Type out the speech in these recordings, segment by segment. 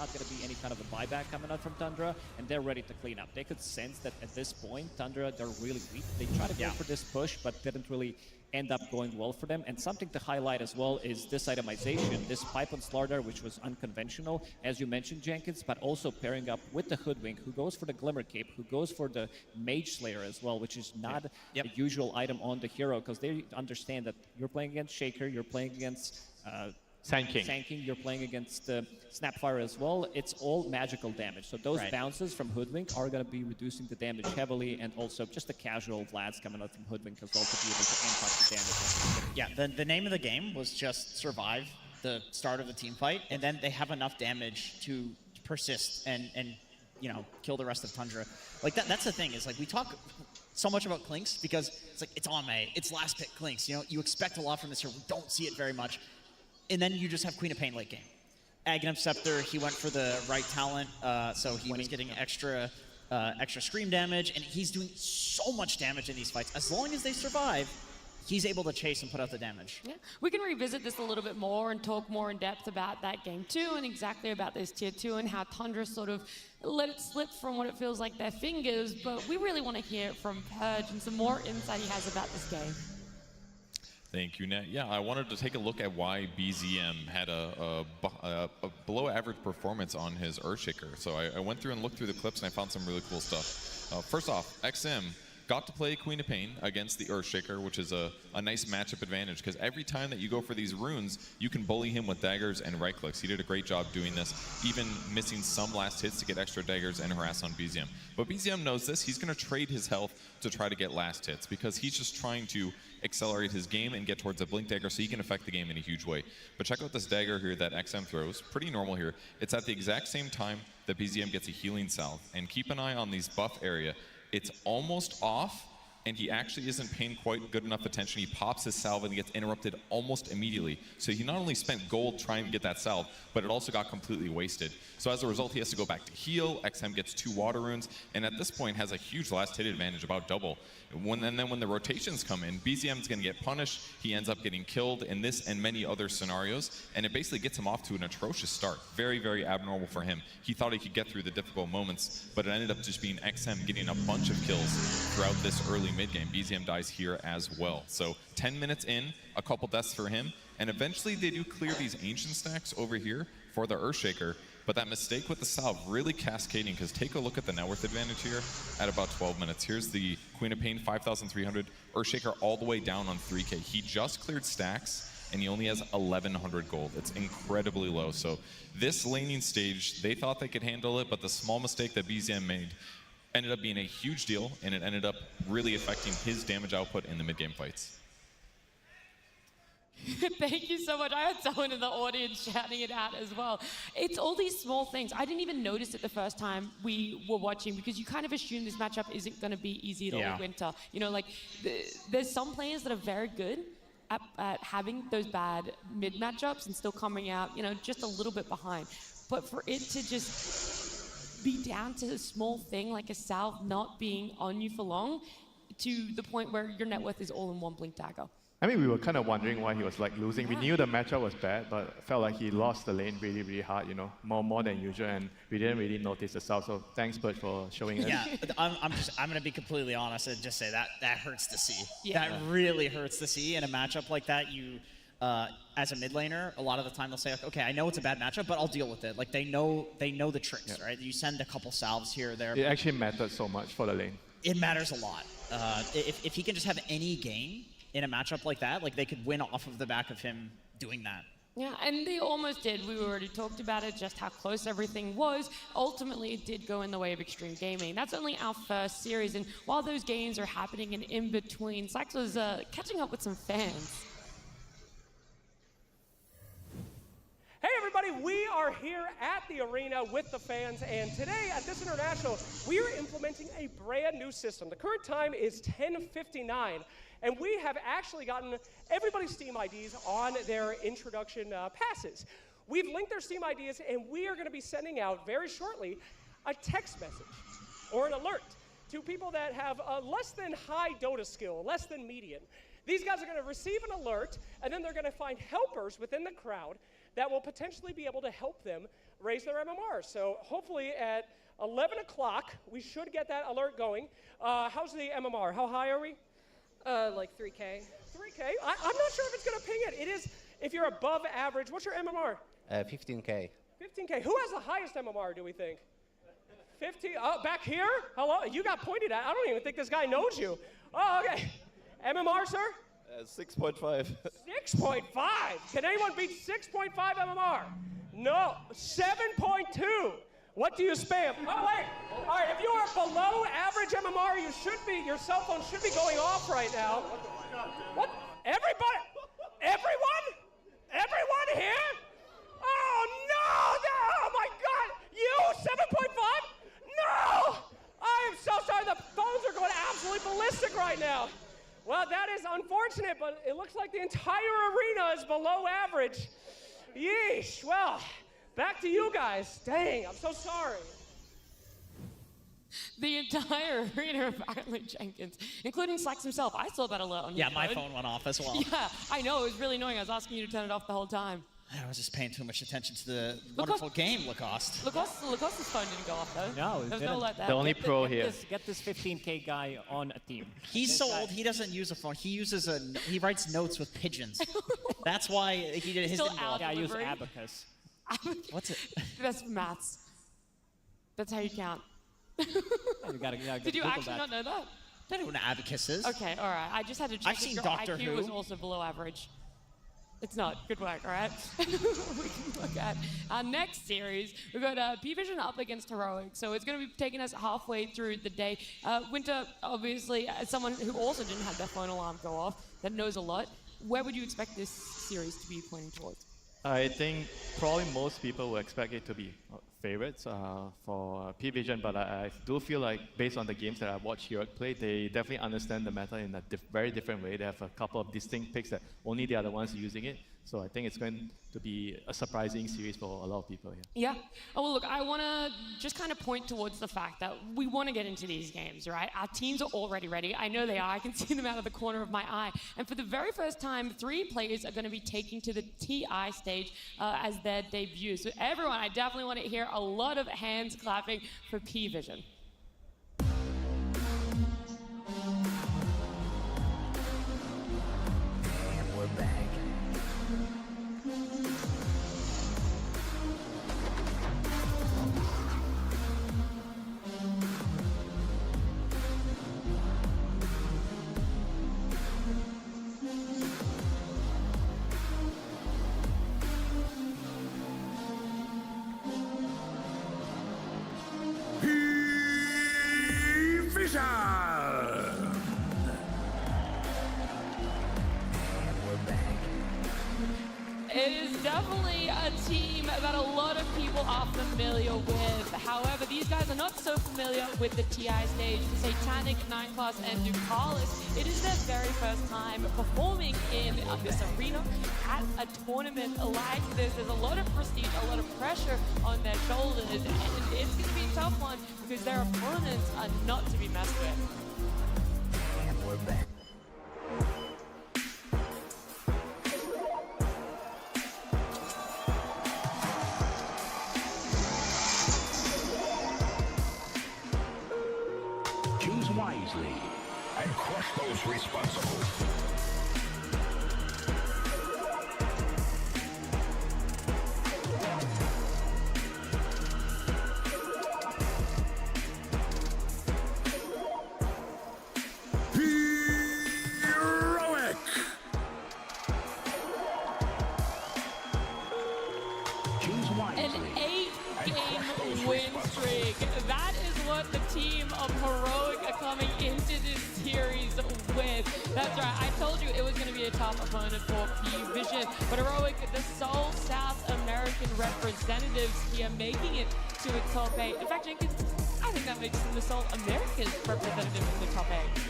not going to be any kind of a buyback coming out from Tundra, and they're ready to clean up. They could sense that at this point, Tundra, they're really weak. They try to go for this push, but didn't really end up going well for them. And something to highlight as well is this itemization, this pipe on Slardar, which was unconventional, as you mentioned, Jenkins, but also pairing up with the Hoodwink, who goes for the Glimmer Cape, who goes for the Mage Slayer as well, which is not a usual item on the hero, because they understand that you're playing against Shaker, you're playing against Sand King, you're playing against Snapfire as well. It's all magical damage. So those bounces from Hoodwink are going to be reducing the damage heavily, and also just the casual Vlads coming out from Hoodwink as well to be able to impact the damage. Yeah, the name of the game was just survive the start of the team fight, and then they have enough damage to persist and you know, kill the rest of Tundra. Like that's the thing, is like we talk so much about Clinks because it's like it's on May, it's last pick Clinks. You know, you expect a lot from this here. We don't see it very much. And then you just have Queen of Pain late game. Aghanim Scepter, he went for the right talent, so he was getting extra scream damage, and he's doing so much damage in these fights. As long as they survive, he's able to chase and put out the damage. Yeah, we can revisit this a little bit more and talk more in depth about that game 2 and exactly about this tier 2 and how Tundra sort of let it slip from what it feels like their fingers, but we really want to hear it from Purge and some more insight he has about this game. Thank you, Nat. Yeah, I wanted to take a look at why BZM had a below average performance on his Earthshaker. So I went through and looked through the clips and I found some really cool stuff. First off, XM got to play Queen of Pain against the Earthshaker, which is a nice matchup advantage, because every time that you go for these runes, you can bully him with daggers and right clicks. He did a great job doing this, even missing some last hits to get extra daggers and harass on BZM. But BZM knows this. He's going to trade his health to try to get last hits, because he's just trying to accelerate his game and get towards a blink dagger so he can affect the game in a huge way. But check out this dagger here that XM throws. Pretty normal here. It's at the exact same time that BZM gets a healing salve. And keep an eye on these buff area. It's almost off, and he actually isn't paying quite good enough attention. He pops his salve and he gets interrupted almost immediately. So he not only spent gold trying to get that salve, but it also got completely wasted. So as a result, he has to go back to heal. XM gets 2 water runes, and at this point has a huge last hit advantage, about double. And then when the rotations come in, BZM is going to get punished. He ends up getting killed in this and many other scenarios, and it basically gets him off to an atrocious start. Very, very abnormal for him. He thought he could get through the difficult moments, but it ended up just being XM getting a bunch of kills throughout this early mid-game. BZM dies here as well. So 10 minutes in, a couple deaths for him, and eventually they do clear these ancient stacks over here for the Earthshaker, but that mistake with the salve really cascading, because take a look at the net worth advantage here at about 12 minutes. Here's the Queen of Pain, 5,300, Earthshaker all the way down on 3K. He just cleared stacks, and he only has 1,100 gold. It's incredibly low. So this laning stage, they thought they could handle it, but the small mistake that BZM made ended up being a huge deal, and it ended up really affecting his damage output in the mid-game fights. Thank you so much. I heard someone in the audience shouting it out as well. It's all these small things. I didn't even notice it the first time we were watching, because you kind of assume this matchup isn't going to be easy at all winter. You know, like there's some players that are very good at having those bad mid matchups and still coming out, you know, just a little bit behind. But for it to just be down to a small thing like a salve not being on you for long, to the point where your net worth is all in one blink dagger. I mean, we were kind of wondering why he was like losing. We knew the matchup was bad, but felt like he lost the lane really, really hard, you know, more than usual, and we didn't really notice the south. So thanks, Bert, for showing us. Yeah, I'm going to be completely honest and just say that hurts to see. Yeah. That really hurts to see in a matchup like that. You, as a mid laner, a lot of the time they'll say, like, okay, I know it's a bad matchup, but I'll deal with it. Like they know the tricks, right? You send a couple salves here or there. It actually mattered so much for the lane. It matters a lot. If he can just have any game in a matchup like that, like they could win off of the back of him doing that. Yeah, and they almost did. We already talked about it, just how close everything was. Ultimately, it did go in the way of Extreme Gaming. That's only our first series, and while those games are happening and in between, Sax was catching up with some fans. Hey everybody, we are here at the arena with the fans, and today at this International, we are implementing a brand new system. The current time is 10:59, and we have actually gotten everybody's Steam IDs on their introduction passes. We've linked their Steam IDs, and we are going to be sending out very shortly a text message or an alert to people that have a less than high Dota skill, less than median. These guys are going to receive an alert, and then they're going to find helpers within the crowd that will potentially be able to help them raise their MMR. So hopefully at 11 o'clock, we should get that alert going. How's the MMR? How high are we? Like 3K. 3K? I'm not sure if it's going to ping it. It is, if you're above average. What's your MMR? 15K. 15K. Who has the highest MMR, do we think? 15? Oh, back here? Hello? You got pointed at. I don't even think this guy knows you. Oh, okay. MMR, sir? 6.5. 6.5. Can anyone beat 6.5 MMR? No. 7.2. What do you spam? Oh, wait. All right, if you are below average MMR, you should be, your cell phone should be going off right now. What? Everybody? Everyone? Everyone here? Oh, no! Oh, my God! You, 7.5? No! I am so sorry. The phones are going absolutely ballistic right now. Well, that is unfortunate, but it looks like the entire arena is below average. Yeesh. Well, back to you guys. Dang, I'm so sorry. The entire arena apparently, Jenkins, including Slacks himself. I saw that alert on your Yeah, my phone. phone went off as well. Yeah, I know. It was really annoying. I was asking you to turn it off the whole time. I was just paying too much attention to the wonderful game, Lacoste. Lacoste's phone didn't go off, though. No, it There was didn't. no alert there. The only pro here. Get this 15K guy on a team. He's so old, he doesn't use a phone. He uses he writes notes with pigeons. That's why he did his Still didn't go out. off. Yeah, I use Delivery. abacus. What's it? That's maths. That's how you count. You gotta Did you Google actually that. not know that? I don't know what an abacus is. Okay, all right. I just had to check I've if seen your Doctor IQ Who. was also below average. It's not. Good work, all right? We can look at our next series. We've got P-Vision up against Heroic, so it's going to be taking us halfway through the day. Winter, obviously, as someone who also didn't have their phone alarm go off, that knows a lot, where would you expect this series to be pointing towards? I think probably most people will expect it to be favorites for P-Vision, but I do feel like based on the games that I watched Heroic play, they definitely understand the meta in a very different way. They have a couple of distinct picks that only they are the ones using it. So I think it's going to be a surprising series for a lot of people here. Yeah. Oh, well, look, I want to just kind of point towards the fact that we want to get into these games, right? Our teams are already ready. I know they are. I can see them out of the corner of my eye. And for the very first time, 3 players are going to be taking to the TI stage as their debut. So everyone, I definitely want to hear a lot of hands clapping for P-Vision. And we're back. It is definitely a team that a lot of people are familiar with. However, these guys are not so familiar with the TI stage. Satanic, 9 Class, and Ducalis. It is their very first time performing in this arena at a tournament like this. There's a lot of prestige, a lot of pressure on their shoulders, and it's going to be a tough one because their opponents are not to be messed with. And we're back. Choose wisely and crush those responsible. Heroic! Choose wisely. An 8-game win streak. That is what the team of Heroic are coming into this series with. That's right, I told you it was going to be a tough opponent for P-Vision, but Heroic, the sole South American representatives here, making it to a top 8. In fact, Jenkins, I think that makes them the sole American representative in the top 8.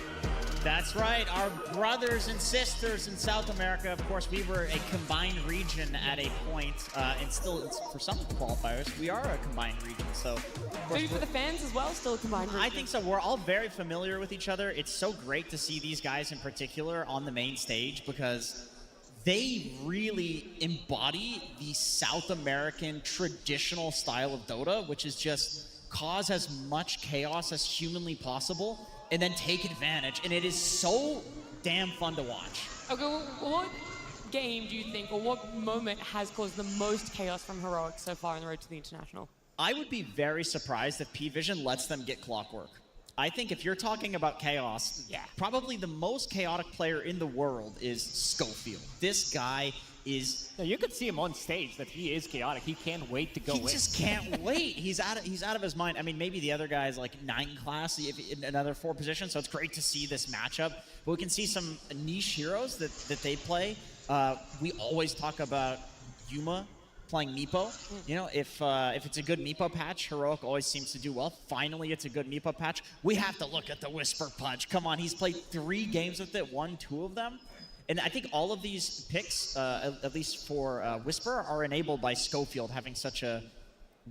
That's right, our brothers and sisters in South America. Of course, we were a combined region at a point, and still, for some qualifiers, we are a combined region. So, of course, Maybe for the fans as well, still a combined region. I think so. We're all very familiar with each other. It's so great to see these guys in particular on the main stage because they really embody the South American traditional style of Dota, which is just cause as much chaos as humanly possible and then take advantage. And it is so damn fun to watch. Okay, well, what game do you think, or what moment has caused the most chaos from Heroic so far on the road to the International? I would be very surprised if P-Vision lets them get Clockwork. I think if you're talking about chaos, probably the most chaotic player in the world is Schofield. This guy is... No, you could see him on stage that he is chaotic. He can't wait to go in. He just can't wait. He's out of his mind. I mean, maybe the other guy is like 9 class in another 4 positions, so it's great to see this matchup. But we can see some niche heroes that they play. We always talk about Yuma playing Meepo. You know, if it's a good Meepo patch, Heroic always seems to do well. Finally, it's a good Meepo patch. We have to look at the Whisper Punch. Come on, he's played 3 games with it, won 2 of them. And I think all of these picks, at least for Whisper, are enabled by Schofield having such a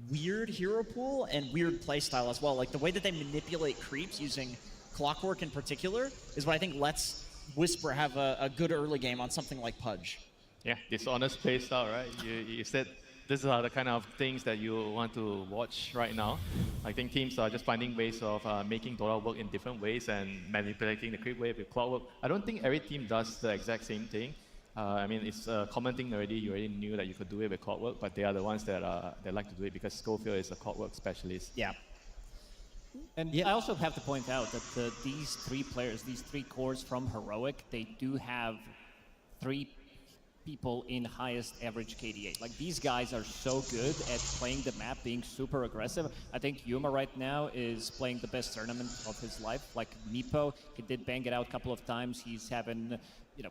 weird hero pool and weird playstyle as well. Like the way that they manipulate creeps using Clockwork in particular is what I think lets Whisper have a good early game on something like Pudge. Yeah, dishonest playstyle, right? You said these are the kind of things that you want to watch right now. I think teams are just finding ways of making Dota work in different ways and manipulating the creep wave with Clockwork. I don't think every team does the exact same thing. I mean, it's a common thing already. You already knew that you could do it with Clockwork, but they are the ones that they like to do it because Schofield is a Clockwork specialist. Yeah. And I also have to point out that these 3 players, these 3 cores from Heroic, they do have 3 people in highest average KDA. Like, these guys are so good at playing the map, being super aggressive. I think Yuma right now is playing the best tournament of his life. Like Meepo, he did bang it out a couple of times. He's having, you know,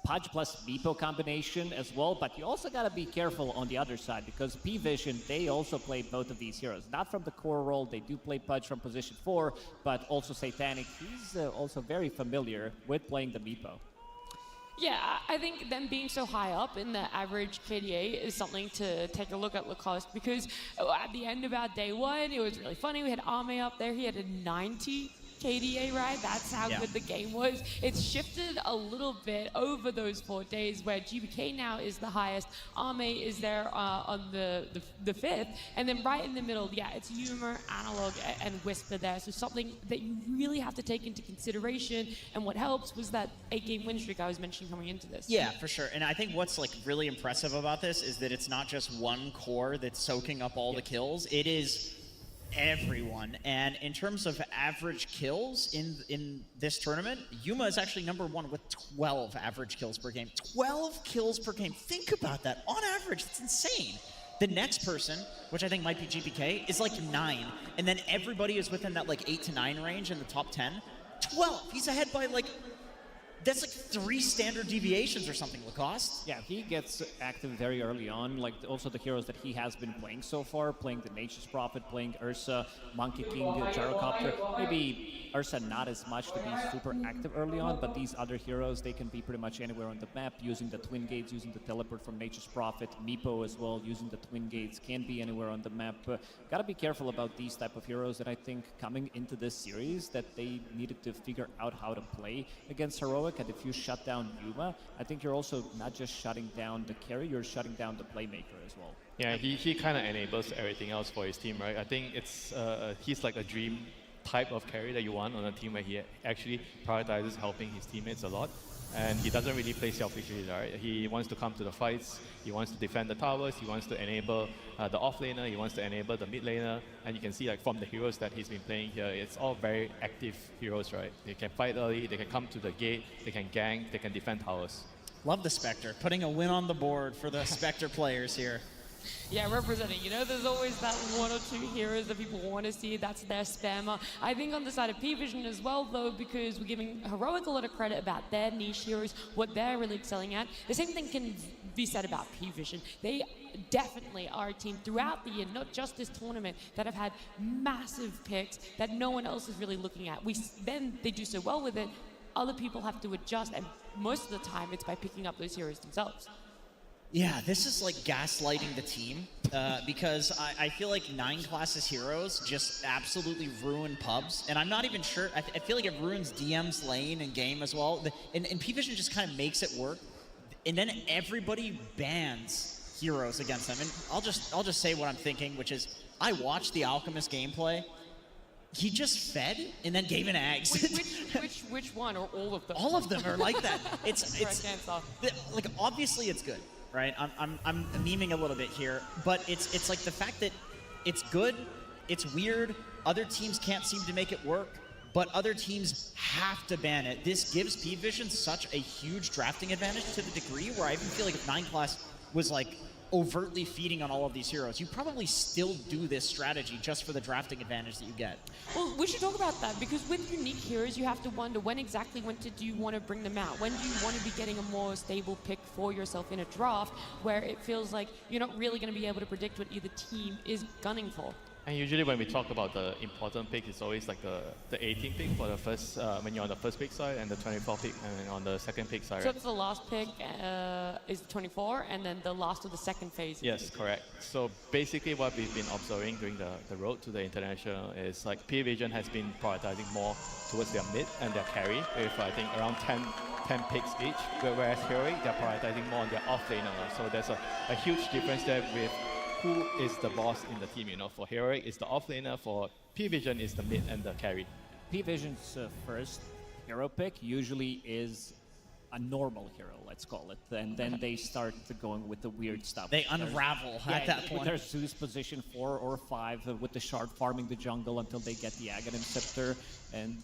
Pudge plus Meepo combination as well, but you also got to be careful on the other side because P-Vision, they also play both of these heroes. Not from the core role, they do play Pudge from position 4, but also Satanic. He's also very familiar with playing the Meepo. Yeah, I think them being so high up in the average KDA is something to take a look at Lacoste because at the end of our day 1, it was really funny. We had Ame up there. He had a 90 KDA, right? That's how good the game was. It's shifted a little bit over those 4 days where GBK now is the highest. Ame is there on the 5th. And then right in the middle, it's Yuma, Analog, and Whisper there. So something that you really have to take into consideration. And what helps was that 8-game win streak I was mentioning coming into this. Yeah, for sure. And I think what's like really impressive about this is that it's not just one core that's soaking up all the kills. It is everyone. And in terms of average kills in this tournament, Yuma is actually number 1 with 12 average kills per game. 12 kills per game. Think about that. On average, that's insane. The next person, which I think might be GPK, is like 9. And then everybody is within that like 8 to 9 range in the top 10. 12. He's ahead by like... That's like 3 standard deviations or something, Lacoste. Yeah, he gets active very early on, like also the heroes that he has been playing so far, playing the Nature's Prophet, playing Ursa, Monkey King, Gyrocopter. Maybe Ursa not as much to be super active early on, but these other heroes, they can be pretty much anywhere on the map, using the Twin Gates, using the Teleport from Nature's Prophet, Meepo as well, using the Twin Gates, can be anywhere on the map. Gotta be careful about these type of heroes that I think coming into this series that they needed to figure out how to play against Heroic. And if you shut down Yuma, I think you're also not just shutting down the carry, you're shutting down the playmaker as well. Yeah, he kind of enables everything else for his team, right? I think it's he's like a dream type of carry that you want on a team where he actually prioritizes helping his teammates a lot. And he doesn't really play selfishly, right? He wants to come to the fights, he wants to defend the towers, he wants to enable the off laner, he wants to enable the mid laner, and you can see like from the heroes that he's been playing here, it's all very active heroes, right? They can fight early, they can come to the gate, they can gank, they can defend towers. Love the Spectre, putting a win on the board for the Spectre players here. Yeah, representing. You know, there's always that 1 or 2 heroes that people want to see. That's their spammer. I think on the side of P-Vision as well, though, because we're giving Heroic a lot of credit about their niche heroes, what they're really excelling at. The same thing can be said about P-Vision. They definitely are a team throughout the year, not just this tournament, that have had massive picks that no one else is really looking at. Then they do so well with it, other people have to adjust, and most of the time it's by picking up those heroes themselves. Yeah, this is like gaslighting the team because I feel like 9 classes heroes just absolutely ruin pubs. And I'm not even sure, I feel like it ruins DM's lane and game as well. And P-Vision just kind of makes it work. and then everybody bans heroes against them. And I'll just say what I'm thinking, which is I watched the Alchemist gameplay. He just fed and then gave an eggs. Which one, or all of them? All of them are like that. It's like obviously it's good, right? I'm memeing a little bit here, but it's like the fact that it's good, it's weird. Other teams can't seem to make it work, but other teams have to ban it. This gives P-Vision such a huge drafting advantage to the degree where I even feel like if 9 Class was like overtly feeding on all of these heroes, you probably still do this strategy just for the drafting advantage that you get. Well, we should talk about that, because with unique heroes, you have to wonder do you want to bring them out? When do you want to be getting a more stable pick for yourself in a draft where it feels like you're not really going to be able to predict what either team is gunning for? And usually when we talk about the important pick, it's always like the 18 pick for the first, when you're on the first pick side, and the 24 pick and on the second pick side. So it's the last pick is the 24, and then the last of the second phase. Yes, correct. So basically what we've been observing during the road to the international is like P-Vision has been prioritizing more towards their mid and their carry, with I think around 10 picks each, whereas Heroic, they're prioritizing more on their off-laner. So there's a huge difference there with who is the boss in the team. For Heroic, it's the offlaner. For P-Vision, it's the mid and the carry. P-Vision's first hero pick usually is a normal hero, let's call it, and then they start going with the weird stuff. They unravel at that point. With their Zeus position 4 or 5, with the shard farming the jungle until they get the Agar Scepter. And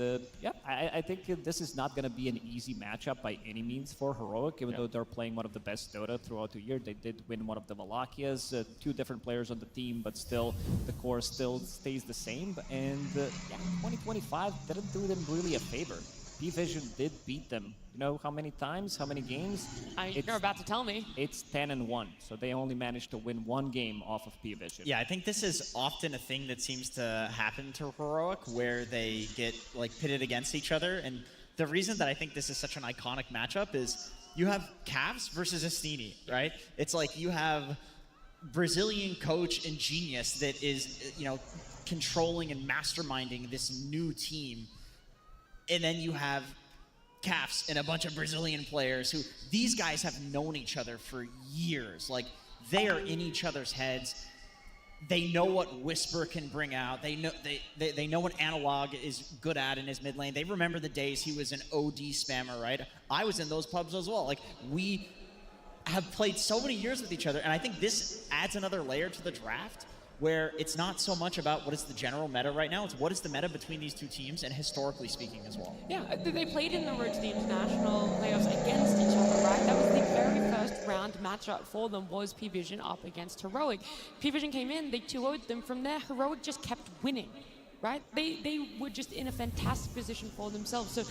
I think this is not going to be an easy matchup by any means for Heroic, even though they're playing one of the best Dota throughout the year. They did win one of the Valakias, 2 different players on the team, but still the core still stays the same. And 2025 didn't do them really a favor. P-Vision did beat them. You know how many times? How many games? You're about to tell me. It's 10-1. So they only managed to win 1 game off of P-Vision. Yeah, I think this is often a thing that seems to happen to Heroic, where they get like pitted against each other. And the reason that I think this is such an iconic matchup is you have Cavs versus Astini, right? It's like you have Brazilian coach and genius that is, controlling and masterminding this new team. And then you have Cafs and a bunch of Brazilian players who, these guys have known each other for years. Like, they are in each other's heads. They know what Whisper can bring out. They know what Analog is good at in his mid lane. They remember the days he was an OD spammer, right? I was in those pubs as well. Like, we have played so many years with each other, and I think this adds another layer to the draft, where it's not so much about what is the general meta right now, it's what is the meta between these 2 teams, and historically speaking as well. Yeah, they played in the road to the international playoffs against each other, right? That was the very first round matchup for them, was P-Vision up against Heroic. P-Vision came in, they 2-0'd them. From there, Heroic just kept winning, right? They were just in a fantastic position for themselves. So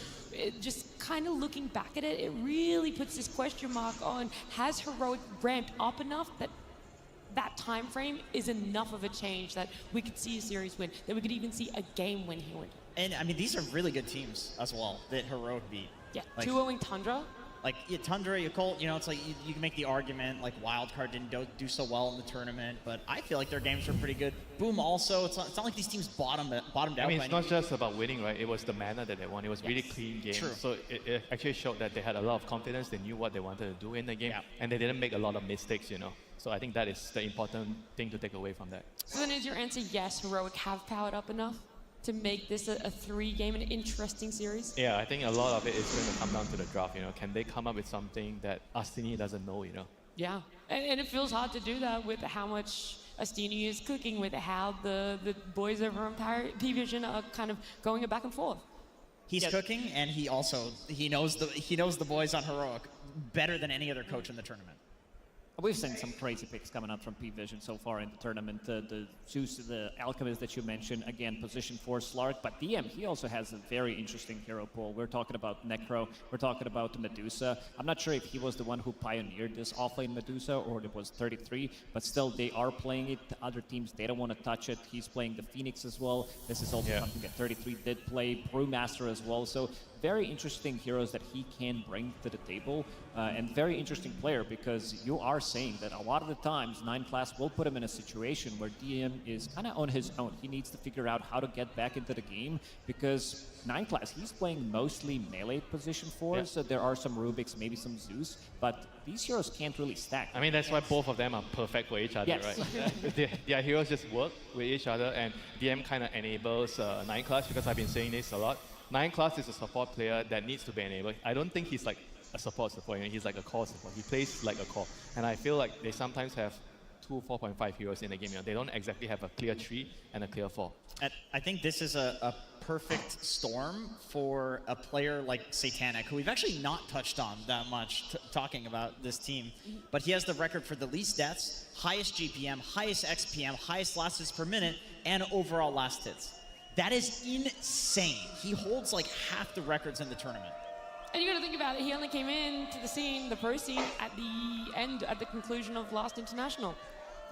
just kind of looking back at it, it really puts this question mark on, has Heroic ramped up enough that time frame is enough of a change that we could see a series win, that we could even see a game win here. And I mean, these are really good teams as well that Heroic beat. Yeah, like, 2-0ing Tundra. Like, Tundra, Colt, it's like you can make the argument, like, Wildcard didn't do so well in the tournament, but I feel like their games were pretty good. Boom also, it's not like these teams bottomed out. I mean, it's not just about winning, right? It was the manner that they won. It was really clean game. True. So it actually showed that they had a lot of confidence. They knew what they wanted to do in the game, and they didn't make a lot of mistakes, So I think that is the important thing to take away from that. So then is your answer yes, Heroic have powered up enough to make this a 3-game and interesting series? Yeah, I think a lot of it is going to come down to the draft. Can they come up with something that Astini doesn't know? Yeah, and it feels hard to do that with how much Astini is cooking, with how the boys over on P-Vision are kind of going back and forth. He's cooking, and he knows the boys on Heroic better than any other coach in the tournament. We've seen some crazy picks coming up from P-Vision so far in the tournament. The Zeus, the Alchemist that you mentioned, again, position 4 Slark. But DM, he also has a very interesting hero pool. We're talking about Necro. We're talking about Medusa. I'm not sure if he was the one who pioneered this offlane Medusa or it was 33, but still they are playing it. The other teams, they don't want to touch it. He's playing the Phoenix as well. This is also something that 33 did play. Brewmaster as well. So very interesting heroes that he can bring to the table, and very interesting player, because you are saying that a lot of the times 9 class will put him in a situation where DM is kind of on his own. He needs to figure out how to get back into the game, because 9 class, he's playing mostly melee position 4s, so there are some Rubiks, maybe some Zeus, but these heroes can't really stack. I mean, that's why both of them are perfect for each other, Yes. right? Their heroes just work with each other, and DM kind of enables 9 class, because I've been saying this a lot. 9 class is a support player that needs to be enabled. I don't think he's like a support, he's like a core support. He plays like a core. And I feel like they sometimes have 2 4.5 heroes in the game. They don't exactly have a clear 3 and a clear 4. And I think this is a perfect storm for a player like Satanic, who we've actually not touched on that much talking about this team. But he has the record for the least deaths, highest GPM, highest XPM, highest last hits per minute, and overall last hits. That is insane. He holds like half the records in the tournament. And you got to think about it. He only came into the scene, the pro scene, at the conclusion of last international.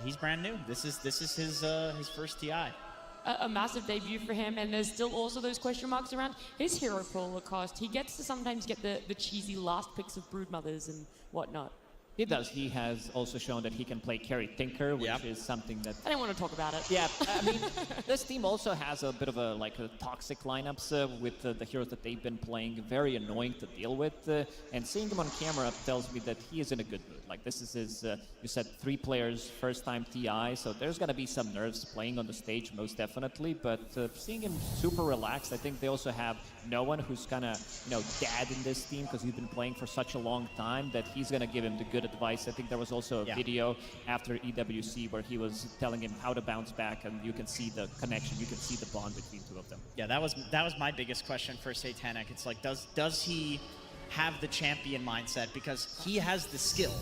He's brand new. This is his first TI. A massive debut for him, and there's still also those question marks around his hero pool cost. He gets to sometimes get the cheesy last picks of Broodmothers and whatnot. He does. He has also shown that he can play carry Tinker, which is something that... I didn't want to talk about it. Yeah, I mean, this team also has a bit of a toxic lineups with the heroes that they've been playing, very annoying to deal with. And seeing him on camera tells me that he is in a good mood. Like, this is his, you said 3 players, first time TI, so there's going to be some nerves playing on the stage, most definitely. But seeing him super relaxed, I think they also have no one who's kind of, dad in this team, because he's been playing for such a long time, that he's going to give him the good advice. I think there was also a video after EWC where he was telling him how to bounce back, and you can see the connection, you can see the bond between 2 of them. Yeah, that was my biggest question for Satanic. It's like, does he have the champion mindset? Because he has the skill,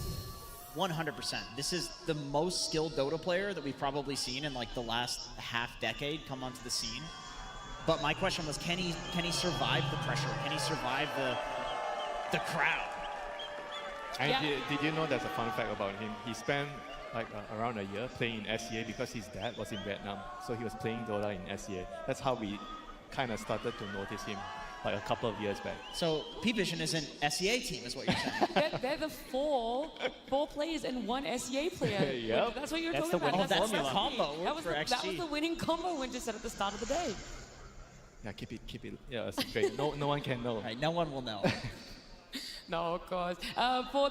100%. This is the most skilled Dota player that we've probably seen in like the last half decade come onto the scene. But my question was, can he survive the pressure? Can he survive the crowd? And did you know there's a fun fact about him? He spent like around a year playing in SEA because his dad was in Vietnam. So he was playing Dota in SEA. That's how we kind of started to notice him like a couple of years back. So P-Vision is an SEA team, is what you're saying. They're the four players and 1 SEA player. Yep. That's what you're That's talking the about. winning That's the combo That was for XG. that was the winning combo Winter said at the start of the day. Yeah, keep it. Yeah, it's great. No one can know. Right, no one will know. No, of course. For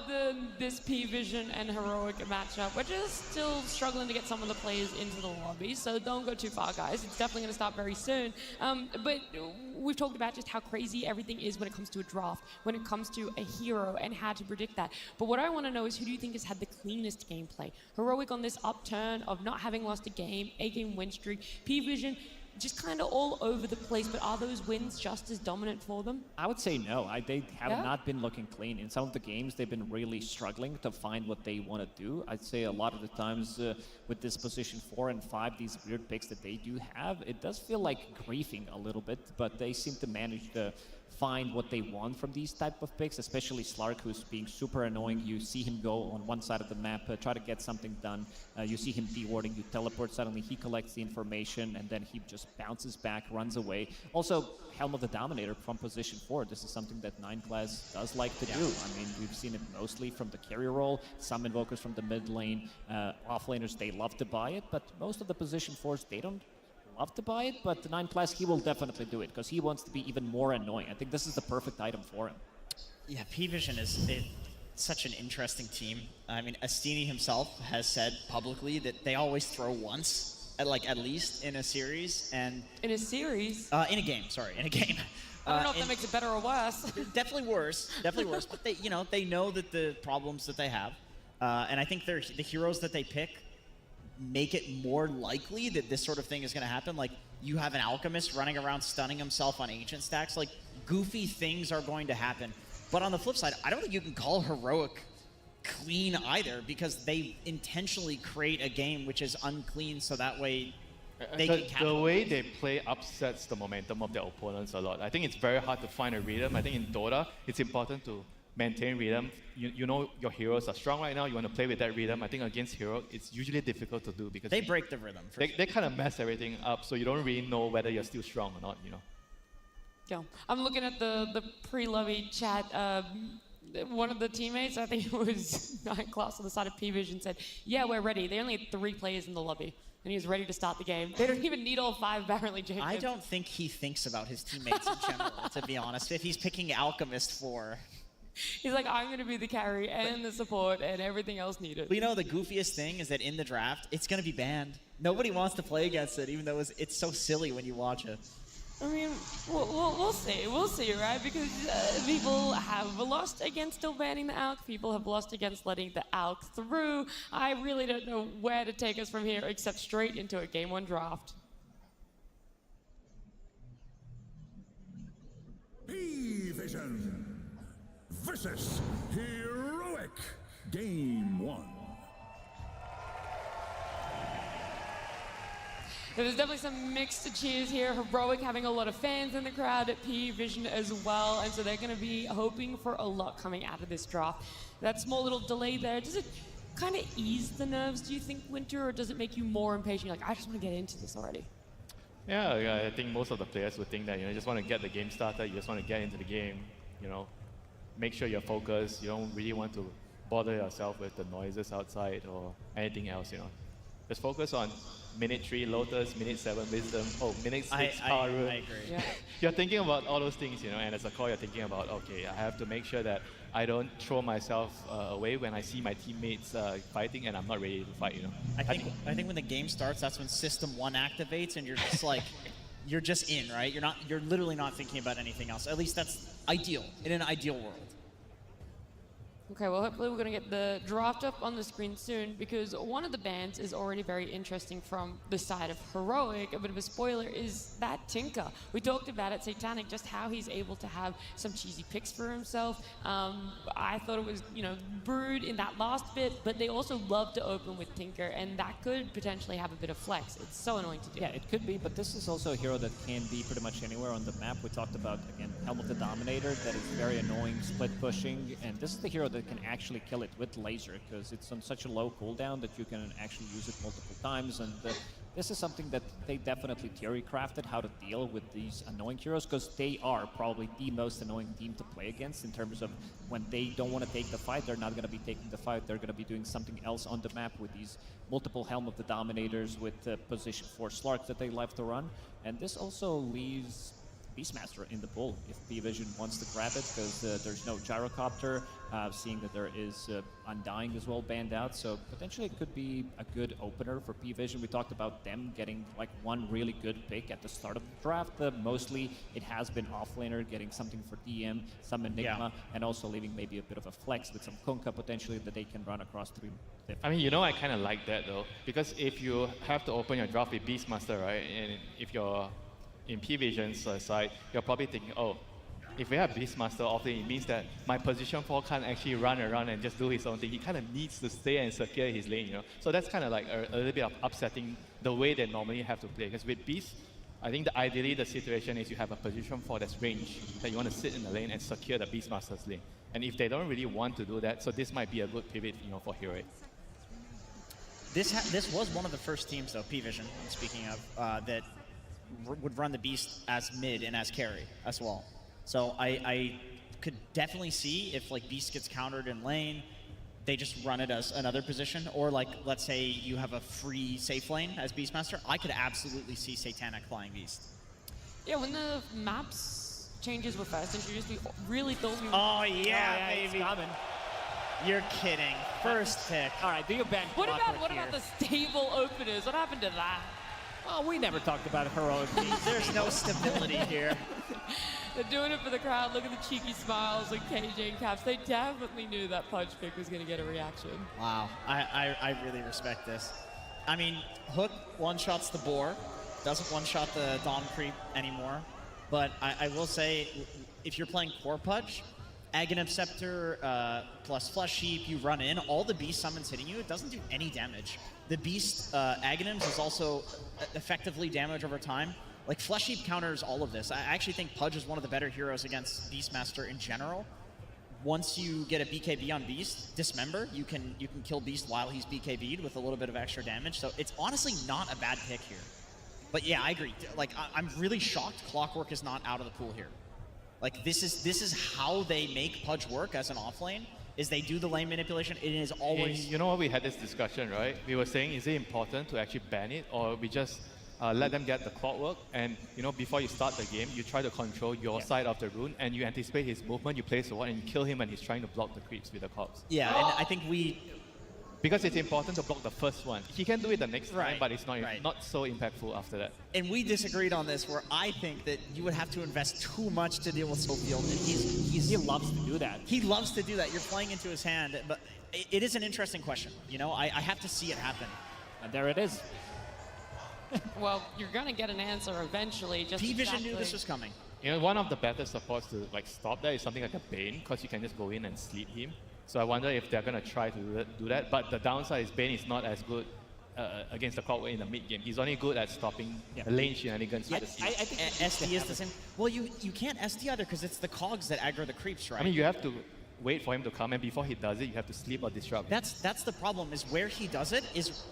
this P-Vision and Heroic matchup, we're just still struggling to get some of the players into the lobby, so don't go too far, guys. It's definitely going to start very soon. But we've talked about just how crazy everything is when it comes to a draft, when it comes to a hero, and how to predict that. But what I want to know is, who do you think has had the cleanest gameplay? Heroic on this upturn of not having lost a game, 8-game win streak. P-Vision just kind of all over the place, but are those wins just as dominant for them? I would say no. They have not been looking clean. In some of the games, they've been really struggling to find what they want to do. I'd say a lot of the times with this position 4 and 5, these weird picks that they do have, it does feel like griefing a little bit, but they seem to manage to find what they want from these type of picks, especially Slark, who's being super annoying. You see him go on one side of the map, try to get something done. You see him dewarding, you teleport, suddenly he collects the information, and then he just bounces back, runs away. Also, Helm of the Dominator from position 4. This is something that 9 class does like to do. I mean, we've seen it mostly from the carry role, some invokers from the mid lane. Offlaners, they love to buy it, but most of the position 4s, they don't love to buy it, but the 9 class, he will definitely do it because he wants to be even more annoying. I think this is the perfect item for him. Yeah, P-Vision is such an interesting team. I mean, Astini himself has said publicly that they always throw once, at least in a series, and In a series? in a game. Sorry, in a game. I don't know if that makes it better or worse. Definitely worse. Definitely worse. But they know that the problems that they have, and I think the heroes that they pick make it more likely that this sort of thing is going to happen. Like, you have an alchemist running around stunning himself on ancient stacks. Like, goofy things are going to happen. But on the flip side, I don't think you can call Heroic clean either, because they intentionally create a game which is unclean, so that way they can capitalize. The way they play upsets the momentum of their opponents a lot. I think it's very hard to find a rhythm. I think in Dota, it's important to maintain rhythm. You know your heroes are strong right now. You want to play with that rhythm. I think against Hero, it's usually difficult to do because they break the rhythm. They kind of mess everything up, so you don't really know whether you're still strong or not. Yeah, I'm looking at the pre-lobby chat. One of the teammates, I think it was 9 class on the side of P-Vision, said, "Yeah, we're ready." They only had 3 players in the lobby, and he was ready to start the game. They don't even need all 5, apparently, Jacob. I don't think he thinks about his teammates in general, to be honest. If he's picking Alchemist for... He's like, I'm going to be the carry and the support and everything else needed. But you know, the goofiest thing is that in the draft, it's going to be banned. Nobody wants to play against it, even though it's so silly when you watch it. I mean, we'll see, right? Because people have lost against still banning the ALK. People have lost against letting the ALK through. I really don't know where to take us from here except straight into a Game 1 draft. P-Vision versus Heroic. Game 1. There's definitely some mixed cheers here. Heroic having a lot of fans in the crowd at P-Vision as well, and so they're going to be hoping for a lot coming out of this draft. That small little delay there, does it kind of ease the nerves, do you think, Winter, or does it make you more impatient? You're like, I just want to get into this already. Yeah, I think most of the players would think that, you just want to get the game started, you just want to get into the game, make sure you're focused, you don't really want to bother yourself with the noises outside or anything else, Just focus on minute 3 Lotus, minute 7 Wisdom, minute 6 Power Rune. I agree. Yeah. You're thinking about all those things, and as a core, you're thinking about, okay, I have to make sure that I don't throw myself away when I see my teammates fighting and I'm not ready to fight, I think when the game starts, that's when System 1 activates, and you're just like, you're just in, right? You're literally not thinking about anything else. At least that's ideal, in an ideal world. Okay, well, hopefully we're going to get the draft up on the screen soon, because one of the bans is already very interesting from the side of Heroic. A bit of a spoiler is that Tinker. We talked about it, Satanic, just how he's able to have some cheesy picks for himself. I thought it was, Brood in that last bit, but they also love to open with Tinker, and that could potentially have a bit of flex. It's so annoying to do. Yeah, it could be, but this is also a hero that can be pretty much anywhere on the map. We talked about, again, Helm of the Dominator, that is very annoying, split pushing, and this is the hero that can actually kill it with laser, because it's on such a low cooldown that you can actually use it multiple times, and this is something that they definitely theory crafted, how to deal with these annoying heroes, because they are probably the most annoying team to play against in terms of when they don't want to take the fight, they're not going to be taking the fight, they're going to be doing something else on the map with these multiple Helm of the Dominators, with position 4 Slarks that they love to run, and this also leaves Beastmaster in the pool if P-Vision wants to grab it, because there's no gyrocopter, seeing that there is Undying as well banned out, so potentially it could be a good opener for P-Vision. We talked about them getting like one really good pick at the start of the draft. Mostly it has been offlaner, getting something for DM, some Enigma, and also leaving maybe a bit of a flex with some Kunkka potentially that they can run across 3. I mean, I kind of like that though, because if you have to open your draft with Beastmaster, right, and if you're in P-Vision's side, you're probably thinking, if we have Beastmaster often, it means that my position 4 can't actually run around and just do his own thing. He kind of needs to stay and secure his lane, So that's kind of like a little bit of upsetting the way they normally have to play. Because with Beast, I think ideally the situation is you have a position 4 that's range, that you want to sit in the lane and secure the Beastmaster's lane. And if they don't really want to do that, so this might be a good pivot, for Heroic. This was one of the first teams, though, P-Vision, I'm speaking of, that would run the Beast as mid and as carry as well. So I could definitely see if Beast gets countered in lane, they just run it as another position, or let's say you have a free safe lane as Beastmaster. I could absolutely see Satanic flying Beast. Yeah, when the maps changes were first introduced, we really thought we were... Oh yeah, baby. It's coming. You're kidding. First pick. All right, do your bench. What about the stable openers? What happened to that? Oh, we never talked about Heroic teams. There's no stability here. They're doing it for the crowd. Look at the cheeky smiles like KJ and Caps. They definitely knew that punch pick was going to get a reaction. Wow, I really respect this. I mean, Hook one-shots the boar, doesn't one-shot the Dawn Creep anymore, but I will say, if you're playing Core Pudge, Aghanim Scepter plus Flesh Heap, you run in, all the Beast summons hitting you, it doesn't do any damage. The Beast Aghanims is also effectively damage over time. Flesh Heap counters all of this. I actually think Pudge is one of the better heroes against Beastmaster in general. Once you get a BKB on Beast, Dismember, you can kill Beast while he's BKB'd with a little bit of extra damage. So it's honestly not a bad pick here. But yeah, I agree. Like, I'm really shocked Clockwork is not out of the pool here. Like, this is how they make Pudge work as an offlane, is they do the lane manipulation. It is always... You know what, we had this discussion, right? We were saying, is it important to actually ban it, or we just let them get the Clockwork, and you know, before you start the game, you try to control your side of the rune, and you anticipate his movement, you place the ward, and you kill him when he's trying to block the creeps with the cogs. Yeah, and I think because it's important to block the first one. He can do it the next time, Right, but it's not right. not so impactful after that. And we disagreed on this, where I think that you would have to invest too much to deal with Soulfield, and He loves to do that. he loves to do that. You're playing into his hand, but it is an interesting question. You know, I have to see it happen. And there it is. Well, you're gonna get an answer eventually. Just P-Vision exactly. knew this was coming. You know, one of the better supports to like stop that is something like a Bane, because you can just go in and sleep him. So I wonder if they're gonna try to do that. But the downside is Bane is not as good against the Clockwork in the mid game. He's only good at stopping the lane shenanigans with the I sleep. think SD is the same. Well, you can't SD either because it's the cogs that aggro the creeps, right? I mean, you have to wait for him to come, and before he does it, you have to sleep or disrupt. That's the problem, is where he does it is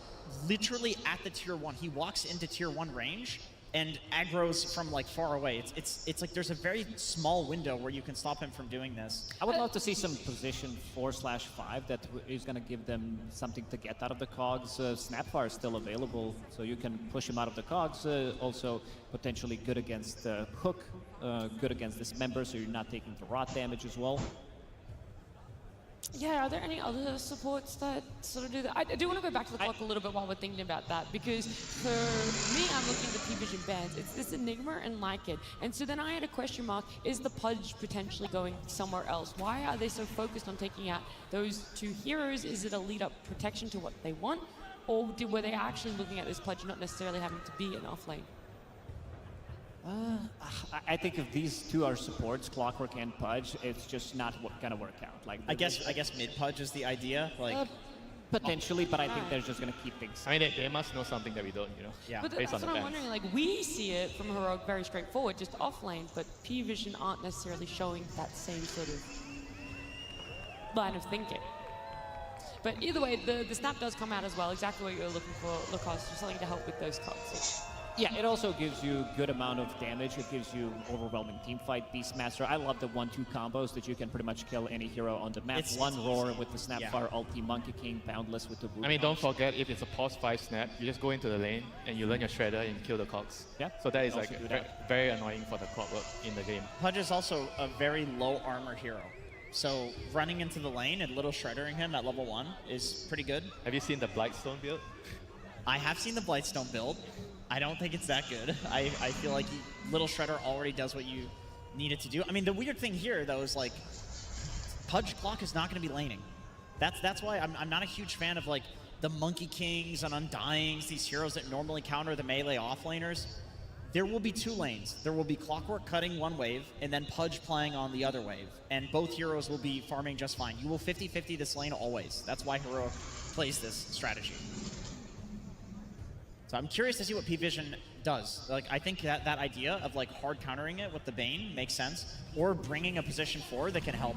literally at the tier 1. He walks into tier 1 range and aggroes from like far away. It's like there's a very small window where you can stop him from doing this. I would love to see some position 4/5 that is going to give them something to get out of the cogs. Snapfire is still available, so you can push him out of the cogs. Also, potentially good against Hook, good against Dismember, so you're not taking the rot damage as well. Yeah, are there any other supports that sort of do that? I do want to go back to the clock a little bit while we're thinking about that, because for me, I'm looking at the P-Vision bans. It's this Enigma and Like It. And so then I had a question mark, is the Pudge potentially going somewhere else? Why are they so focused on taking out those two heroes? Is it a lead-up protection to what they want? Or were they actually looking at this Pudge not necessarily having to be an offlane? I think if these two are supports, Clockwork and Pudge, it's just not gonna work out. Like I guess mid Pudge is the idea. Like potentially, but I think they're just gonna keep things. I mean, they must know something that we don't, you know. Yeah. But based that's on what the I'm bans. wondering. Like, we see it from Heroic very straightforward, just offlane, but P-Vision aren't necessarily showing that same sort of line of thinking. But either way, the snap does come out as well, exactly what you're looking for, Lacoste, just something to help with those cogs. Yeah, it also gives you good amount of damage. It gives you overwhelming teamfight. Beastmaster, I love the 1-2 combos that you can pretty much kill any hero on the map. One roar with the Snapfire ulti, Monkey King, Boundless with the Boot. I mean, don't forget, if it's a pause 5 snap, you just go into the lane and you learn your Shredder and kill the cogs. Yeah. So that is Also like do very annoying for the Clockwork in the game. Pudge is also a very low armor hero. So running into the lane and little shreddering him at level 1 is pretty good. Have you seen the Blightstone build? I have seen the Blightstone build. I don't think it's that good. I feel like little shredder already does what you need it to do. I mean, the weird thing here, though, is like Pudge Clock is not going to be laning. That's why I'm not a huge fan of like the Monkey Kings and Undyings, these heroes that normally counter the melee offlaners. There will be 2 lanes. There will be Clockwork cutting one wave, and then Pudge playing on the other wave. And both heroes will be farming just fine. You will 50-50 this lane always. That's why Heroic plays this strategy. So I'm curious to see what P-Vision does. Like, I think that idea of like hard countering it with the Bane makes sense, or bringing a position forward that can help.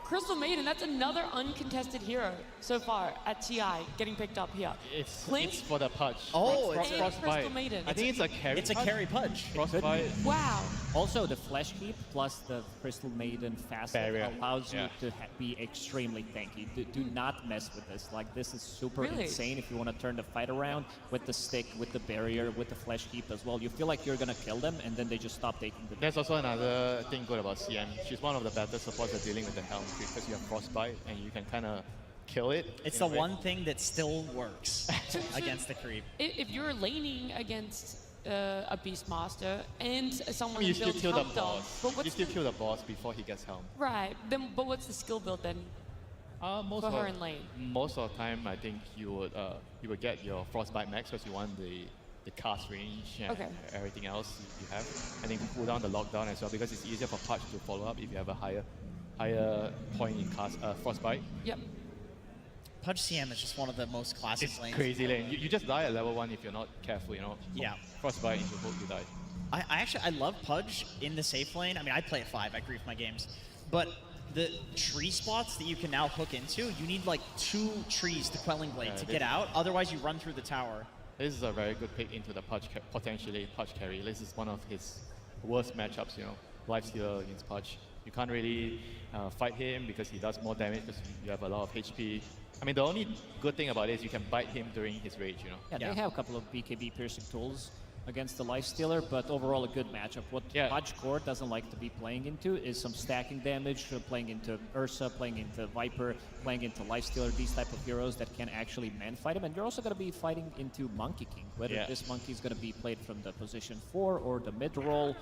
Crystal Maiden, that's another uncontested hero so far at TI, getting picked up here. It's Blink. for the Pudge. Oh, And it's Crystal Frostbite. Maiden. I think it's a carry. It's a carry Pudge. Frostbite. Wow. Also, the Flesh Keep plus the Crystal Maiden fast Barrier. allows you Yeah. to be extremely tanky. Do not mess with this. Like, this is super Really? insane if you want to turn the fight around with the stick, with the barrier, with the Flesh Keep as well. You feel like you're going to kill them, and then they just stop taking the There's also another thing good about CM. She's one of the better supports at dealing with the Helm Creep, because you have Frostbite and you can kind of kill it. It's in the a way. one thing that still works against the creep. If you're laning against a Beastmaster and someone I mean, you still builds kill the Helm Dome, boss. but You what's still the, kill the boss before he gets Helm. right? Then, but what's the skill build then Most for of, her in lane? Most of the time, I think you would get your Frostbite max because you want the cast range and Okay. everything else you have, and then pull down the lockdown as well, because it's easier for Pudge to follow up if you have a higher point in cast Frostbite. Yep. Pudge CM is just one of the most classic It's lanes. crazy lane. You just die at level 1 if you're not careful, you know. Yeah. Frostbite into hook, you die. I love Pudge in the safe lane. I mean, I play at 5. I grief my games. But the tree spots that you can now hook into, you need like 2 trees to Quelling Blade to get out. Otherwise, you run through the tower. This is a very good pick into the potentially Pudge carry. This is one of his worst matchups, you know, lifestealer against Pudge. You can't really fight him because he does more damage because you have a lot of HP. I mean, the only good thing about it is you can bite him during his rage, you know. Yeah, they have a couple of BKB piercing tools against the lifestealer, but overall a good matchup. What Pudge Core doesn't like to be playing into is some stacking damage, playing into Ursa, playing into Viper, playing into lifestealer, these type of heroes that can actually man-fight him. And you're also going to be fighting into Monkey King, whether this Monkey is going to be played from the position 4 or the mid-roll.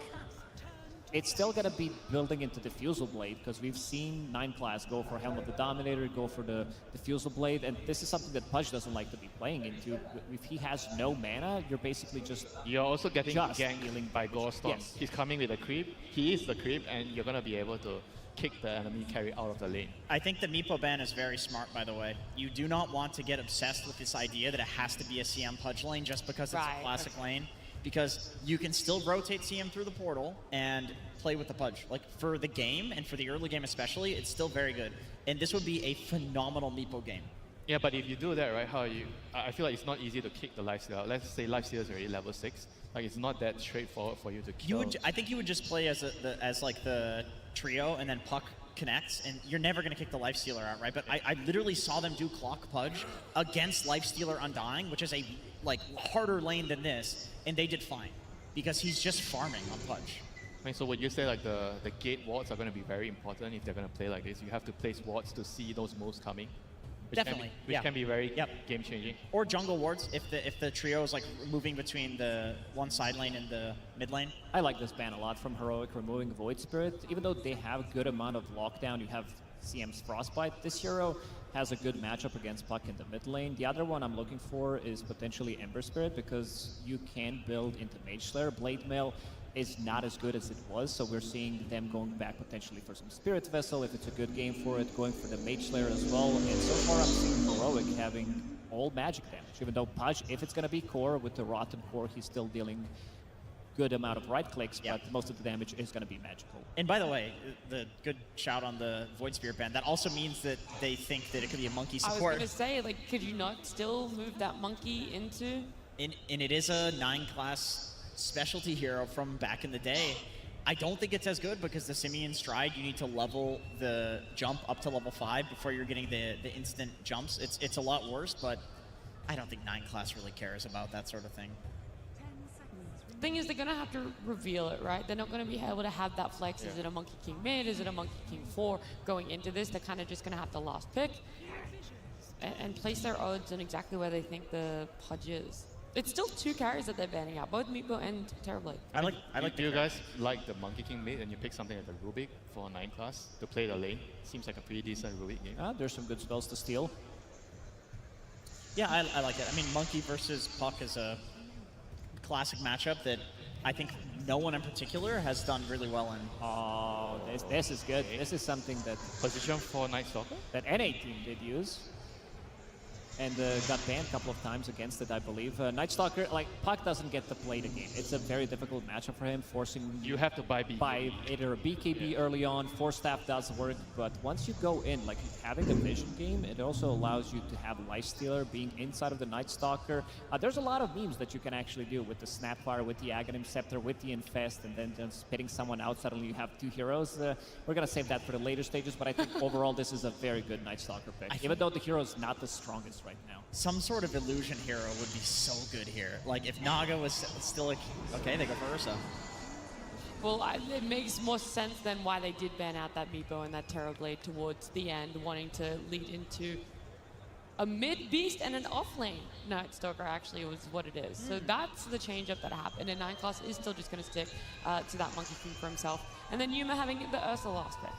It's still going to be building into the Fusel Blade, because we've seen 9 class go for Helm of the Dominator, go for the Fusel Blade, and this is something that Pudge doesn't like to be playing into. If he has no mana, you're basically just You're also getting ganked healing by Gorestorm. Yes. He's coming with a creep. He is the creep, and you're going to be able to kick the enemy carry out of the lane. I think the Meepo ban is very smart, by the way. You do not want to get obsessed with this idea that it has to be a CM Pudge lane just because it's a classic lane. Because you can still rotate CM through the portal and play with the Pudge. Like, for the game, and for the early game especially, it's still very good. And this would be a phenomenal Meepo game. Yeah, but if you do that, right, I feel like it's not easy to kick the lifestealer out. Let's say lifestealer is already level 6. Like, it's not that straightforward for you to kill. I think you would just play as like the trio, and then Puck connects, and you're never going to kick the Lifestealer out, right? But I literally saw them do Clock Pudge against Lifestealer Undying, which is a harder lane than this, and they did fine because he's just farming on Pudge. I mean, so would you say like the gate wards are going to be very important if they're going to play like this? You have to place wards to see those moves coming. Definitely, which can be very game changing. Or jungle wards if the trio is like moving between the one side lane and the mid lane. I like this ban a lot from Heroic, removing Void Spirit. Even though they have a good amount of lockdown, you have CM's Frostbite. This hero has a good matchup against Puck in the mid lane. The other one I'm looking for is potentially Ember Spirit, because you can build into Mage Slayer. Blade Mail is not as good as it was, so we're seeing them going back potentially for some Spirit Vessel if it's a good game for it, going for the Mage Slayer as well. And so far I'm seeing Heroic having all magic damage, even though Pudge, if it's going to be core with the Rotten core, he's still dealing good amount of right clicks, but most of the damage is going to be magical. And by the way, the good shout on the Void Spirit ban, that also means that they think that it could be a monkey support. I was going to say, like, could you not still move that monkey into? And it is a 9-class specialty hero from back in the day. I don't think it's as good because the Simian Stride, you need to level the jump up to level 5 before you're getting the instant jumps. It's a lot worse, but I don't think 9-class really cares about that sort of thing. The thing is, they're going to have to reveal it, right? They're not going to be able to have that flex. Is it a Monkey King mid? Is it a Monkey King 4? Going into this, they're kind of just going to have the last pick and place their odds on exactly where they think the Pudge is. It's still 2 carries that they're banning out, both Meepo and Terrorblade. I like. Do you guys like the Monkey King mid and you pick something like the Rubik for 9 class to play the lane? Seems like a pretty decent Rubik game. There's some good spells to steal. Yeah, I like it. I mean, Monkey versus Puck is a classic matchup that I think no one in particular has done really well in. Oh, this is good. This is something that Position for Night Stalker? that NA team did use. And got banned a couple of times against it, I believe. Night Stalker, like, Puck doesn't get to play the game. It's a very difficult matchup for him, forcing You have to buy BKB. by either a BKB early on. Force Staff does work, but once you go in, like having a vision game, it also allows you to have Lifestealer being inside of the Night Stalker. There's a lot of memes that you can actually do with the Snapfire, with the Aghanim Scepter, with the Infest, and then just spitting someone out. Suddenly you have 2 heroes. We're going to save that for the later stages, but I think overall this is a very good Night Stalker pick, even though the hero is not the strongest right now. Some sort of illusion hero would be so good here. Like, if Naga was still okay, they go for Ursa. Well, it makes more sense than why they did ban out that Meepo and that Terrorblade towards the end, wanting to lead into a mid-beast and an off-lane Night Stalker, actually, was what it is. So that's the change-up that happened, and 9 class is still just going to stick to that Monkey King for himself. And then Yuma having the Ursa last pick.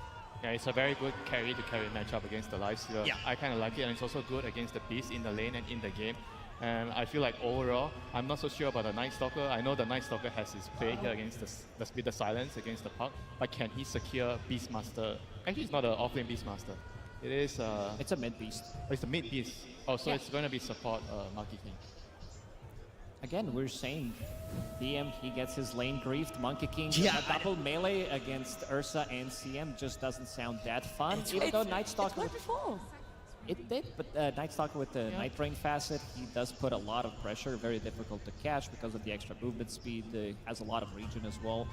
Yeah, it's a very good carry-to-carry matchup against the Lifestealer. Yeah. I kind of like it, and it's also good against the Beast in the lane and in the game. And I feel like overall, I'm not so sure about the Night Stalker. I know the Night Stalker has his play here against the Silence against the Puck, but can he secure Beastmaster? Actually, it's not an offlane Beastmaster. It is. It's a mid-beast. It's a mid-beast. Oh, so it's going to be support Monkey King. Again, we're saying BM, he gets his lane griefed. Monkey King, Yeah, a double melee against Ursa and CM just doesn't sound that fun, even though Night Stalker... It's before. It did, but Night Stalker with the Night Rain facet, he does put a lot of pressure, very difficult to catch because of the extra movement speed. Has a lot of regen as well.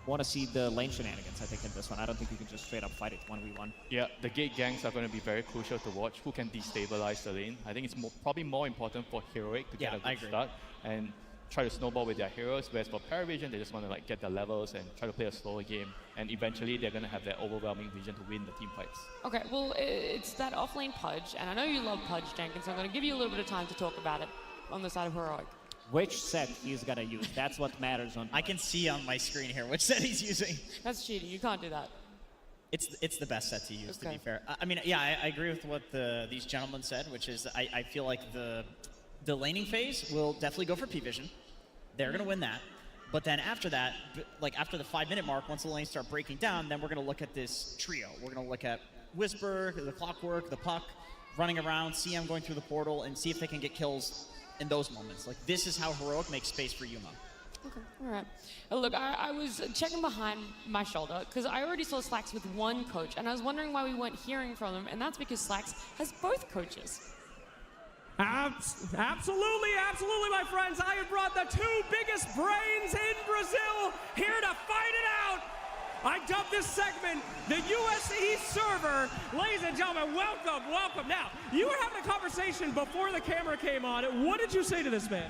Want to see the lane shenanigans, I think, in this one. I don't think you can just straight up fight it 1v1. Yeah, the gate ganks are going to be very crucial to watch. Who can destabilize the lane? I think it's probably more important for Heroic to get a good start and try to snowball with their heroes, whereas for Paravision, they just want to like get their levels and try to play a slower game, and eventually they're going to have that overwhelming vision to win the team fights. Okay, well, it's that off-lane Pudge, and I know you love Pudge, Jenkins, so I'm going to give you a little bit of time to talk about it on the side of Heroic. Which set he's going to use, that's what matters on. I can see on my screen here which set he's using. That's cheating, you can't do that. It's the best set to use, to be fair. I mean, yeah, I agree with what these gentlemen said, which is I feel like the laning phase will definitely go for P-Vision. They're going to win that. But then after that, like after the 5-minute mark, once the lanes start breaking down, then we're going to look at this trio. We're going to look at Whisper, the Clockwork, the Puck, running around, CM going through the portal, and see if they can get kills in those moments. Like, this is how Heroic makes space for Yuma. Okay, all right. Look, I was checking behind my shoulder because I already saw Slacks with one coach, and I was wondering why we weren't hearing from them, and that's because Slacks has both coaches. Absolutely, absolutely, my friends. I have brought the two biggest brains in Brazil here to fight it out. I dubbed this segment the USE server. Ladies and gentlemen, welcome, welcome. Now, you were having a conversation before the camera came on. What did you say to this man?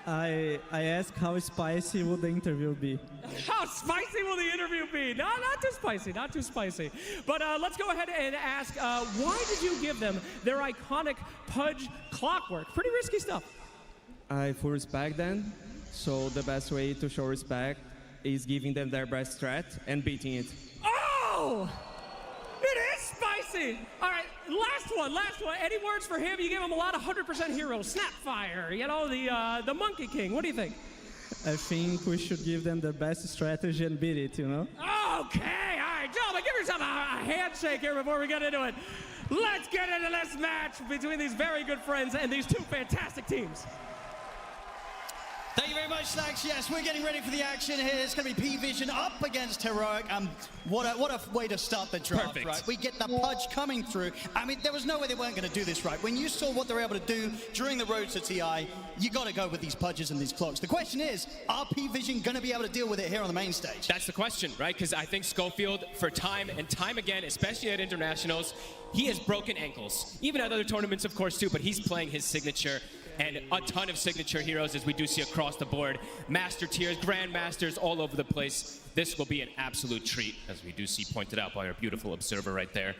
I asked how spicy would the interview be. How spicy will the interview be? No, not too spicy, not too spicy. But let's go ahead and ask, why did you give them their iconic Pudge Clockwork? Pretty risky stuff. I full respect them, so the best way to show respect is giving them their best strat and beating it. Oh! It is spicy! All right, last one. Any words for him? You gave him a lot of 100% heroes. Snapfire, you know, the Monkey King. What do you think? I think we should give them the best strategy and beat it, you know? Okay, all right, gentlemen, give yourself a handshake here before we get into it. Let's get into this match between these very good friends and these two fantastic teams. Thank you very much, Slacks. Yes, we're getting ready for the action here. It's going to be P-Vision up against Heroic. What a way to start the draft, right? We get the Pudge coming through. I mean, there was no way they weren't going to do this, right? When you saw what they were able to do during the road to TI, you got to go with these Pudges and these clocks. The question is, are P-Vision going to be able to deal with it here on the main stage? That's the question, right? Because I think Schofield, for time and time again, especially at internationals, he has broken ankles. Even at other tournaments, of course, too, but he's playing his signature. And a ton of signature heroes, as we do see across the board. Master tiers, Grandmasters all over the place. This will be an absolute treat, as we do see pointed out by our beautiful observer right there.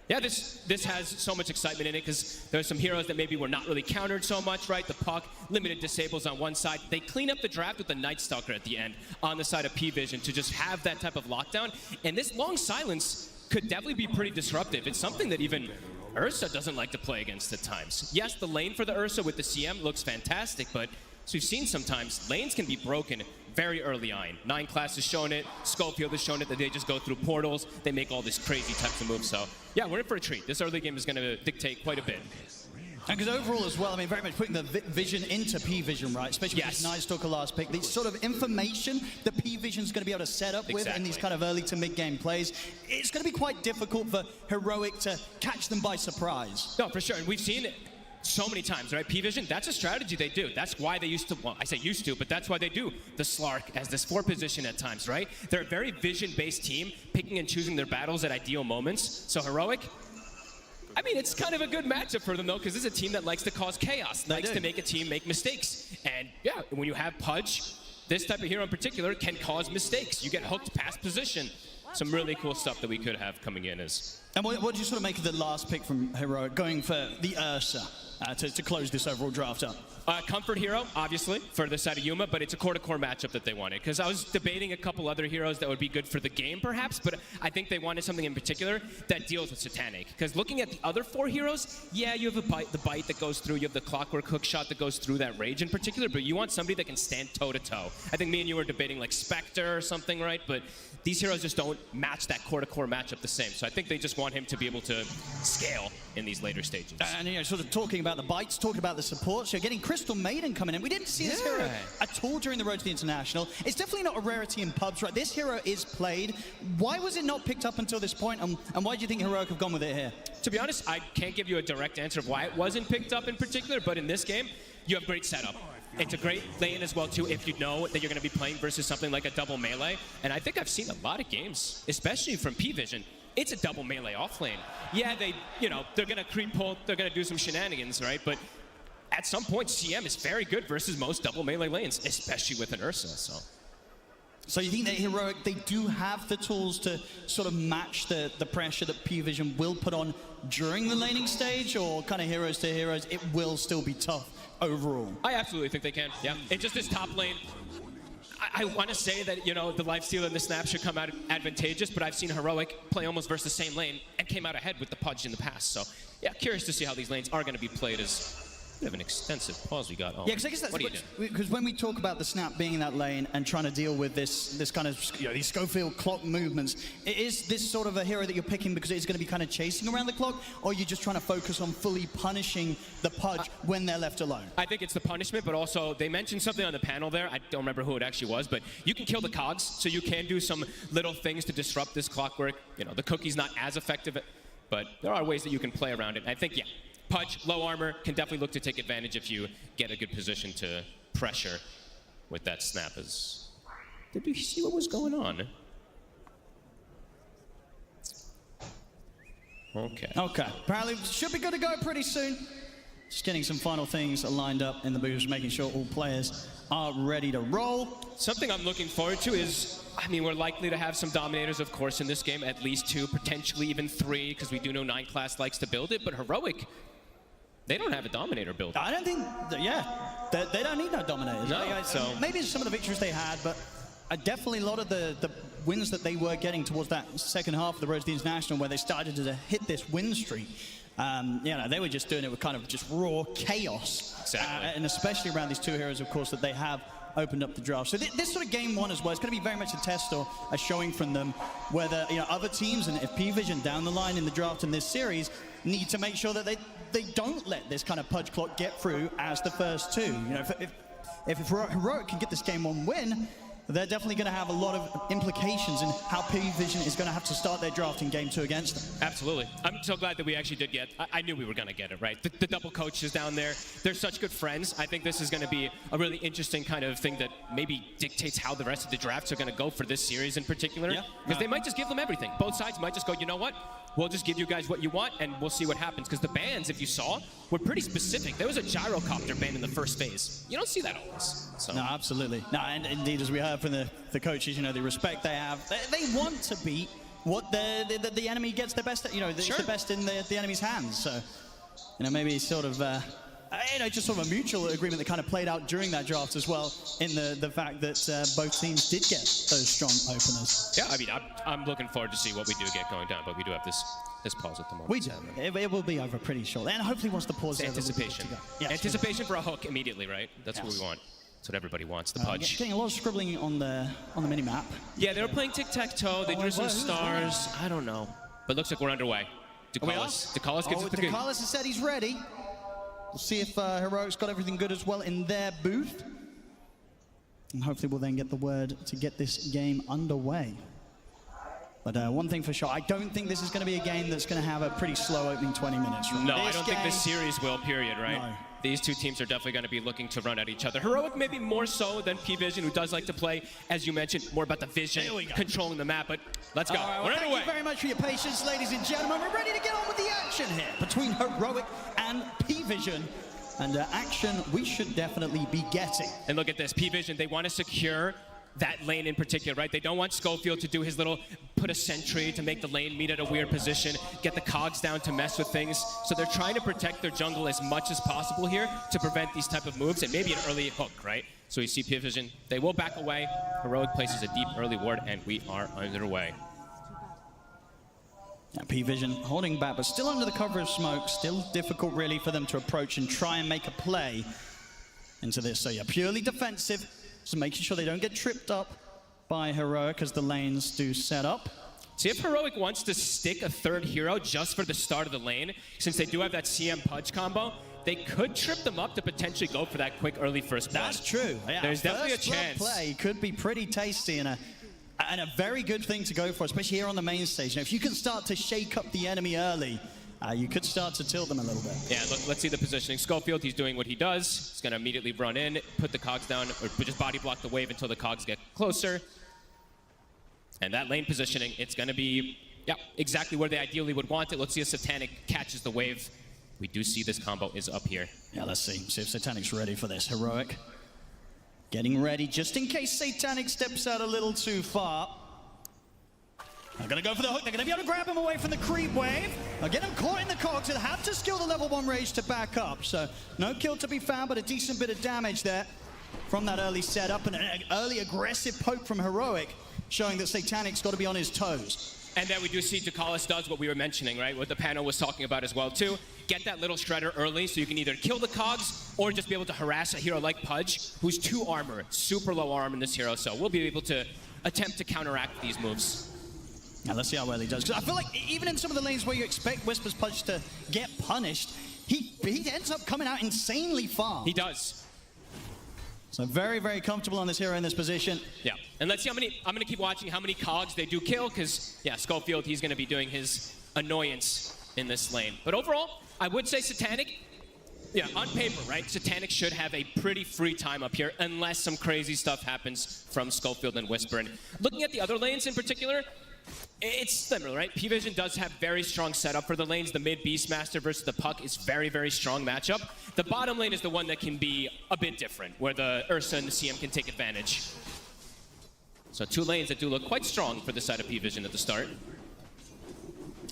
Yeah, this has so much excitement in it because there's some heroes that maybe were not really countered so much, right? The Puck, limited disables on one side. They clean up the draft with the Night Stalker at the end on the side of P-Vision to just have that type of lockdown. And this long silence could definitely be pretty disruptive. It's something that even Ursa doesn't like to play against at times. Yes, the lane for the Ursa with the CM looks fantastic, but as we've seen sometimes, lanes can be broken very early on. 9 Class has shown it, Schofield has shown it, that they just go through portals, they make all these crazy types of moves. So yeah, we're in for a treat. This early game is going to dictate quite a bit. And because overall as well, I mean, very much putting the vision into P-Vision, right? Especially with this Night Stalker last pick. The sort of information that P-Vision's going to be able to set up with in these kind of early to mid-game plays, it's going to be quite difficult for Heroic to catch them by surprise. No, for sure. And we've seen it so many times, right? P-Vision, that's a strategy they do. That's why they used to, well, I say used to, but that's why they do the Slark as this 4 position at times, right? They're a very vision-based team, picking and choosing their battles at ideal moments. So Heroic, I mean, it's kind of a good matchup for them, though, because this is a team that likes to cause chaos, likes to make a team make mistakes. And, yeah, when you have Pudge, this type of hero in particular can cause mistakes. You get hooked past position. Some really cool stuff that we could have coming in as... And what do you sort of make of the last pick from Heroic, going for the Ursa to close this overall draft up? Comfort hero, obviously, for the side of Yuma, but it's a core-to-core matchup that they wanted. Because I was debating a couple other heroes that would be good for the game, perhaps, but I think they wanted something in particular that deals with Satanic. Because looking at the other 4 heroes, yeah, you have the bite that goes through, you have the Clockwork hook shot that goes through that rage in particular, but you want somebody that can stand toe-to-toe. I think me and you were debating like Spectre or something, right? But these heroes just don't match that core-to-core matchup the same. So I think they just want him to be able to scale in these later stages. And, you know, sort of talking about the bites, talking about the support, so getting Crystal Maiden coming in. We didn't see this hero at all during the road to the International. It's definitely not a rarity in pubs, right? This hero is played. Why was it not picked up until this point, and why do you think Heroic have gone with it here? To be honest, I can't give you a direct answer of why it wasn't picked up in particular, but in this game, you have great setup. It's a great lane as well, too, if you know that you're going to be playing versus something like a double melee. And I think I've seen a lot of games, especially from P-Vision. It's a double melee off lane. Yeah, they're going to creep pull, they're going to do some shenanigans, right? But at some point, CM is very good versus most double melee lanes, especially with an Ursa, So you think that Heroic, they do have the tools to sort of match the pressure that P-Vision will put on during the laning stage, or kind of heroes to heroes, it will still be tough overall? I absolutely think they can, yeah. It's just this top lane. I want to say that, the lifesteal and the snap should come out advantageous, but I've seen Heroic play almost versus the same lane and came out ahead with the Pudge in the past. So, yeah, curious to see how these lanes are going to be played as... We have an extensive pause we got. Yeah, because I guess that's because when we talk about the snap being in that lane and trying to deal with this kind of these Schofield clock movements, is this sort of a hero that you're picking because it's going to be kind of chasing around the clock, or are you just trying to focus on fully punishing the Pudge when they're left alone? I think it's the punishment, but also they mentioned something on the panel there. I don't remember who it actually was, but you can kill the cogs, so you can do some little things to disrupt this clockwork. The cookie's not as effective, but there are ways that you can play around it. And I think, yeah. Pudge, low armor, can definitely look to take advantage if you get a good position to pressure with that snap. Did we see what was going on? Okay. Apparently should be good to go pretty soon. Just getting some final things lined up in the booth, making sure all players are ready to roll. Something I'm looking forward to is, we're likely to have some Dominators, of course, in this game, at least 2, potentially even 3, because we do know 9 class likes to build it, but Heroic, they don't have a Dominator build. I don't think, they don't need no Dominators. No, so... Maybe some of the victories they had, but definitely a lot of the wins that they were getting towards that second half of the Road to the International, where they started to hit this win streak. They were just doing it with kind of just raw chaos. Exactly. And especially around these 2 heroes, of course, that they have opened up the draft. So this sort of game 1 as well, it's going to be very much a test or a showing from them whether other teams, and if P-Vision down the line in the draft in this series, need to make sure that they don't let this kind of Pudge clock get through as the first 2. If Heroic can get this game 1 win, they're definitely going to have a lot of implications in how P-Vision is going to have to start their draft in game 2 against them. Absolutely. I'm so glad that we actually did get, I knew we were going to get it, right? The double coaches down there, they're such good friends. I think this is going to be a really interesting kind of thing that maybe dictates how the rest of the drafts are going to go for this series in particular. Because they might just give them everything. Both sides might just go, you know what? We'll just give you guys what you want, and we'll see what happens. Because the bans, if you saw, were pretty specific. There was a gyrocopter ban in the first phase. You don't see that always. So. No, absolutely. No, and indeed, as we heard from the coaches, the respect they have. They want to beat what the enemy gets the best. It's the best in the enemy's hands. So, maybe sort of. Just sort of a mutual agreement that kind of played out during that draft as well, in the fact that both teams did get those strong openers. Yeah, I'm looking forward to see what we do get going down, but we do have this pause at the moment. We do. It will be over pretty shortly, and hopefully once the pause is over, anticipation. Anticipation for a hook immediately, right? That's what we want. That's what everybody wants, the Pudge. Getting a lot of scribbling on the mini-map. Yeah, they were playing tic-tac-toe. They drew some stars. I don't know. But it looks like we're underway. Ducalis gets it. Ducalis has said he's ready. We'll see if Heroic's got everything good as well in their booth. And hopefully we'll then get the word to get this game underway. But one thing for sure, I don't think this is going to be a game that's going to have a pretty slow opening 20 minutes. No, I don't think this series will, period, right? No. These 2 teams are definitely going to be looking to run at each other. Heroic maybe more so than P-Vision, who does like to play, as you mentioned, more about the vision, controlling the map, but let's go. We're underway. Thank you very much for your patience, ladies and gentlemen. We're ready to get on with the action here between Heroic and P-Vision. And action we should definitely be getting. And look at this, P-Vision, they want to secure that lane in particular, right? They don't want Schofield to do his little put a sentry to make the lane meet at a weird position, get the cogs down to mess with things. So they're trying to protect their jungle as much as possible here to prevent these type of moves and maybe an early hook, right? So you see P-Vision, they will back away. Heroic places a deep early ward, and we are underway. Yeah, P-Vision holding back, but still under the cover of smoke. Still difficult, really, for them to approach and try and make a play into this. So yeah, purely defensive. So making sure they don't get tripped up by Heroic as the lanes do set up. See, if Heroic wants to stick a 3rd hero just for the start of the lane, since they do have that CM Pudge combo, they could trip them up to potentially go for that quick early first blood. That's true. Yeah, there's definitely a chance. Play could be pretty tasty and a very good thing to go for, especially here on the main stage. Now, if you can start to shake up the enemy early, you could start to tilt them a little bit. Yeah, look, let's see the positioning. Schofield, he's doing what he does. He's going to immediately run in, put the cogs down, or just body block the wave until the cogs get closer. And that lane positioning, it's going to be exactly where they ideally would want it. Let's see if Satanic catches the wave. We do see this combo is up here. Yeah, let's see. See if Satanic's ready for this. Heroic getting ready just in case Satanic steps out a little too far. They're going to go for the hook. They're going to be able to grab him away from the creep wave. They'll get him caught in the cogs. He'll have to skill the level 1 rage to back up. So no kill to be found, but a decent bit of damage there from that early setup and an early aggressive poke from Heroic, showing that Satanic's got to be on his toes. And then we do see Dakalis does what we were mentioning, right? What the panel was talking about as well, too. Get that little shredder early so you can either kill the cogs or just be able to harass a hero like Pudge, who's 2 armor, super low arm in this hero. So we'll be able to attempt to counteract these moves. Now let's see how well he does. Because I feel like even in some of the lanes where you expect Whisper's Pudge to get punished, he ends up coming out insanely far. He does. So very, very comfortable on this hero in this position. Yeah, and let's see how many, I'm going to keep watching how many cogs they do kill, because, yeah, Schofield, he's going to be doing his annoyance in this lane. But overall, I would say Satanic, yeah, on paper, right, Satanic should have a pretty free time up here, unless some crazy stuff happens from Schofield and Whisper. And looking at the other lanes in particular, it's similar, right? P-Vision does have very strong setup for the lanes. The mid Beastmaster versus the Puck is very, very strong matchup. The bottom lane is the one that can be a bit different, where the Ursa and the CM can take advantage. So 2 lanes that do look quite strong for the side of P-Vision at the start.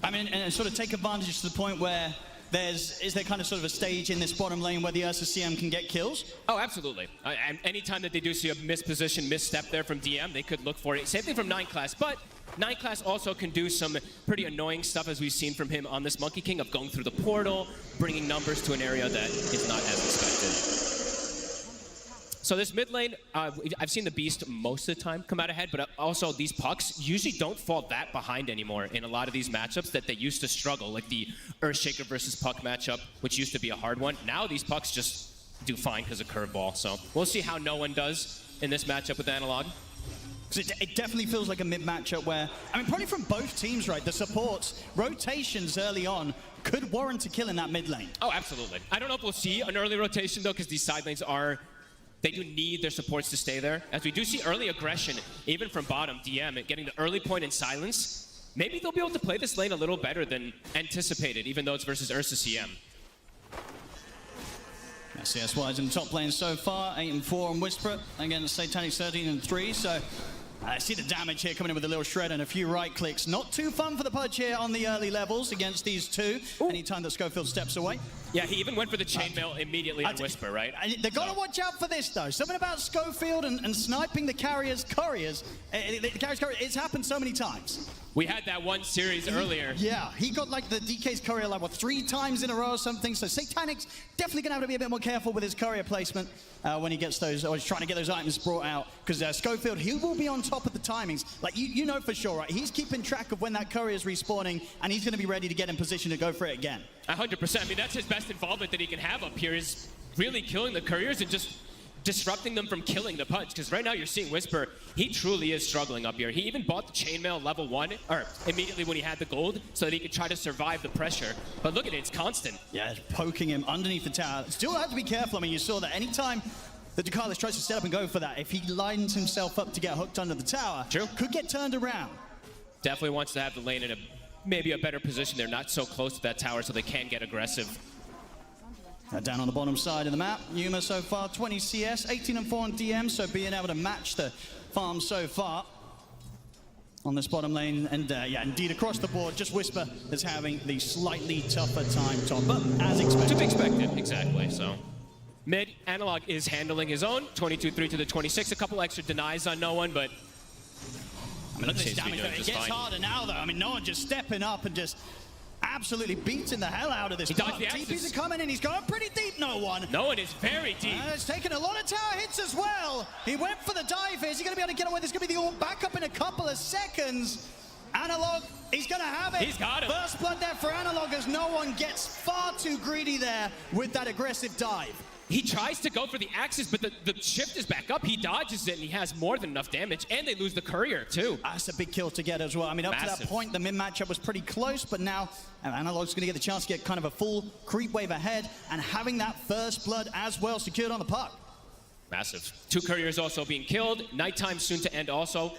I mean, and sort of take advantage to the point where is there kind of sort of a stage in this bottom lane where the Ursa CM can get kills? Oh, absolutely. And anytime that they do see a misposition, misstep there from DM, they could look for it. Same thing from 9 Class, but 9 Class also can do some pretty annoying stuff, as we've seen from him on this Monkey King, of going through the portal, bringing numbers to an area that is not as expected. So this mid lane, I've seen the Beast most of the time come out ahead, but also these Pucks usually don't fall that behind anymore in a lot of these matchups that they used to struggle, like the Earthshaker versus Puck matchup, which used to be a hard one. Now these Pucks just do fine because of curveball. So we'll see how no one does in this matchup with Analog. It definitely feels like a mid matchup where, I mean, probably from both teams, right? The supports, rotations early on could warrant a kill in that mid lane. Oh, absolutely. I don't know if we'll see an early rotation, though, because these side lanes are, they do need their supports to stay there. As we do see early aggression, even from bottom, DM, getting the early point in silence. Maybe they'll be able to play this lane a little better than anticipated, even though it's versus Ursa CM. CS-wise in the top lane so far, 8-4 on Whisper against Satanic 13-3, so I see the damage here coming in with a little shred and a few right clicks. Not too fun for the Pudge here on the early levels against these 2. Anytime that Schofield steps away. Yeah, he even went for the chainmail immediately on Whisper, right? They've got to watch out for this, though. Something about Schofield and sniping the carrier's couriers. The carrier's courier, it's happened so many times. We had that one series earlier. Yeah, he got like the DK's courier like, what, 3 times in a row or something. So Satanic's definitely going to have to be a bit more careful with his courier placement when he gets those, or he's trying to get those items brought out. Because Schofield, he will be on top of the timings. Like, you know for sure, right? He's keeping track of when that courier's respawning, and he's going to be ready to get in position to go for it again. 100%. I mean, that's his best involvement that he can have up here, is really killing the couriers and just disrupting them from killing the Pudge. Because right now you're seeing Whisper, he truly is struggling up here. He even bought the chainmail level 1, or immediately when he had the gold, so that he could try to survive the pressure. But look at it, it's constant. Yeah, it's poking him underneath the tower. Still have to be careful. I mean, you saw that anytime that Dakalis tries to step up and go for that, if he lines himself up to get hooked under the tower, could get turned around. Definitely wants to have the lane in maybe a better position. They're not so close to that tower, so they can get aggressive. Down on the bottom side of the map, Yuma so far 20 CS, 18-4 on DM, so being able to match the farm so far on this bottom lane. And yeah, indeed across the board, just Whisper is having the slightly tougher time top, but as expected. To be expected, exactly. So mid, Analog is handling his own, 22-3 to the 26. A couple extra denies on no one, but I mean, look at this damage. It gets harder now, though. I mean, no one just stepping up and just absolutely beating the hell out of this. TPs are coming in. He's going pretty deep, no one. No one is very deep. It's taken a lot of tower hits as well. He went for the dive. Is he going to be able to get away? There's going to be the ult back up in a couple of seconds. Analog, he's going to have it. He's got him. First blood there for Analog, as no one gets far too greedy there with that aggressive dive. He tries to go for the axes, but the shift is back up. He dodges it, and he has more than enough damage, and they lose the courier, too. That's a big kill to get as well. I mean, up to that point, the mid matchup was pretty close, but now Analog's going to get the chance to get kind of a full creep wave ahead, and having that first blood as well secured on the puck. Massive. 2 couriers also being killed. Nighttime soon to end also.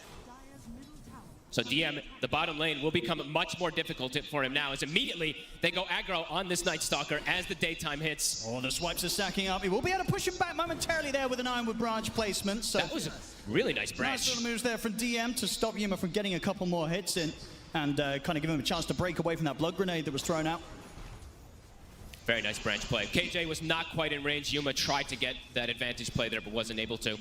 So DM, the bottom lane, will become much more difficult for him now, as immediately they go aggro on this Night Stalker as the daytime hits. Oh, the swipes are stacking up. He will be able to push him back momentarily there with an Ironwood branch placement. So that was a really nice branch. Nice little moves there from DM to stop Yuma from getting a couple more hits in and kind of give him a chance to break away from that blood grenade that was thrown out. Very nice branch play. KJ was not quite in range. Yuma tried to get that advantage play there, but wasn't able to.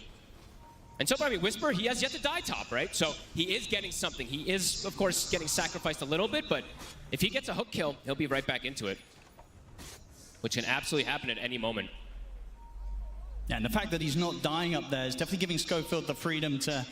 And so far, I mean, Whisper, he has yet to die top, right? So he is getting something. He is, of course, getting sacrificed a little bit, but if he gets a hook kill, he'll be right back into it, which can absolutely happen at any moment. Yeah, and the fact that he's not dying up there is definitely giving Schofield the freedom to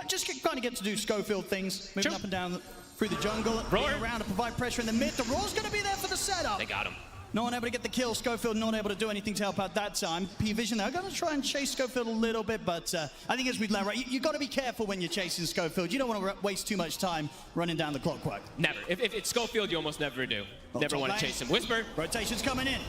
just kind of get to do Schofield things, moving up and down through the jungle, being around to provide pressure in the mid. The Roar's going to be there for the setup. They got him. No one able to get the kill. Schofield not able to do anything to help out that time. P-Vision, they're going to try and chase Schofield a little bit, but I think as we've learned, right, you got to be careful when you're chasing Schofield. You don't want to waste too much time running down the clockwork. Never. If it's Schofield, you almost never do. Never want to chase him. Whisper. Rotation's coming in.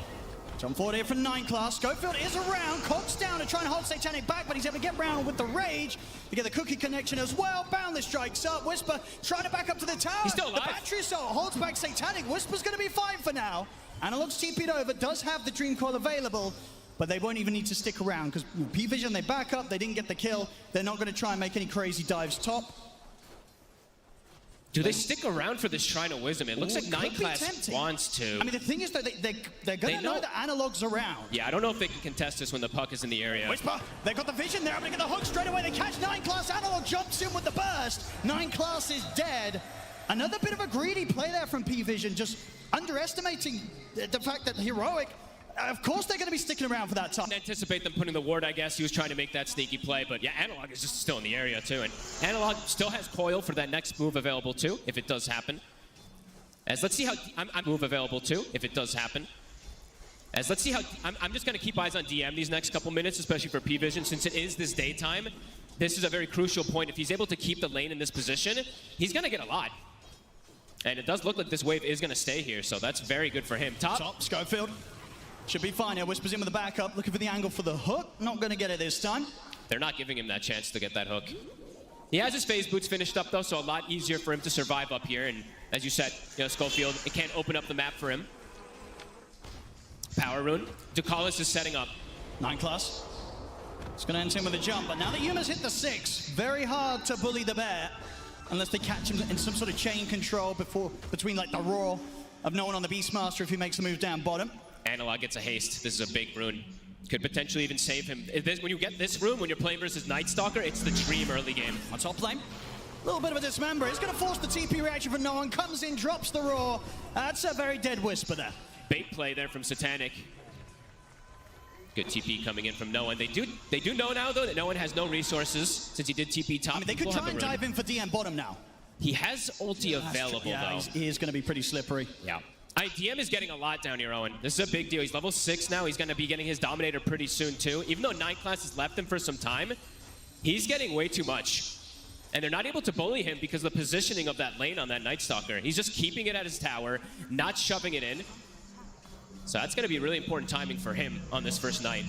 Jump forward here from 9 class. Schofield is around. Cogs down to try and hold Satanic back, but he's able to get round with the rage. You get the cookie connection as well. Boundless strikes up. Whisper trying to back up to the tower. He's still alive. The battery assault holds back Satanic. Whisper's going to be fine for now. Analog's TP'd over, does have the Dream Coil available, but they won't even need to stick around because P-Vision, they back up, they didn't get the kill. They're not going to try and make any crazy dives top. Do they stick around for this Shrine of Wisdom? It looks like 9 class wants to. I mean, the thing is that they're going to know that Analog's around. Yeah, I don't know if they can contest this when the puck is in the area. Whisper, they got the vision there. I'm going to get the hook straight away. They catch 9 class. Analog jumps in with the burst. 9 class is dead. Another bit of a greedy play there from P-Vision, just underestimating the fact that Heroic, of course they're going to be sticking around for that time. Anticipate them putting the ward, I guess. He was trying to make that sneaky play, but yeah, Analog is just still in the area too. And Analog still has Coil for that next move available too, if it does happen. As let's see how, I'm move available too, if it does happen. As let's see how, I'm just going to keep eyes on DM these next couple minutes, especially for P-Vision, since it is this daytime. This is a very crucial point. If he's able to keep the lane in this position, he's going to get a lot. And it does look like this wave is going to stay here, so that's very good for him. Top Schofield should be fine here. Whispers in with the backup, looking for the angle for the hook. Not going to get it this time. They're not giving him that chance to get that hook. He has his phase boots finished up, though, so a lot easier for him to survive up here. And as you said, you know, Schofield, it can't open up the map for him. Power rune. Ducalis is setting up. 9 class. It's going to end him with a jump, but now that Yuma's hit the 6, very hard to bully the bear. Unless they catch him in some sort of chain control between like the roar of no one on the Beastmaster if he makes a move down bottom. Analog gets a haste. This is a big rune. Could potentially even save him. When you get this rune, when you're playing versus Night Stalker, it's the dream early game. On top lane. A little bit of a dismember. It's going to force the TP reaction from no one. Comes in, drops the roar. That's a very dead Whisper there. Bait play there from Satanic. Good TP coming in from no one. They do know now, though, that no one has no resources since he did TP top. I mean, they could try and dive in for DM bottom now. He has ulti available, though. He is going to be pretty slippery. Yeah. DM is getting a lot down here, Owen. This is a big deal. He's level 6 now. He's going to be getting his Dominator pretty soon, too. Even though 9 class has left him for some time, he's getting way too much. And they're not able to bully him because of the positioning of that lane on that Night Stalker. He's just keeping it at his tower, not shoving it in. So that's going to be really important timing for him on this first night.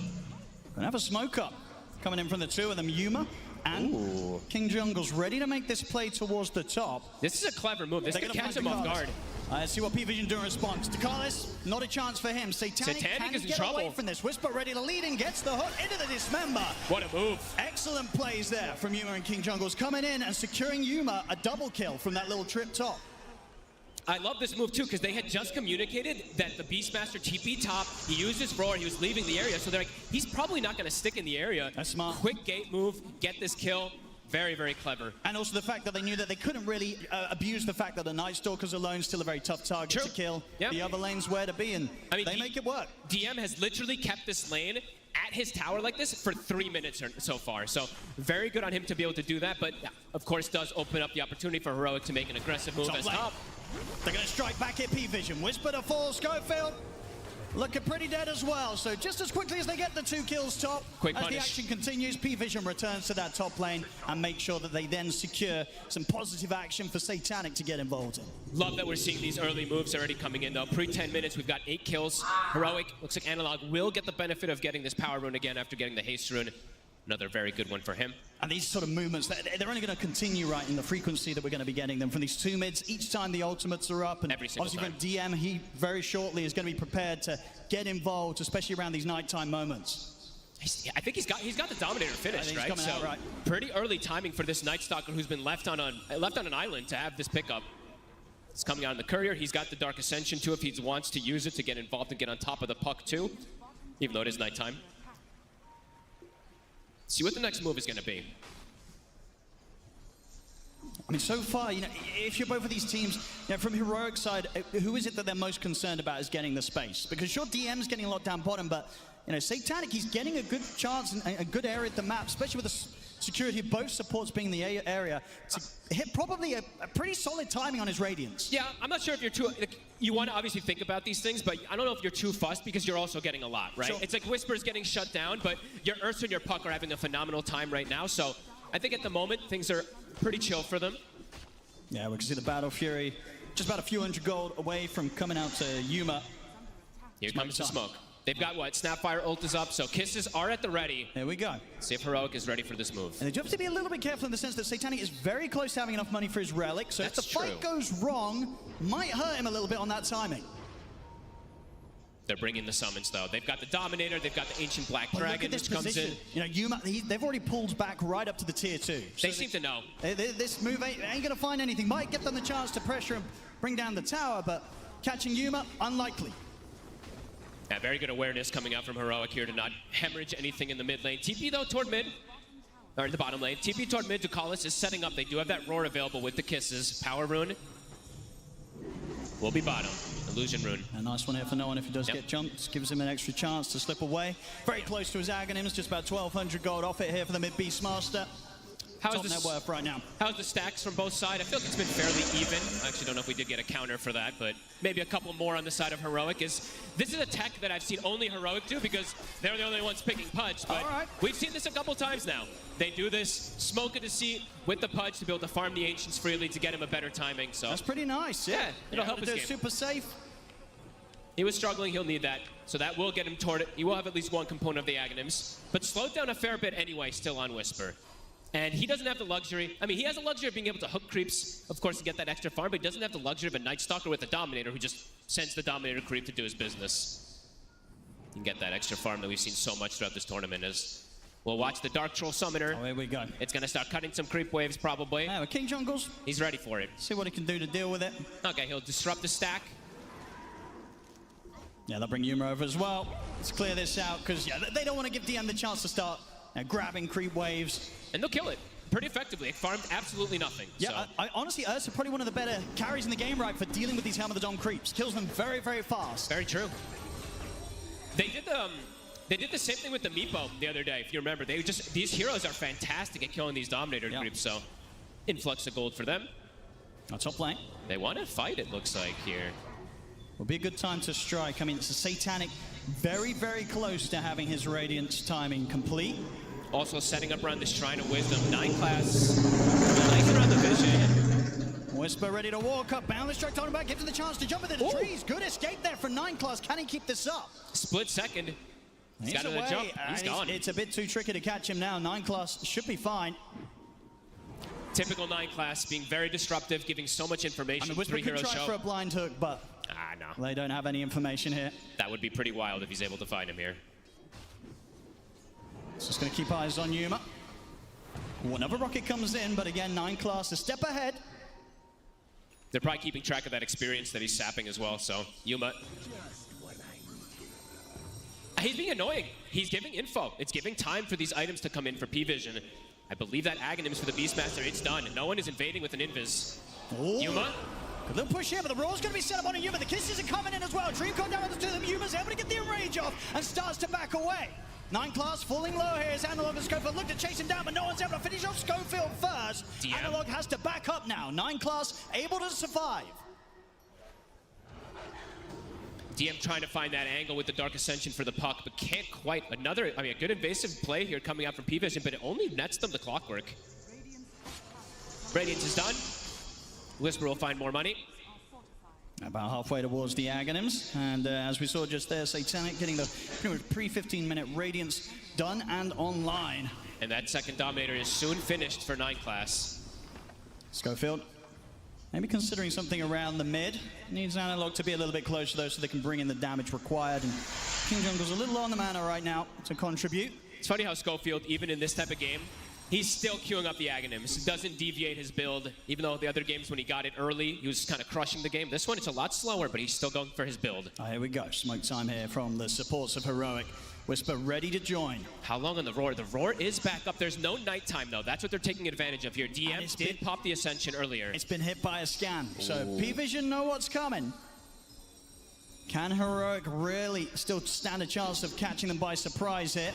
Gonna have a smoke up coming in from the 2 of them, Yuma and King Jungle's ready to make this play towards the top. This is a clever move. This could catch him off guard. Let's see what P-Vision do in response. Ducalis, not a chance for him. Satanic can is in get trouble. Away from this. Whisper ready to lead and gets the hook into the dismember. What a move. Excellent plays there from Yuma and King Jungle's coming in and securing Yuma a double kill from that little trip top. I love this move, too, because they had just communicated that the Beastmaster TP top, he used his roar, he was leaving the area, so they're like, he's probably not going to stick in the area. That's smart. Quick gate move, get this kill. Very, very clever. And also the fact that they knew that they couldn't really abuse the fact that the Night Stalkers alone still a very tough target to kill. Yep. The other lane's where to be, and they make it work. DM has literally kept this lane at his tower like this for 3 minutes so far. So very good on him to be able to do that, but of course does open up the opportunity for Heroic to make an aggressive move as top. They're going to strike back at P-Vision. Whisper to fall, Schofield. looking pretty dead as well. So just as quickly as they get the 2 kills top, Quick as punish. the action continues, P-Vision returns to that top lane and make sure that they then secure some positive action for Satanic to get involved in. Love that we're seeing these early moves already coming in though. Pre-10 minutes, we've got 8 kills. Heroic, looks like Analog will get the benefit of getting this power rune again after getting the haste rune. Another very good one for him. And these sort of movements, they're only going to continue, right, in the frequency that we're going to be getting them from these 2 mids each time the ultimates are up. And Every single obviously time. from DM, he very shortly is going to be prepared to get involved, especially around these nighttime moments. I think he's got the Dominator finished, right? Coming out, right? Pretty early timing for this Night Stalker who's been left on an island to have this pickup. It's coming out in the Courier. He's got the Dark Ascension too if he wants to use it to get involved and get on top of the puck too, even though it is nighttime. See what the next move is going to be. I mean, so far, you know, if you're both of these teams, you know, from Heroic side, who is it that they're most concerned about is getting the space? Because sure, DM's getting a lot down bottom, but, you know, Satanic, he's getting a good chance and a good area at the map, especially with the security of both supports being in the area, to hit probably a pretty solid timing on his Radiance. Yeah, I'm not sure if you're too... You want to obviously think about these things, but I don't know if you're too fussed because you're also getting a lot, right? Sure. It's like Whisper's getting shut down, but your Ursa and your Puck are having a phenomenal time right now, so I think at the moment, things are pretty chill for them. Yeah, we can see the Battle Fury just about a few hundred gold away from coming out to Yuma. Here comes the smoke. They've got what? Snapfire ult is up, so kisses are at the ready. There we go. See if Heroic is ready for this move. And they do have to be a little bit careful in the sense that Satanic is very close to having enough money for his relic, so if the fight goes wrong, might hurt him a little bit on that timing. They're bringing the summons, though. They've got the Dominator, they've got the Ancient Black But Dragon, look at this which comes position. in. You know, Yuma, they've already pulled back right up to the tier 2. They seem to know. This move ain't going to find anything. Might get them the chance to pressure and bring down the tower, but catching Yuma, unlikely. Yeah, very good awareness coming out from Heroic here to not hemorrhage anything in the mid lane. TP, though, toward mid. Or in the bottom lane. TP toward mid. Ducalis is setting up. They do have that roar available with the kisses. Power rune will be bottom. Illusion rune. A nice one here for no one if he does get jumped. Gives him an extra chance to slip away. Very close to his Aghanims. Just about 1,200 gold off it here for the mid Beastmaster. Top net worth right now. How's the stacks from both sides? I feel like it's been fairly even. I actually don't know if we did get a counter for that, but maybe a couple more on the side of Heroic. This is a tech that I've seen only Heroic do because they're the only ones picking Pudge, but we've seen this a couple times now. They do this, smoke a deceit with the Pudge to be able to farm the Ancients freely to get him a better timing. So that's pretty nice, yeah. It'll help his game. Super safe. He was struggling, he'll need that. So that will get him toward it. He will have at least one component of the Aghanims, but slowed down a fair bit anyway, still on Whisper. And he doesn't have the luxury. I mean, he has the luxury of being able to hook creeps, of course, to get that extra farm, but he doesn't have the luxury of a Night Stalker with a Dominator who just sends the Dominator creep to do his business. You can get that extra farm that we've seen so much throughout this tournament. As we'll watch the Dark Troll Summoner. Oh, here we go. It's going to start cutting some creep waves, probably. Yeah, King Jungles. He's ready for it. See what he can do to deal with it. Okay, he'll disrupt the stack. Yeah, they'll bring Yuma over as well. Let's clear this out, because they don't want to give DM the chance to start grabbing creep waves. And they'll kill it pretty effectively. It farmed absolutely nothing. Yeah, so. I honestly, Ursa probably one of the better carries in the game, right, for dealing with these Helm of the Dome creeps. Kills them very, very fast. Very true. They did the same thing with the Meepo the other day, if you remember. These heroes are fantastic at killing these Dominator creeps, so influx of gold for them. Top lane. They want to fight, it looks like, here. Will be a good time to strike. I mean, it's a Satanic very, very close to having his Radiance timing complete. Also setting up around the Shrine of Wisdom. 9 class. Nice around the vision. Whisper ready to walk up. Boundless strike on back. Gives him the chance to jump into the trees. Good escape there for 9 class. Can he keep this up? Split second. He's got away. a jump. He's gone. It's a bit too tricky to catch him now. 9 class should be fine. Typical 9 class, being very disruptive, giving so much information. I mean, Whisper could try for a blind hook, but no. They don't have any information here. That would be pretty wild if he's able to find him here. Just going to keep eyes on Yuma. Another rocket comes in, but again, 9 class a step ahead. They're probably keeping track of that experience that he's sapping as well, so Yuma. He's being annoying. He's giving info. It's giving time for these items to come in for P-Vision. I believe that Aghanims for the Beastmaster, it's done. No one is invading with an invis. Yuma? Good little push here, but the roll's going to be set up on a Yuma. The kisses are coming in as well. Dream come down with the 2 of them. Yuma's able to get the enrage off and starts to back away. 9 class falling low here as Analog and Schofield look to chase him down, but no one's able to finish off Schofield first. Analog has to back up now. 9 class able to survive. DM trying to find that angle with the Dark Ascension for the puck, but can't quite. A good invasive play here coming out from P-Vision, but it only nets them the clockwork. Radiance is done. Whisper will find more money. About halfway towards the Aghanims, and as we saw just there, Satanic getting the pretty much pre-15-minute Radiance done and online. And that second Dominator is soon finished for 9 class. Schofield, maybe considering something around the mid. Needs Analog to be a little bit closer though, so they can bring in the damage required. And King Jungle's a little on the mana right now to contribute. It's funny how Schofield, even in this type of game, he's still queuing up the Aghanims. He doesn't deviate his build, even though the other games when he got it early, he was kind of crushing the game. This one, it's a lot slower, but he's still going for his build. Oh, here we go. Smoke time here from the supports of Heroic. Whisper ready to join. How long on the Roar? The Roar is back up. There's no nighttime, though. That's what they're taking advantage of here. DM did pop the Ascension earlier. It's been hit by a scan, so P-Vision know what's coming. Can Heroic really still stand a chance of catching them by surprise here?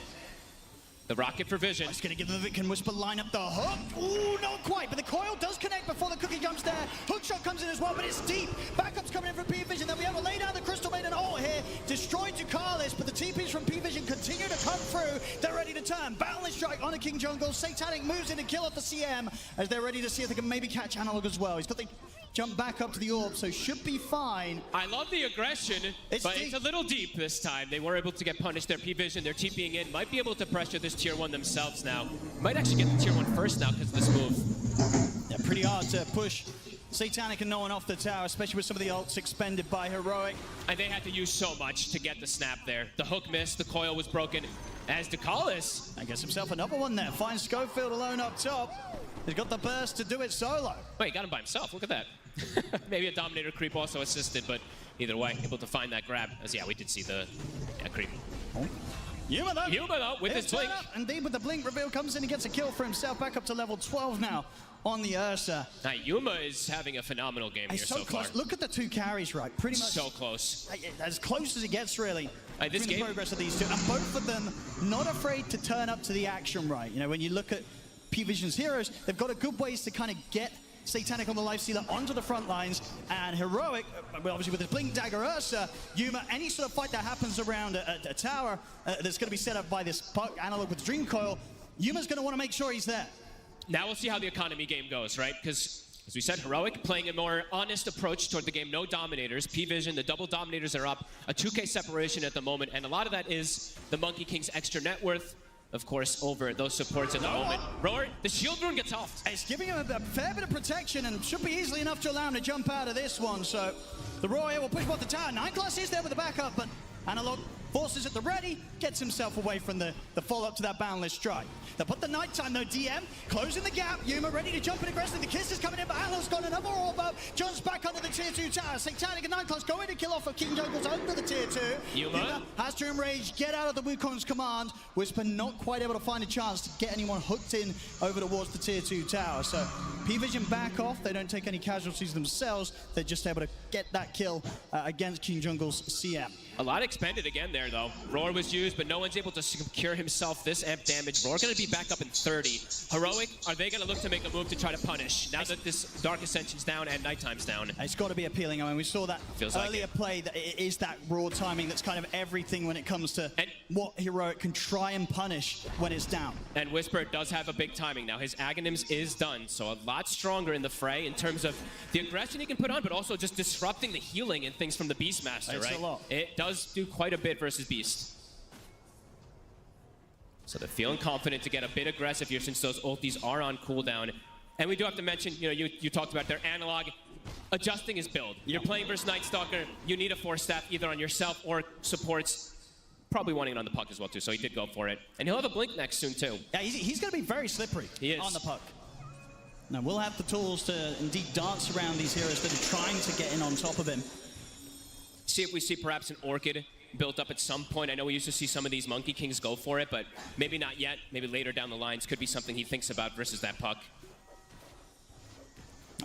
The rocket for Vision. It's going to give them a Can Whisper line up the hook. Ooh, not quite, but the coil does connect before the cookie jumps there. Hook shot comes in as well, but it's deep. Backup's coming in from P-Vision. Then we have to lay down the Crystal Maiden ult here. Destroyed Ducalis, but the TPs from P-Vision continue to come through. They're ready to turn. Boundless strike on a King Jungle. Satanic moves in to kill off the CM as they're ready to see if they can maybe catch Analog as well. He's got the jump back up to the orb, so should be fine. I love the aggression, but it's a little deep this time. They were able to get punished. Their P-Vision, they're TPing in, might be able to pressure this tier 1 themselves now. Might actually get the tier 1 first now because of this move. Yeah, pretty hard to push Satanic and no one off the tower, especially with some of the ults expended by Heroic. And they had to use so much to get the snap there. The hook missed, the coil was broken. As Ducalis, and gets himself another one there. Finds Schofield alone up top. He's got the burst to do it solo. Wait, he got him by himself. Look at that. Maybe a Dominator creep also assisted, but either way, able to find that grab. As yeah, we did see the creep. Oh. Yuma though, with his blink. Indeed, with the blink reveal comes in and gets a kill for himself. Back up to level 12 now on the Ursa. Now, Yuma is having a phenomenal game here so close. far. Look at the 2 carries, right? Pretty much so close. As close as it gets, really. This game, the progress of these two, and both of them not afraid to turn up to the action, right? You know, when you look at P-Vision's heroes, they've got a good ways to kind of get Satanic on the Lifestealer onto the front lines, and Heroic, obviously with his Blink Dagger Ursa, Yuma, any sort of fight that happens around a tower that's going to be set up by this puck Analog with Dream Coil, Yuma's going to want to make sure he's there. Now we'll see how the economy game goes, right? Because, as we said, Heroic playing a more honest approach toward the game. No Dominators. P-Vision, the double Dominators are up. A 2K separation at the moment, and a lot of that is the Monkey King's extra net worth, of course, over those supports at the moment. Roar, the shield rune gets off. It's giving him a fair bit of protection and should be easily enough to allow him to jump out of this one. So the Roar here will push off the tower. 9 class is there with the backup, but Analog forces at the ready, gets himself away from the follow-up to that Boundless Strike. They put the nighttime though, DM, closing the gap. Yuma ready to jump in aggressively. The kiss is coming in, but Analog's got another orb up. Jumps back under the tier 2 tower. Satanic and 9 class going to kill off of King Jungle's under the tier 2. Yuma has to enrage, get out of the Wukong's command. Whisper not quite able to find a chance to get anyone hooked in over towards the tier 2 tower. So P-Vision back off. They don't take any casualties themselves. They're just able to get that kill against King Jungle's CM. A lot expended again there, though. Roar was used, but no one's able to secure himself this amp damage. Roar going to be back up in 30. Heroic, are they going to look to make a move to try to punish now that this Dark Ascension's down and Nighttime's down? It's got to be appealing. I mean, we saw that earlier play. That it is that raw timing that's kind of everything when it comes to what Heroic can try and punish when it's down. And Whisper does have a big timing now. His Aghanims is done, so a lot stronger in the fray in terms of the aggression he can put on, but also just disrupting the healing and things from the Beastmaster, right? A lot. It does do quite a bit versus Beast. So they're feeling confident to get a bit aggressive here since those ultis are on cooldown. And we do have to mention, you know, you talked about their Analog adjusting his build. You're playing versus Night Stalker, you need a Force Staff either on yourself or supports. Probably wanting it on the puck as well, too, so he did go for it. And he'll have a blink next soon, too. Yeah, he's going to be very slippery on the puck. Now, we'll have the tools to indeed dance around these heroes that are trying to get in on top of him. See if we see perhaps an Orchid built up at some point. I know we used to see some of these Monkey Kings go for it, but maybe not yet. Maybe later down the lines could be something he thinks about versus that puck.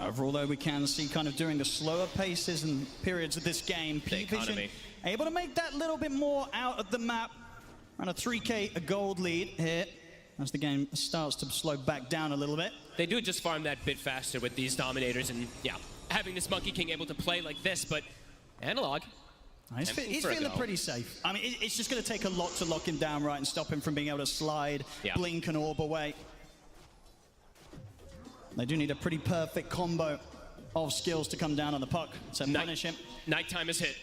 Overall, though, we can see kind of during the slower paces and periods of this game, P-Vision able to make that little bit more out of the map. Around a 3K gold lead here as the game starts to slow back down a little bit. They do just farm that bit faster with these Dominators and, yeah, having this Monkey King able to play like this, but Analog He's feeling pretty safe. I mean, it's just going to take a lot to lock him down, right, and stop him from being able to slide, blink, and orb away. They do need a pretty perfect combo of skills to come down on the puck to punish him. Nighttime is hit.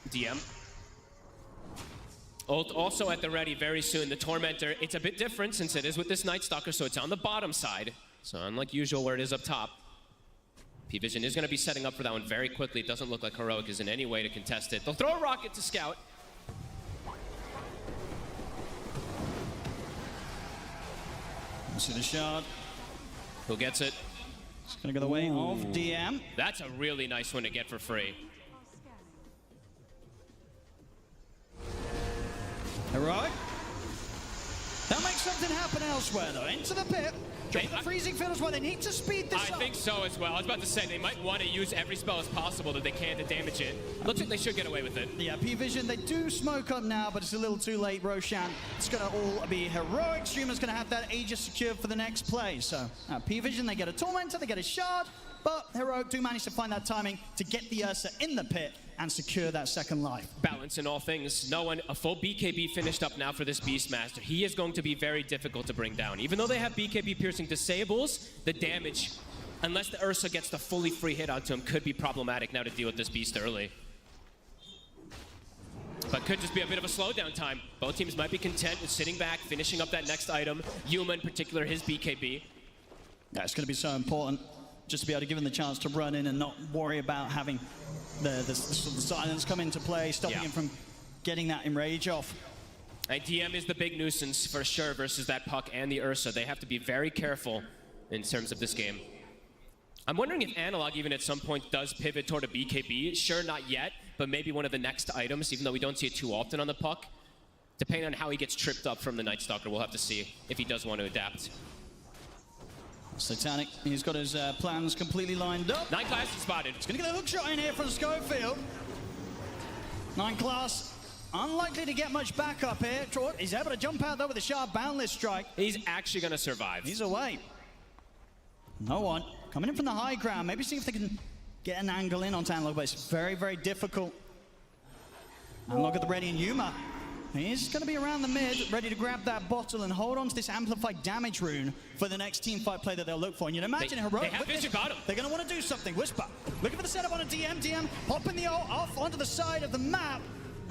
DM. Also at the ready very soon, the Tormentor. It's a bit different since it is with this Night Stalker, so it's on the bottom side. So unlike usual where it is up top. P-Vision is going to be setting up for that one very quickly. It doesn't look like Heroic is in any way to contest it. They'll throw a rocket to scout. See the shot. Who gets it? It's going to go the way of DM. That's a really nice one to get for free. Heroic. That makes something happen elsewhere, though. Into the pit. The freezing field as well. They need to speed this up. I think so as well. I was about to say they might want to use every spell as possible that they can to damage it. Looks like they should get away with it. Yeah, P-Vision, they do smoke up now, but it's a little too late, Roshan. It's going to all be Heroic. Streamer's going to have that Aegis secured for the next play. So, P-Vision, they get a Tormentor, they get a Shard, but Heroic do manage to find that timing to get the Ursa in the pit and secure that second life. Balance in all things. No one, a full BKB finished up now for this Beastmaster. He is going to be very difficult to bring down. Even though they have BKB piercing disables, the damage, unless the Ursa gets the fully free hit onto him, could be problematic now to deal with this beast early. But could just be a bit of a slowdown time. Both teams might be content with sitting back, finishing up that next item. Yuma in particular, his BKB. Yeah, it's going to be so important just to be able to give him the chance to run in and not worry about having the silence come into play, stopping him from getting that enrage off. And DM is the big nuisance for sure versus that puck and the Ursa. They have to be very careful in terms of this game. I'm wondering if Analog even at some point does pivot toward a BKB. Sure, not yet, but maybe one of the next items, even though we don't see it too often on the puck. Depending on how he gets tripped up from the Night Stalker, we'll have to see if he does want to adapt. Satanic, he's got his plans completely lined up. 9 Class is spotted. He's going to get a hook shot in here from Schofield. 9 Class, unlikely to get much backup here. He's able to jump out though with a sharp boundless strike. He's actually going to survive. He's away. No one. Coming in from the high ground. Maybe see if they can get an angle in onto Analog, but it's very, very difficult. Analog at the ready and Yuma. He's going to be around the mid, ready to grab that bottle and hold on to this amplified damage rune for the next team fight play that they'll look for. And you'd imagine Heroic. They have vision, got him. They're going to want to do something. Whisper, looking for the setup on a DM. DM popping the ult off onto the side of the map.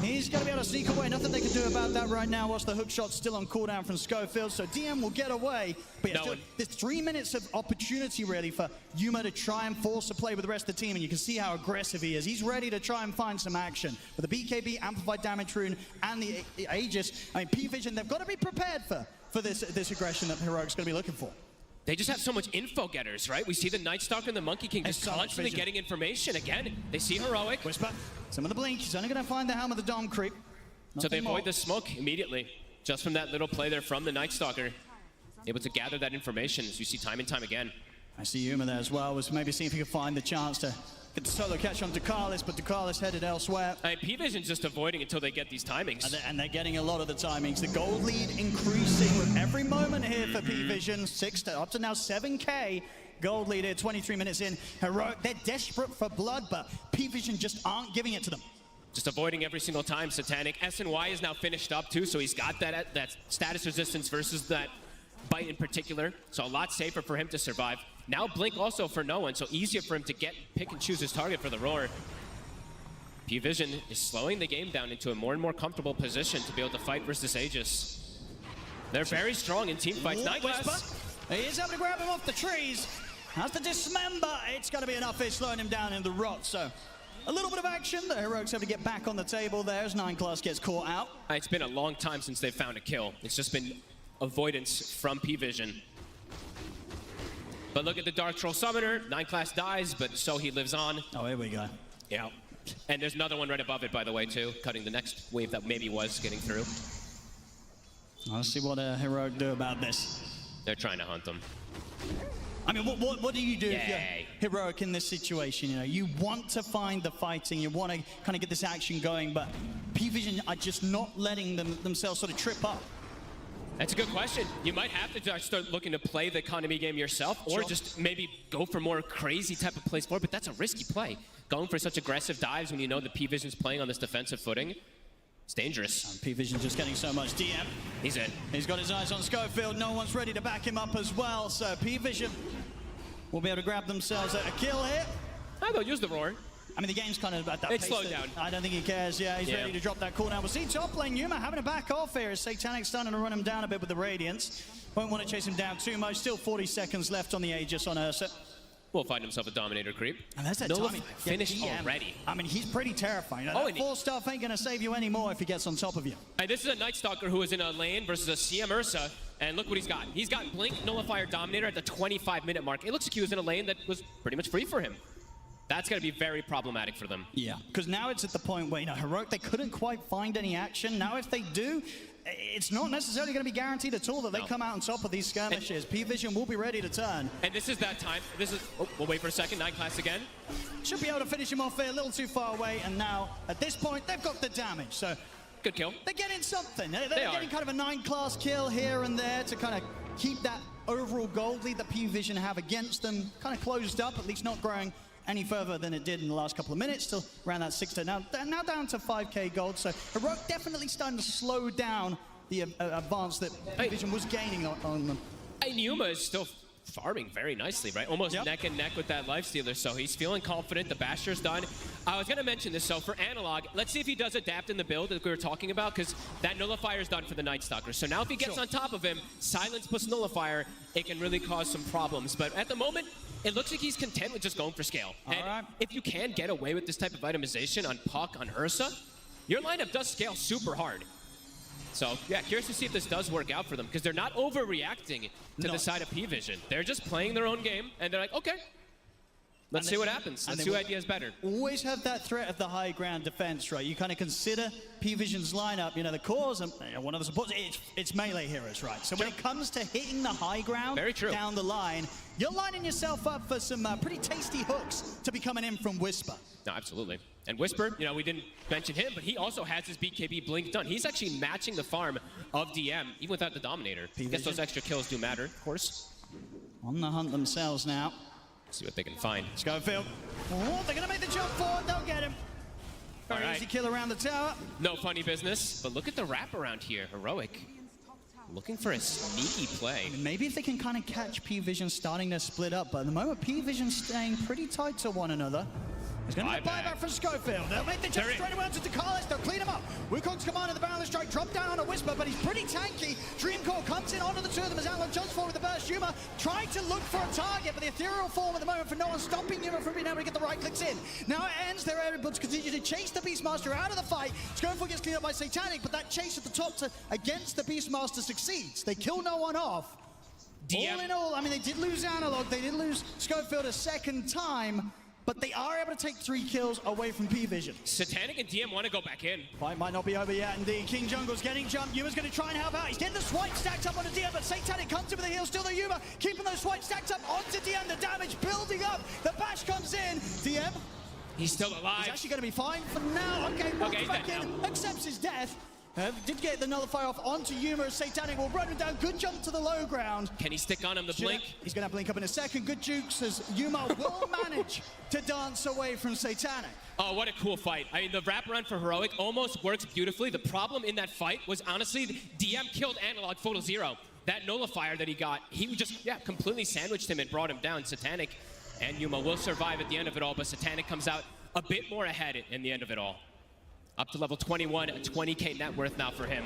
He's going to be able to sneak away. Nothing they can do about that right now whilst the hook shot's still on cooldown from Schofield. So DM will get away. But yeah, there's 3 minutes of opportunity really for Yuma to try and force a play with the rest of the team. And you can see how aggressive he is. He's ready to try and find some action. With the BKB, amplified damage rune, and the Aegis, I mean, P-Vision, they've got to be prepared for this aggression that Heroic's going to be looking for. They just have so much info getters, right? We see the Night Stalker and the Monkey King just constantly getting information. Again, they see Heroic. Whisper, some of the blink. He's only going to find the helm of the Dom creep. So they avoid the smoke immediately. Just from that little play there from the Night Stalker. Able to gather that information, as you see time and time again. I see Yuma there as well. Was maybe seeing if he could find the chance to get the solo catch on Ducalis, but Ducalis headed elsewhere. P-Vision's just avoiding until they get these timings. And they're getting a lot of the timings. The gold lead increasing with every moment here for P-Vision. Up to now 7K. Gold lead here, 23 minutes in. Heroic, they're desperate for blood, but P-Vision just aren't giving it to them. Just avoiding every single time, Satanic. SNY is now finished up too, so he's got that status resistance versus that bite in particular. So a lot safer for him to survive. Now Blink also for no one, so easier for him to pick and choose his target for the roar. P-Vision is slowing the game down into a more and more comfortable position to be able to fight versus Aegis. They're very strong in team fights. 9 Class. He is able to grab him off the trees. Has to dismember. It's going to be enough here slowing him down in the rot. So a little bit of action. The Heroics able to get back on the table there as 9 Class gets caught out. It's been a long time since they've found a kill. It's just been avoidance from P-Vision. But look at the Dark Troll Summoner. 9 Class dies, but so he lives on. Oh, here we go. Yeah. And there's another one right above it, by the way, too, cutting the next wave that maybe was getting through. Let's see what Heroic do about this. They're trying to hunt them. I mean, what do you do if you're Heroic in this situation? You know, you want to find the fighting, you want to kind of get this action going, but P-Vision are just not letting themselves sort of trip up. That's a good question. You might have to start looking to play the economy game yourself, or just maybe go for more crazy type of plays forward, but that's a risky play. Going for such aggressive dives when you know the P-Vision's playing on this defensive footing, it's dangerous. And P-Vision just getting so much. DM. He's in. He's got his eyes on Schofield. No one's ready to back him up as well, so P-Vision will be able to grab themselves a kill here. Oh, they'll use the roar. I mean, the game's kind of at that It's pace slowed down. I don't think he cares. Yeah, he's ready to drop that cooldown. We'll see top lane Yuma having to back off here as Satanic's starting to run him down a bit with the Radiance. Won't want to chase him down too much. Still 40 seconds left on the Aegis on Ursa. Will find himself a Dominator creep. And that's that no timing. finish already. I mean, he's pretty terrifying. That 4 stuff ain't going to save you anymore if he gets on top of you. And this is a Night Stalker who is in a lane versus a CM Ursa, and look what he's got. He's got Blink, Nullifier, Dominator at the 25-minute mark. It looks like he was in a lane that was pretty much free for him. That's going to be very problematic for them. Yeah, because now it's at the point where, Heroic, they couldn't quite find any action. Now if they do, it's not necessarily going to be guaranteed at all that they come out on top of these skirmishes. P-Vision will be ready to turn. And this is that time. We'll wait for a second. Night Class again. Should be able to finish him off here, a little too far away. And now, at this point, they've got the damage. So good kill. They're getting something. They're getting kind of a 9-class kill here and there to kind of keep that overall gold lead that P-Vision have against them kind of closed up, at least not growing any further than it did in the last couple of minutes. Still around that 6 to now down to 5k gold. So Heroic definitely starting to slow down the advance that P-Vision was gaining on them. And Yuma is still farming very nicely, right? Almost neck and neck with that Lifestealer, so he's feeling confident. The Basher's done. I was going to mention this, so for Analog, let's see if he does adapt in the build that we were talking about, because that Nullifier is done for the Night Stalker. So now if he gets on top of him, Silence plus Nullifier, it can really cause some problems. But at the moment, it looks like he's content with just going for scale. And if you can get away with this type of itemization on Puck, on Ursa, your lineup does scale super hard. So, yeah, curious to see if this does work out for them, because they're not overreacting to the side of P-Vision. They're just playing their own game, and they're like, okay, let's see what happens. Let's see who idea is better. Always have that threat of the high ground defense, right? You kind of consider P-Vision's lineup, the cores, and one of the supports, it's melee heroes, right? So when it comes to hitting the high ground down the line, you're lining yourself up for some pretty tasty hooks to be coming in from Whisper. No, absolutely. And Whisper, we didn't mention him, but he also has his BKB Blink done. He's actually matching the farm of DM, even without the Dominator. I guess those extra kills do matter, of course. On the hunt themselves now. See what they can find. Schofield. Oh, they're going to make the jump forward. They'll get him. Very easy kill around the tower. No funny business, but look at the wraparound here. Heroic. Looking for a sneaky play. Maybe if they can kind of catch P-Vision starting to split up, but at the moment P-Vision's staying pretty tight to one another. There's going to be a buyback from Schofield. They'll make the jump straight away onto Dekalis. They'll clean him up. Wukong's command of the Boundless Strike. Drop down on a Whisper, but he's pretty tanky. Dreamcore comes in onto the two of them as Alan jumps forward with the burst. Yuma trying to look for a target, but the ethereal form at the moment for no one stopping Yuma from being able to get the right clicks in. Now it ends. They're able to continue to chase the Beastmaster out of the fight. Schofield gets cleaned up by Satanic, but that chase at the top against the Beastmaster succeeds. They kill no one off. All in all, I mean, they did lose Analog. They did lose Schofield a second time. But they are able to take 3 kills away from P-Vision. Satanic and DM want to go back in. Fight might not be over yet, indeed. King Jungle's getting jumped. Yuma's going to try and help out. He's getting the swipe stacked up onto DM, but Satanic comes in with a heal. Still the Yuma, keeping those swipes stacked up onto DM. The damage building up. The bash comes in. DM. He's still alive. He's actually going to be fine for now. Okay, walks back in, accepts his death. Did get the Nullifier off onto Yuma as Satanic will run him down. Good jump to the low ground. Can he stick on him, the blink? He's going to blink up in a second. Good jukes as Yuma will manage to dance away from Satanic. Oh, what a cool fight. I mean, the wraparound for Heroic almost works beautifully. The problem in that fight was, honestly, DM killed Analog Photo Zero. That Nullifier that he got, he just, completely sandwiched him and brought him down. Satanic and Yuma will survive at the end of it all, but Satanic comes out a bit more ahead in the end of it all. Up to level 21, 20k net worth now for him.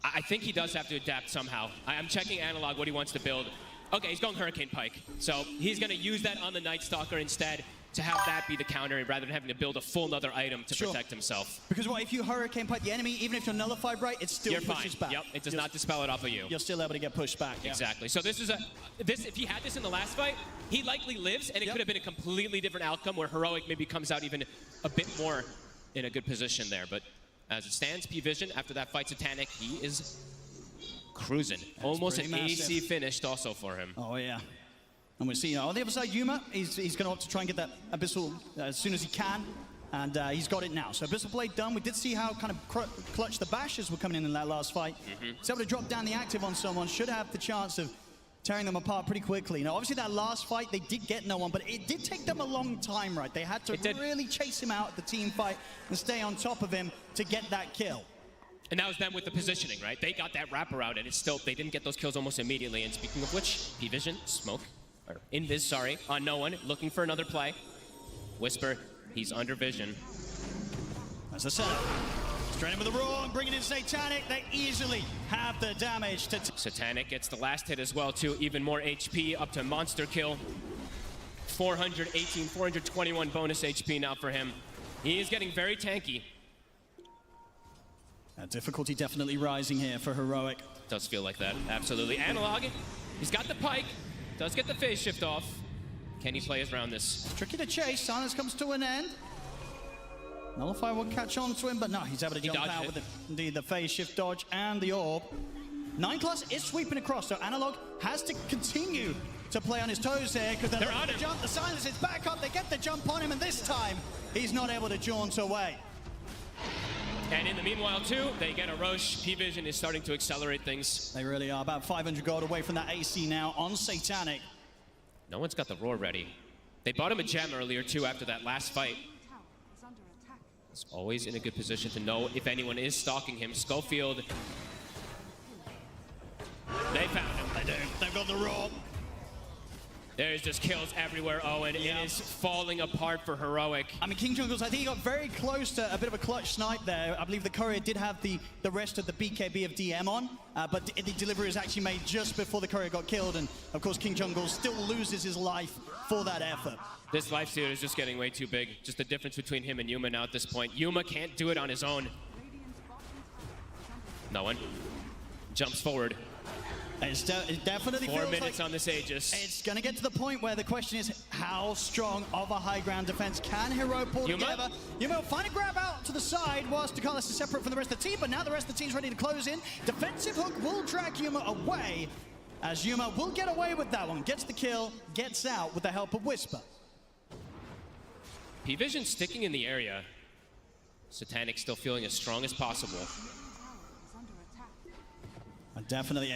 I think he does have to adapt somehow. I'm checking Analog, what he wants to build. Okay, he's going Hurricane Pike. So he's going to use that on the Night Stalker instead to have that be the counter rather than having to build a full other item to protect himself. Because if you Hurricane Pike the enemy, even if you're nullified right, it still pushes back. Yep, it does not dispel it off of you. You're still able to get pushed back. Exactly. So this is if he had this in the last fight, he likely lives, and it could have been a completely different outcome where Heroic maybe comes out even a bit more in a good position there. But as it stands, P-Vision, after that fight Satanic, he is cruising. Almost an AC finished also for him. Oh, yeah. And we see on the other side, Yuma, he's going to want to try and get that Abyssal as soon as he can. And he's got it now. So Abyssal Blade done. We did see how kind of clutch the bashes were coming in that last fight. He's able to drop down the active on someone. Should have the chance of tearing them apart pretty quickly. Now, obviously, that last fight, they did get no one, but it did take them a long time, right? They had to really chase him out at the team fight and stay on top of him to get that kill. And that was them with the positioning, right? They got that wraparound, and it's still, they didn't get those kills almost immediately. And speaking of which, P-Vision, Smoke, or Invis, sorry, on no one, looking for another play. Whisper, he's under vision. That's the setup. Straight in with the Roar and bringing in Satanic. They easily have the damage to... Satanic gets the last hit as well, too. Even more HP up to monster kill. 418, 421 bonus HP now for him. He is getting very tanky. Difficulty definitely rising here for Heroic. Does feel like that, absolutely. Analog, he's got the pike. Does get the phase shift off. Can he play around this? It's tricky to chase. Silence comes to an end. Nullify will catch on to him, but no, he's able to jump out with the phase shift dodge and the orb. 9 class is sweeping across, so Analog has to continue to play on his toes here because they're on him. Jump. The Silence is back up. They get the jump on him, and this time he's not able to jaunt away. And in the meanwhile, too, they get a Roche. P-Vision is starting to accelerate things. They really are. About 500 gold away from that AC now on Satanic. No one's got the Roar ready. They bought him a gem earlier, too, after that last fight. He's always in a good position to know if anyone is stalking him. Schofield. They found him. They do. They've got the Roar. There's just kills everywhere, Owen. It is falling apart for Heroic. I mean, King Jungles, I think he got very close to a bit of a clutch snipe there. I believe the courier did have the rest of the BKB of DM on, but the delivery was actually made just before the courier got killed, and of course King Jungles still loses his life for that effort. This life steal is just getting way too big. Just the difference between him and Yuma now at this point. Yuma can't do it on his own. No one. Jumps forward. It definitely 4 feels minutes like on this Aegis. It's going to get to the point where the question is, how strong of a high ground defense can Hero pull together? Yuma will find a grab out to the side whilst Ducalis is separate from the rest of the team, but now the rest of the team's ready to close in. Defensive hook will drag Yuma away, as Yuma will get away with that one. Gets the kill, gets out with the help of Whisper. P-Vision sticking in the area. Satanic still feeling as strong as possible. Definitely,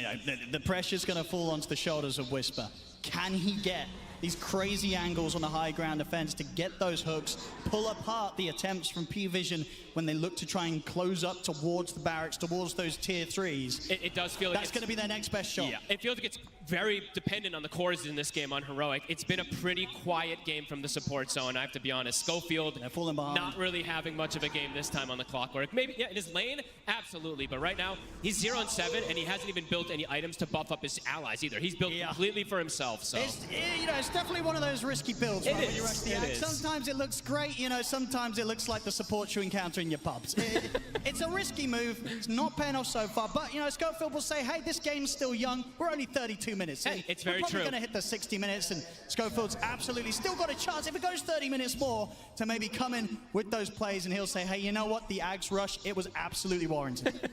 the pressure's going to fall onto the shoulders of Whisper. Can he get these crazy angles on the high ground defense to get those hooks, pull apart the attempts from P-Vision when they look to try and close up towards the barracks, towards those tier 3s? It does feel like that's going to be their next best shot. Yeah, it feels like it's very dependent on the cores in this game on Heroic. It's been a pretty quiet game from the support zone, I have to be honest. Schofield not really having much of a game this time on the clockwork. Maybe in his lane, absolutely, but right now he's 0-7 and he hasn't even built any items to buff up his allies either. He's built completely for himself. So it's definitely one of those risky builds. Right? When you rush the axe. Sometimes it looks great, sometimes it looks like the support you encounter in your pubs. It's a risky move. It's not paying off so far, but Schofield will say, hey, this game's still young. We're only 32 minutes in. Hey, it's very We're probably true. going to hit the 60 minutes, and Schofield's absolutely still got a chance, if it goes 30 minutes more, to maybe come in with those plays, and he'll say, hey, you know what? The Axe rush, it was absolutely warranted.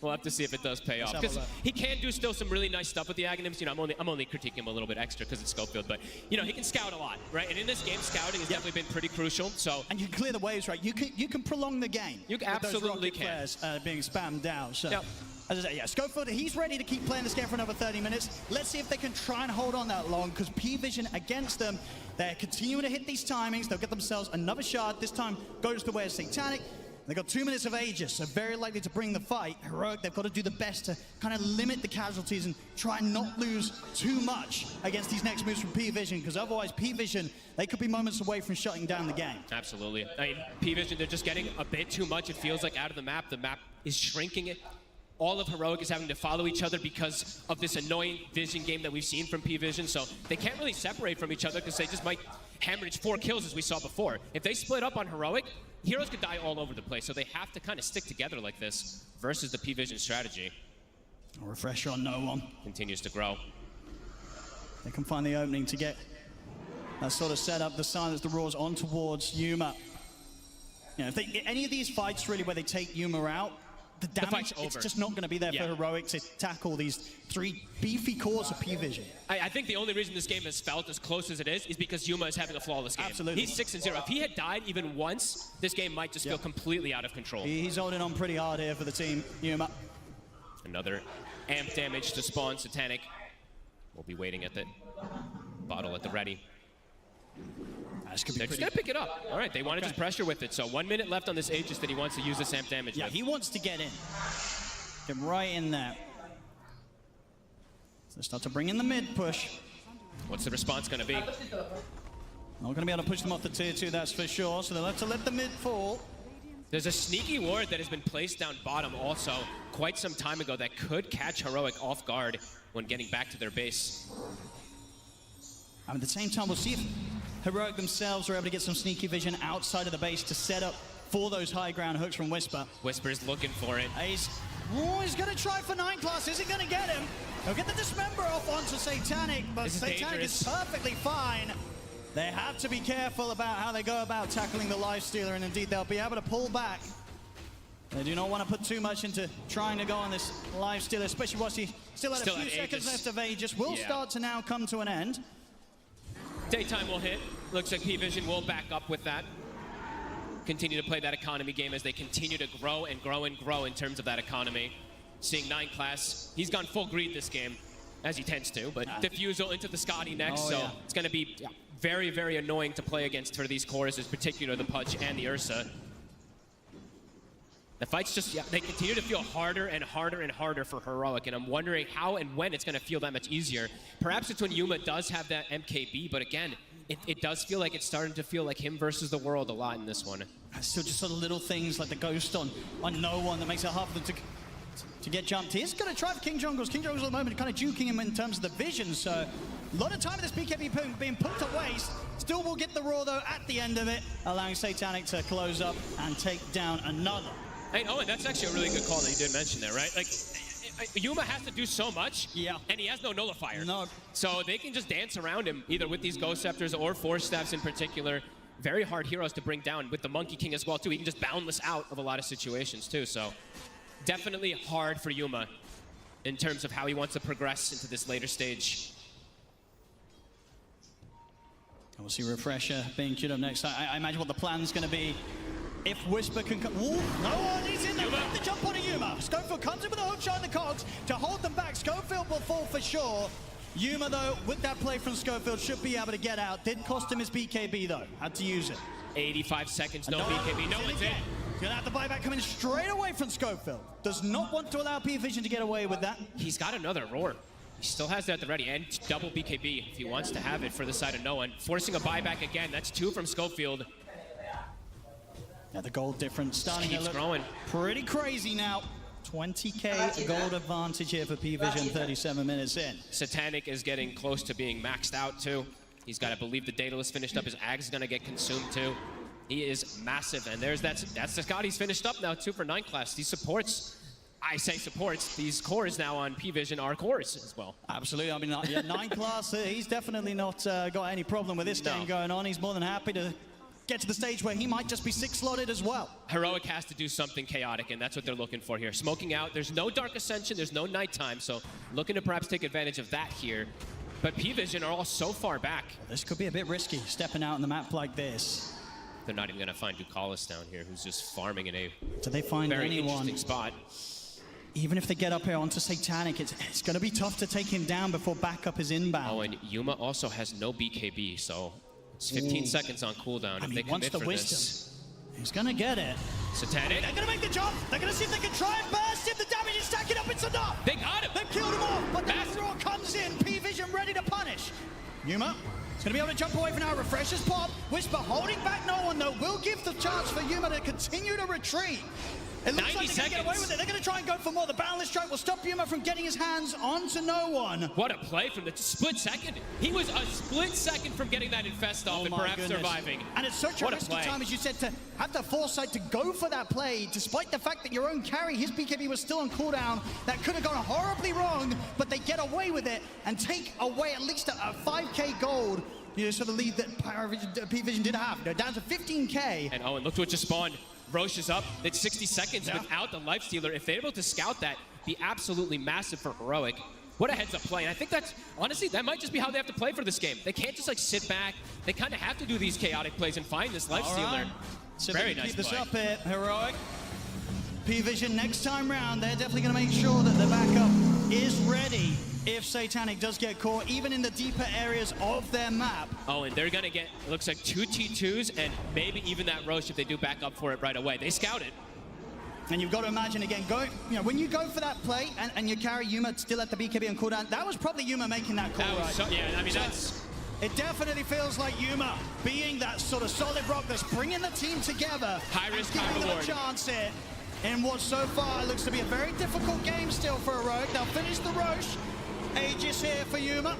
We'll have to see if it does pay off. Because he can do still some really nice stuff with the Aghanims. I'm only critiquing him a little bit extra because it's Schofield, but he can scout a lot, right? And in this game, scouting has definitely been pretty crucial. So and you can clear the waves, right? You can prolong the game. You absolutely can. Flares, being spammed down. So. Yep. As I say, Schofield, he's ready to keep playing this game for another 30 minutes. Let's see if they can try and hold on that long, because P-Vision against them, they're continuing to hit these timings. They'll get themselves another shard. This time goes to where Satanic. They've got 2 minutes of Aegis, so very likely to bring the fight. Heroic, they've got to do the best to kind of limit the casualties and try and not lose too much against these next moves from P-Vision, because otherwise P-Vision, they could be moments away from shutting down the game. Absolutely. I mean, P-Vision, they're just getting a bit too much. It feels like out of the map. The map is shrinking it. All of Heroic is having to follow each other because of this annoying vision game that we've seen from P-Vision, so they can't really separate from each other because they just might hemorrhage 4 kills as we saw before. If they split up on Heroic, heroes could die all over the place, so they have to kind of stick together like this versus the P-Vision strategy. A refresher on no one. Continues to grow. They can find the opening to get that sort of setup. The Silence, the Roars on towards Yuma. If any of these fights really where they take Yuma out, the damage, it's just not going to be there for Heroic to tackle these 3 beefy cores of P-Vision. I think the only reason this game has felt as close as it is because Yuma is having a flawless game. Absolutely. He's 6-0. If he had died even once, this game might just feel completely out of control. He's holding on pretty hard here for the team, Yuma. Another amp damage to spawn. Satanic will be waiting at the bottle at the ready. They're just going to pick it up. All right, they want to just pressure with it. So 1 minute left on this Aegis that he wants to use this amp damage with. He wants to get in. Get right in there. So they start to bring in the mid push. What's the response going to be? Not going to be able to push them off the tier 2, that's for sure. So they'll have to let the mid fall. There's a sneaky ward that has been placed down bottom also quite some time ago that could catch Heroic off guard when getting back to their base. At the same time, we'll see if Heroic themselves are able to get some sneaky vision outside of the base to set up for those high ground hooks from Whisper. Whisper's looking for it. He's going to try for 9 class. Is he going to get him? He'll get the Dismember off onto Satanic, but Satanic is perfectly fine. They have to be careful about how they go about tackling the Lifestealer, and indeed they'll be able to pull back. They do not want to put too much into trying to go on this Lifestealer, especially once he still had a few seconds left of Aegis. Will start to now come to an end. Daytime will hit. Looks like P-Vision will back up with that. Continue to play that economy game as they continue to grow and grow and grow in terms of that economy. Seeing 9 class, he's gone full greed this game, as he tends to, but Diffusal into the Scotty next, it's going to be very, very annoying to play against for these cores, in particular the Pudge and the Ursa. The fights just, they continue to feel harder and harder and harder for Heroic, and I'm wondering how and when it's going to feel that much easier. Perhaps it's when Yuma does have that MKB, but again, it does feel like it's starting to feel like him versus the world a lot in this one. Still just sort of little things like the ghost on no one that makes it hard for them to get jumped. He's going to try for King Jungles. King Jungles at the moment kind of juking him in terms of the vision, so a lot of time of this BKB being put to waste. Still will get the Roar though at the end of it, allowing Satanic to close up and take down another. Hey, Owen, that's actually a really good call that you did mention there, right? Like, Yuma has to do so much, and he has no nullifier. No. So they can just dance around him, either with these Ghost Scepters or Force Staffs in particular. Very hard heroes to bring down with the Monkey King as well, too. He can just boundless out of a lot of situations, too. So definitely hard for Yuma in terms of how he wants to progress into this later stage. And we'll see Refresher being queued up next. I imagine what the plan's going to be. If Whisper can come... Ooh, no one, he's in there with the jump on a Yuma. Schofield comes in with a hook shot in the cogs to hold them back. Schofield will fall for sure. Yuma, though, with that play from Schofield, should be able to get out. Did cost him his BKB, though. Had to use it. 85 seconds, no BKB, no one's in. He's going to have the buyback coming straight away from Schofield. Does not want to allow P-Vision to get away with that. He's got another Roar. He still has that at the ready, and double BKB if he wants to have it for the side of no one. Forcing a buyback again, that's 2 from Schofield. Yeah, the gold difference starting to look growing. Pretty crazy now. 20k gold advantage here for P-Vision 37 minutes in. Satanic is getting close to being maxed out too. He's got to believe the Daedalus finished up. His Ag's going to get consumed too. He is massive, and that's the Scotty's finished up now too for 9 class. These supports, I say supports, these cores now on P-Vision are cores as well. Absolutely, I mean, 9 class, he's definitely not got any problem with this game going on. He's more than happy to get to the stage where he might just be 6-slotted as well. Heroic has to do something chaotic, and that's what they're looking for here. Smoking out, there's no Dark Ascension, there's no nighttime, so looking to perhaps take advantage of that here. But P-Vision are all so far back. Well, this could be a bit risky, stepping out on the map like this. They're not even going to find Ducalis down here, who's just farming in a Do they find very anyone? interesting spot. Even if they get up here onto Satanic, it's going to be tough to take him down before backup is inbound. Oh, and Yuma also has no BKB, so it's 15 seconds on cooldown. I mean, if they once commit the for wisdom, this. he's going to get it. Satanic. They're going to make the jump. They're going to see if they can try and burst him. The damage is stacking up. It's enough. They got him. They've killed him off, but the Roar comes in. P-Vision ready to punish. Yuma is going to be able to jump away for now. Refreshers pop. Whisper holding back no one, though, will give the chance for Yuma to continue to retreat. It looks like they're going to get away with it. They're going to try and go for more. The Boundless Strike will stop Yuma from getting his hands onto no one. What a play from the split second. He was a split second from getting that infest off and perhaps surviving. And it's such a risky time, as you said, to have the foresight to go for that play, despite the fact that your own carry, his BKB was still on cooldown. That could have gone horribly wrong, but they get away with it and take away at least a 5k gold. You know, sort of lead that P-Vision did have. They're down to 15k. And Owen, look what just spawned. Roche is up. It's 60 seconds without the life stealer. If they're able to scout that, be absolutely massive for Heroic. What a heads-up play. And I think that's, honestly, that might just be how they have to play for this game. They can't just like sit back. They kind of have to do these chaotic plays and find this life stealer. So very nice keep this play. up here, Heroic. P-Vision next time round, they're definitely going to make sure that the backup is ready if Satanic does get caught, even in the deeper areas of their map. Oh, and they're going to get, it looks like 2 T2s and maybe even that Roche if they do back up for it right away. They scout it. And you've got to imagine again, when you go for that play and you carry Yuma still at the BKB on cooldown, that was probably Yuma making that call, right? So, yeah, I mean, that's... It definitely feels like Yuma being that sort of solid rock that's bringing the team together. High risk, high giving them reward. a chance here in what so far looks to be a very difficult game still for Heroic. They'll finish the Roche. Aegis here for Yuma.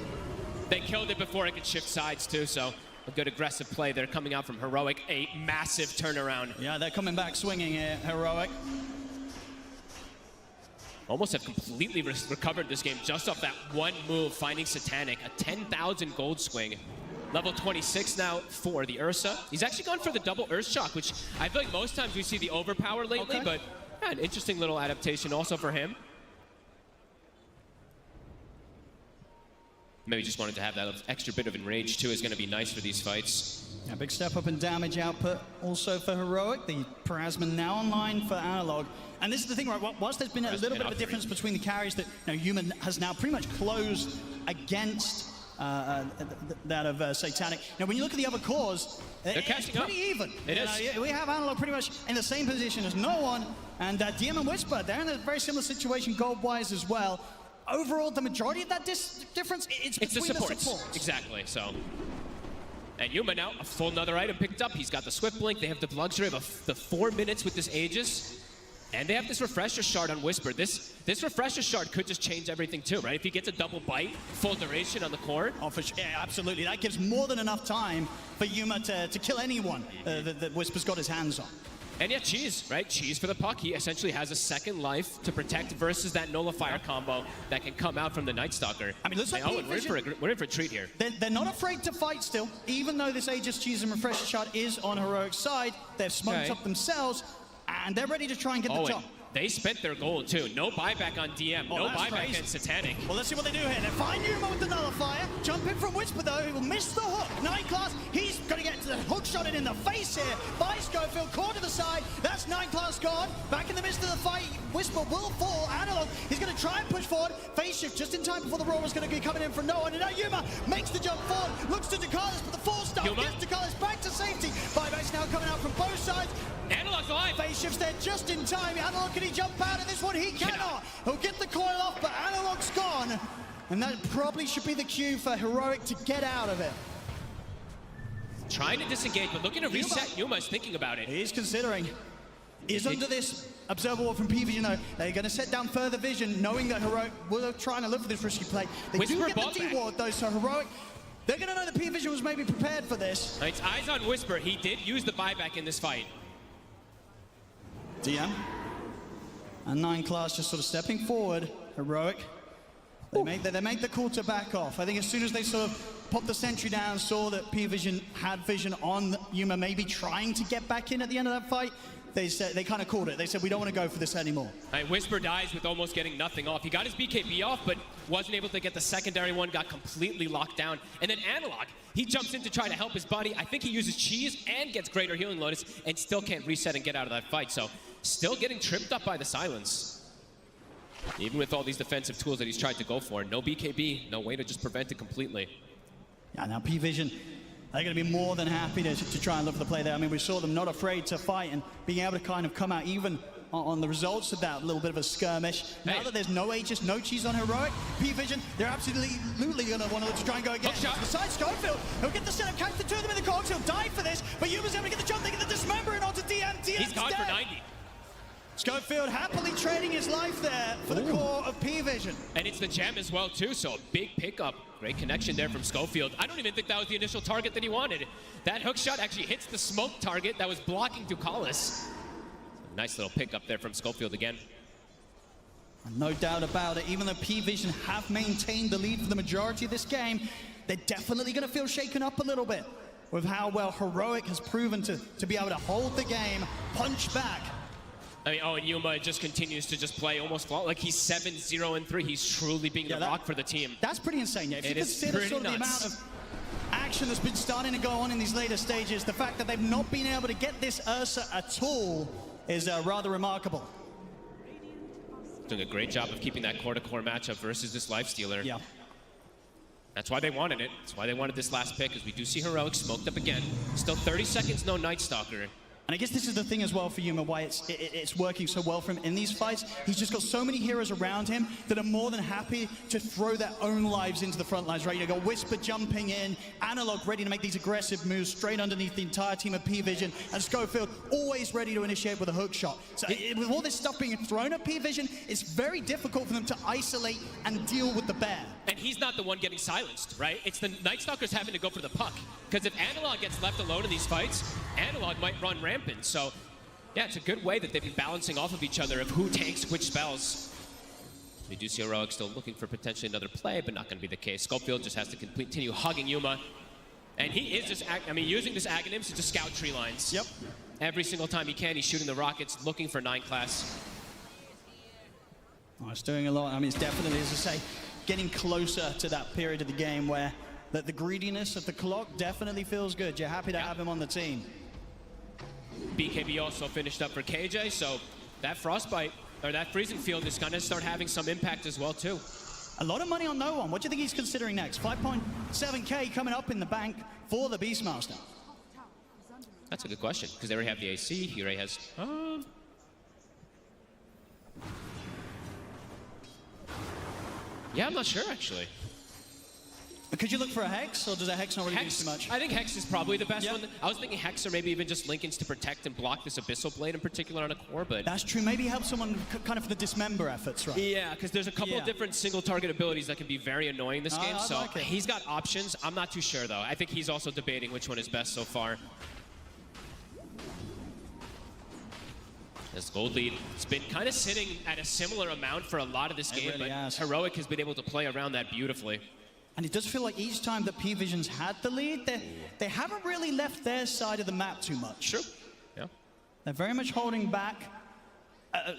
They killed it before it could shift sides too, so a good aggressive play. They're coming out from Heroic, a massive turnaround. Yeah, they're coming back swinging here, Heroic. Almost have completely recovered this game just off that one move, finding Satanic, a 10,000 gold swing. Level 26 now for the Ursa. He's actually gone for the double Earth Shock, which I feel like most times we see the overpower lately, but yeah, an interesting little adaptation also for him. Maybe just wanted to have that extra bit of enrage too is going to be nice for these fights. A big step up in damage output also for Heroic. The Parasman now online for Analog. And this is the thing, right? Whilst there's been a little bit of a difference between the carries that Yuma has now pretty much closed against that of Satanic. Now, when you look at the other cores, it's pretty even. It is. We have Analog pretty much in the same position as no one. And DM and Whisper, they're in a very similar situation gold-wise as well. Overall, the majority of that difference, it's between the supports. Exactly, so. And Yuma now, a full another item picked up. He's got the Swift Blink. They have the luxury of the 4 minutes with this Aegis. And they have this Refresher Shard on Whisper. This Refresher Shard could just change everything too, right? If he gets a double bite, full duration on the core. Oh, for sure. Yeah, absolutely. That gives more than enough time for Yuma to kill anyone that Whisper's got his hands on. And yeah, Cheese, right? Cheese for the puck. He essentially has a second life to protect versus that Nullifier combo that can come out from the Night Stalker. I mean, looks like we're in for a treat here. They're not afraid to fight still, even though this Aegis, Cheese, and Refresher Shard is on Heroic's side. They've smoked up themselves, and they're ready to try and get the top. They spent their gold too. No buyback on DM, no buyback on Satanic. Well, let's see what they do here. They find Yuma with the Nullifier. Jump in from Whisper though, he will miss the hook. 9 class, he's going to get the hook shot in the face here by Schofield. Core to the side, that's 9 class gone. Back in the midst of the fight, Whisper will fall. Analog, he's going to try and push forward. Phase shift just in time before the Roar was going to be coming in from no one. And now Yuma makes the jump forward, looks to Dakalis, but the 4-star gets Dakalis back to safety. Buybacks now coming out from both sides. Analog's alive. Phase shifts there just in time. Analog, can he jump out of this one? He cannot. He'll get the coil off, but Analog's gone. And that probably should be the cue for Heroic to get out of it. Trying to disengage, but looking to reset. Yuma's thinking about it. He's considering. He's under this observable from P-Vision though. They're going to set down further vision, knowing that Heroic will trying to look for this risky play. They do get the D-ward though, so Heroic, they're going to know that P-Vision was maybe prepared for this. It's eyes on Whisper. He did use the buyback in this fight. DM. And 9 class just sort of stepping forward. Heroic. They make the call to back off. I think as soon as they sort of popped the sentry down, saw that P-Vision had vision on Yuma, maybe trying to get back in at the end of that fight, they kind of called it. They said, we don't want to go for this anymore. Whisper dies with almost getting nothing off. He got his BKB off, but wasn't able to get the secondary one, got completely locked down. And then Analog, he jumps in to try to help his buddy. I think he uses Cheese and gets Greater Healing Lotus and still can't reset and get out of that fight. So still getting tripped up by the silence. Even with all these defensive tools that he's tried to go for, no BKB, no way to just prevent it completely. Yeah, now P-Vision, they're going to be more than happy to try and look for the play there. I mean, we saw them not afraid to fight and being able to kind of come out even on the results of that little bit of a skirmish. Now that there's no Aegis, no Cheese on Heroic, P-Vision, they're absolutely going to want to try and go again. Besides Schofield, he'll get the setup, catch the 2 of them in the cogs, he'll die for this, but Yuma's able to get the jump, they get the dismembering onto DM. He's gone for 90. Schofield happily trading his life there for the core of P-Vision. And it's the gem as well too, so a big pickup. Great connection there from Schofield. I don't even think that was the initial target that he wanted. That hook shot actually hits the smoke target that was blocking Ducalis. Nice little pickup there from Schofield again. No doubt about it, even though P-Vision have maintained the lead for the majority of this game, they're definitely going to feel shaken up a little bit. with how well Heroic has proven to be able to hold the game, punch back. I mean, and Yuma just continues to just play almost flawless. Like he's 7-0-3. He's truly being the rock for the team. That's pretty insane. Yeah, if you consider sort of the amount of action that's been starting to go on in these later stages, the fact that they've not been able to get this Ursa at all is rather remarkable. Doing a great job of keeping that core-to-core matchup versus this Lifestealer. Yeah. That's why they wanted it. That's why they wanted this last pick, because we do see Heroic smoked up again. Still 30 seconds, no Night Stalker. And I guess this is the thing as well for Yuma, why it's working so well for him in these fights. He's just got so many heroes around him that are more than happy to throw their own lives into the front lines, right? You got Whisper jumping in, Analog ready to make these aggressive moves straight underneath the entire team of P-Vision, and Schofield always ready to initiate with a hook shot. So with all this stuff being thrown at P-Vision, it's very difficult for them to isolate and deal with the bear. And he's not the one getting silenced, right? It's the Night Stalkers having to go for the puck. Because if Analog gets left alone in these fights, Analog might run rampant. So, yeah, it's a good way that they've been balancing off of each other of who takes which spells. We do see Heroic still looking for potentially another play, but not going to be the case. Schofield just has to continue hugging Yuma. And he is just, using this Aghanims to just scout tree lines. Yep. Every single time he can, he's shooting the rockets, looking for 9 class. Oh, it's doing a lot. I mean, it's definitely, as I say, getting closer to that period of the game where the greediness of the clock definitely feels good. You're happy to have him on the team. BKB also finished up for KJ, so that Frostbite, or that Freezing Field is going to start having some impact as well, too. A lot of money on no one. What do you think he's considering next? 5.7K coming up in the bank for the Beastmaster. That's a good question, because they already have the AC. He already has... Yeah, I'm not sure, actually. Could you look for a Hex, or does a Hex not really do too much? I think Hex is probably the best one. I was thinking Hex or maybe even just Lincolns to protect and block this Abyssal Blade in particular on a core, but... That's true. Maybe help someone kind of for the dismember efforts, right? Yeah, because there's a couple of different single target abilities that can be very annoying this game, so like he's got options. I'm not too sure, though. I think he's also debating which one is best so far. This gold lead has been kind of sitting at a similar amount for a lot of this game, really but Heroic has been able to play around that beautifully. And it does feel like each time that P-Vision's had the lead, they haven't really left their side of the map too much. True. Yeah. They're very much holding back,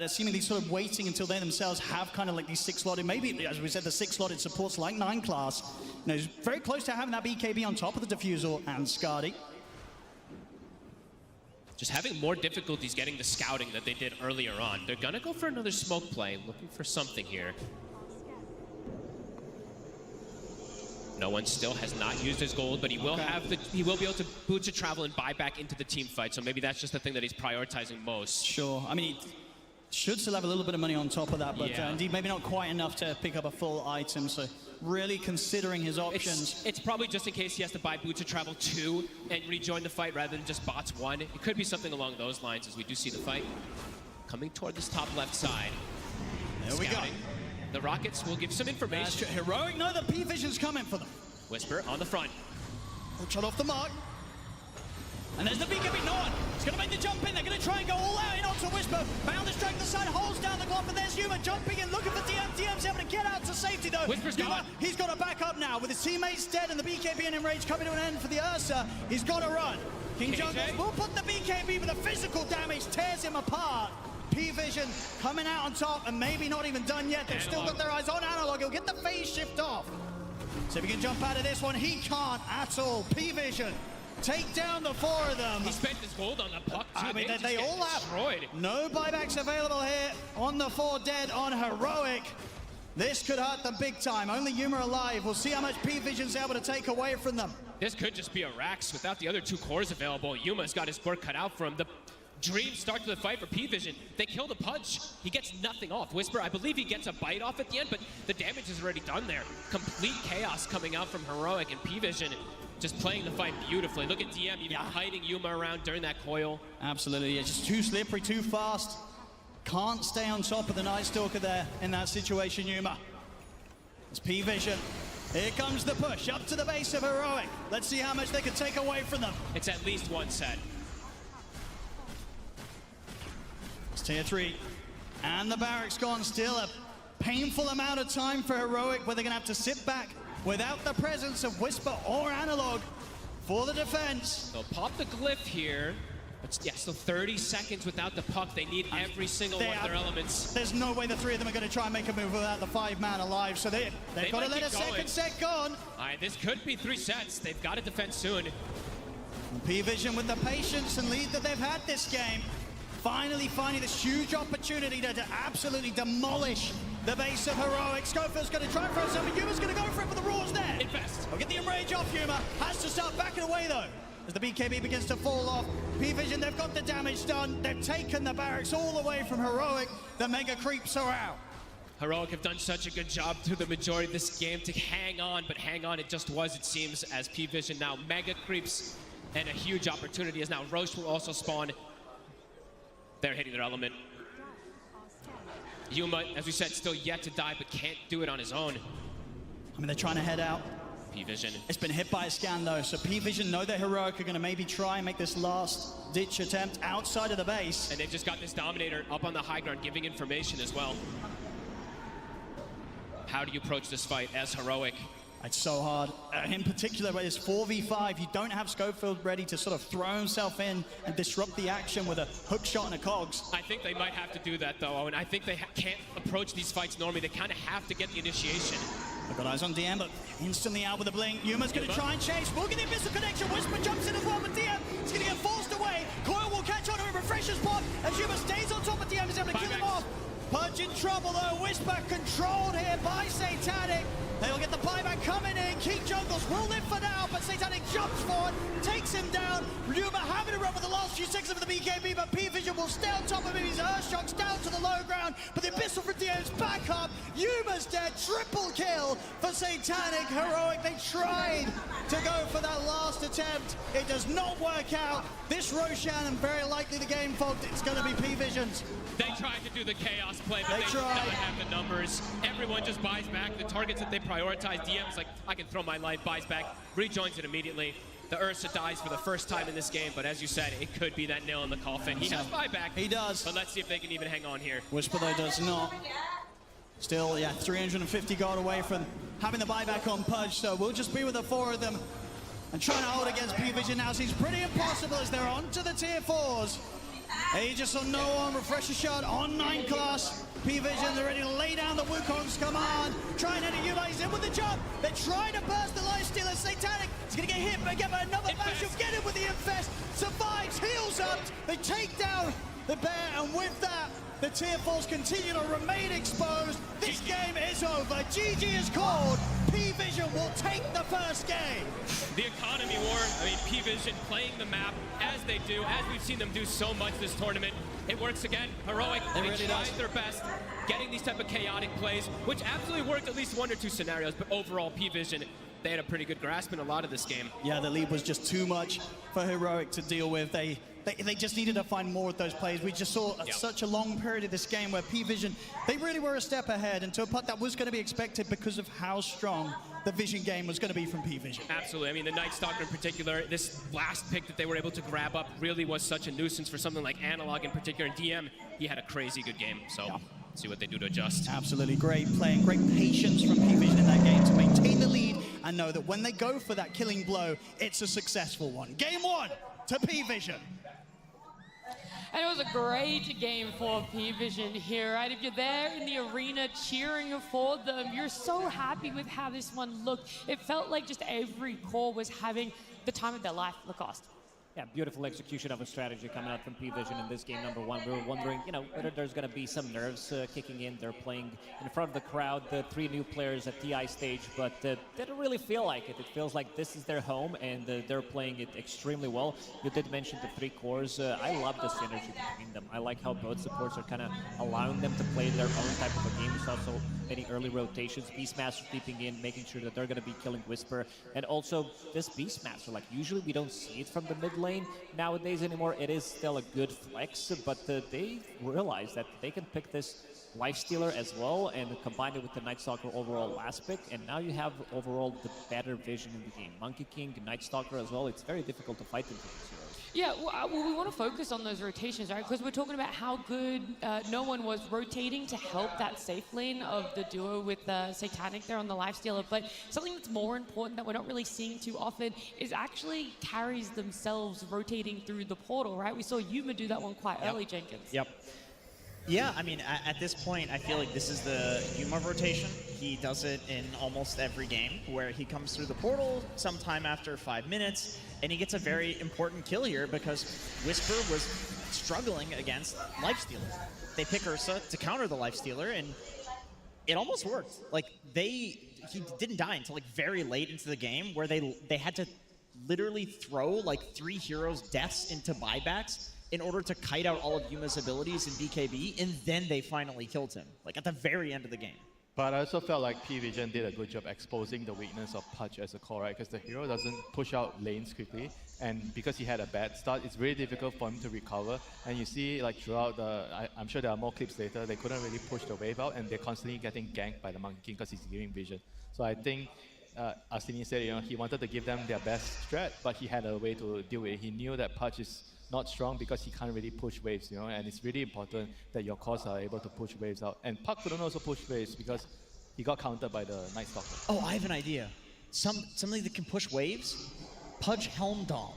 seemingly sort of waiting until they themselves have kind of like these 6-slotted, maybe, as we said, the 6-slotted supports like 9 class. You know, very close to having that BKB on top of the Diffusal and Skadi. Just having more difficulties getting the scouting that they did earlier on. They're gonna go for another smoke play, looking for something here. No one still has not used his gold, but he will he will be able to boots of travel and buy back into the team fight. So maybe that's just the thing that he's prioritizing most. Sure. I mean, he should still have a little bit of money on top of that, but indeed maybe not quite enough to pick up a full item. So really considering his options. It's probably just in case he has to buy boots of travel 2 and rejoin the fight rather than just bots 1. It could be something along those lines as we do see the fight coming toward this top left side. There we go. The Rockets will give some information. Heroic know the P-Vision's coming for them. Whisper on the front. Hook shot off the mark. And there's the BKB, no one. He's going to make the jump in. They're going to try and go all out in onto Whisper. Bound to strike the side, holds down the glove, and there's Yuma jumping in, looking for DM. DM's able to get out to safety, though. Whisper's gone. He's got to back up now with his teammates dead and the BKB and Enrage coming to an end for the Ursa. He's got to run. King Jungles will put the BKB, but the physical damage tears him apart. P-Vision coming out on top, and maybe not even done yet. They've still got their eyes on Analog. He'll get the phase shift off. So if he can jump out of this one, he can't at all. P-Vision take down the 4 of them. He spent his gold on the puck, too. I mean, they all have destroyed. No buybacks available here on the 4 dead on Heroic. This could hurt them big time. Only Yuma alive. We'll see how much P-Vision's able to take away from them. This could just be a Rax without the other 2 cores available. Yuma's got his work cut out for him. The dream start to the fight for P-Vision. They kill the punch. He gets nothing off. Whisper, I believe he gets a bite off at the end, but the damage is already done there. Complete chaos coming out from Heroic, and P-Vision just playing the fight beautifully. Look at DM even hiding Yuma around during that coil. Absolutely, yeah, just too slippery, too fast. Can't stay on top of the Night Stalker there in that situation, Yuma. It's P-Vision. Here comes the push up to the base of Heroic. Let's see how much they can take away from them. It's at least 1 set. It's tier 3. And the barracks gone. Still a painful amount of time for Heroic, where they're going to have to sit back without the presence of Whisper or Analog for the defense. They'll pop the glyph here. But yeah, still 30 seconds without the puck. They need every single one of their elements. There's no way the three of them are going to try and make a move without the 5-man alive, so they've got to let a second set go on. All right, this could be 3 sets. They've got to defend soon. P-Vision with the patience and lead that they've had this game, finally finding this huge opportunity to absolutely demolish the base of Heroic. Schofield's going to try for something. Yuma's going to go for it, but the Roar's there. Invest. We'll get the enrage off Yuma. Has to start backing away, though, as the BKB begins to fall off. P-Vision, they've got the damage done. They've taken the barracks all the way from Heroic. The mega creeps are out. Heroic have done such a good job through the majority of this game to hang on, but hang on it just was, it seems, as P-Vision now mega creeps, and a huge opportunity is now Roche will also spawn. They're hitting their element. Yuma, as we said, still yet to die, but can't do it on his own. I mean, they're trying to head out. P-Vision. It's been hit by a scan, though, so P-Vision know that Heroic are going to maybe try and make this last-ditch attempt outside of the base. And they've just got this Dominator up on the high ground giving information as well. How do you approach this fight as Heroic? It's so hard. In particular, where it's 4v5, you don't have Schofield ready to sort of throw himself in and disrupt the action with a hook shot and a cogs. I think they might have to do that, though, and I think they can't approach these fights normally. They kind of have to get the initiation. They've got eyes on DM, but instantly out with a blink. Yuma's going to try and chase. We'll get the Abyssal connection. Whisper jumps in as well, but DM is going to get forced away. Coil will catch on to him, refreshes pot, as Yuma stays on top of DM, is able to kill him off. Pudge in trouble, though. Whisper controlled here by Satanic. They'll get the buyback coming in. King Jungles will live for now, but Satanic jumps forward, takes him down. Yuma having to run with the last few seconds of the BKB, but P-Vision will stay on top of him. His Earthshock's down to the low ground, but the Abyssal from DM is back up. Yuma's dead. Triple kill for Satanic. Heroic, they tried to go for that last attempt. It does not work out. This Roshan, and very likely the game fogged, it's going to be P-Vision's. They tried to do the chaos play, but they did not have the numbers. Everyone just buys back the targets that they prioritize. DM's like, I can throw my line, buys back, rejoins it immediately. The Ursa dies for the first time in this game, but as you said, it could be that nail in the coffin. He has buyback. He does. But let's see if they can even hang on here. Whisper, though, does not. Still, yeah, 350 gold away from having the buyback on Pudge, so we'll just be with the 4 of them. And trying to hold against P-Vision now seems pretty impossible as they're on to the tier 4s. Aegis on no one, refresher shot on 9 class. P-Vision, they're ready to lay down the Wukong's command. Try and enter Yuma, he's in with the jump. They're trying to burst the Lifestealer. Satanic, he's gonna get hit again by another bash. You'll get him with the Infest. Survives, heals up. They take down the bear, and with that, the tier 4s continue to remain exposed. This game is over. GG is called. P-Vision will take the first game. The economy war, I mean, P-Vision playing the map as they do, as we've seen them do so much this tournament. It works again. Heroic, they really tried their best getting these type of chaotic plays, which absolutely worked at least 1 or 2 scenarios, but overall, P-Vision, they had a pretty good grasp in a lot of this game. Yeah, the lead was just too much for Heroic to deal with. They just needed to find more of those plays. We just saw such a long period of this game where P-Vision, they really were a step ahead, and to a putt that was going to be expected because of how strong the Vision game was going to be from P-Vision. Absolutely. I mean, the Night Stalker in particular, this last pick that they were able to grab up really was such a nuisance for something like Analog in particular. And DM, he had a crazy good game. So see what they do to adjust. Absolutely great playing, great patience from P-Vision in that game to maintain the lead and know that when they go for that killing blow, it's a successful one. Game 1 to P-Vision. And it was a great game for P-Vision here, right? If you're there in the arena cheering for them, you're so happy with how this one looked. It felt like just every core was having the time of their life, Lacoste. Yeah, beautiful execution of a strategy coming out from P-Vision in this game number 1. We were wondering, whether there's going to be some nerves kicking in. They're playing in front of the crowd, the 3 new players at TI stage, but they didn't really feel like it. It feels like this is their home, and they're playing it extremely well. You did mention the 3 cores. I love the synergy between them. I like how both supports are kind of allowing them to play their own type of a game. We saw so many early rotations. Beastmaster peeping in, making sure that they're going to be killing Whisper. And also, this Beastmaster, like, usually we don't see it from the mid lane nowadays anymore. It is still a good flex, but they realize that they can pick this Lifestealer as well and combine it with the Night Stalker overall last pick, and now you have overall the better vision in the game. Monkey King, Night Stalker as well. It's very difficult to fight into these heroes. Yeah, well, we want to focus on those rotations, right? Because we're talking about how good no one was rotating to help that safe lane of the duo with Satanic there on the lifestealer. But something that's more important that we're not really seeing too often is actually carries themselves rotating through the portal, right? We saw Yuma do that one quite early, Jenkins. Yep. Yeah, I mean, at this point, I feel like this is the Yuma rotation. He does it in almost every game, where he comes through the portal sometime after 5 minutes, and he gets a very important kill here because Whisper was struggling against Lifestealers. They pick Ursa to counter the Lifestealer, and it almost worked. Like, he didn't die until like very late into the game, where they had to literally throw like 3 heroes' deaths into buybacks in order to kite out all of Yuma's abilities in BKB, and then they finally killed him, like at the very end of the game. But I also felt like P-Vision did a good job exposing the weakness of Pudge as a core, right? Because the hero doesn't push out lanes quickly, and because he had a bad start, it's really difficult for him to recover. And you see, like throughout I'm sure there are more clips later, they couldn't really push the wave out, and they're constantly getting ganked by the Monkey King because he's giving vision. So I think Arsini said, he wanted to give them their best strat, but he had a way to deal with it. He knew that Pudge is not strong because he can't really push waves, and it's really important that your cores are able to push waves out. And Puck couldn't also push waves because he got countered by the Night Stalker. Oh, I have an idea. Something that can push waves? Pudge Helm Dom.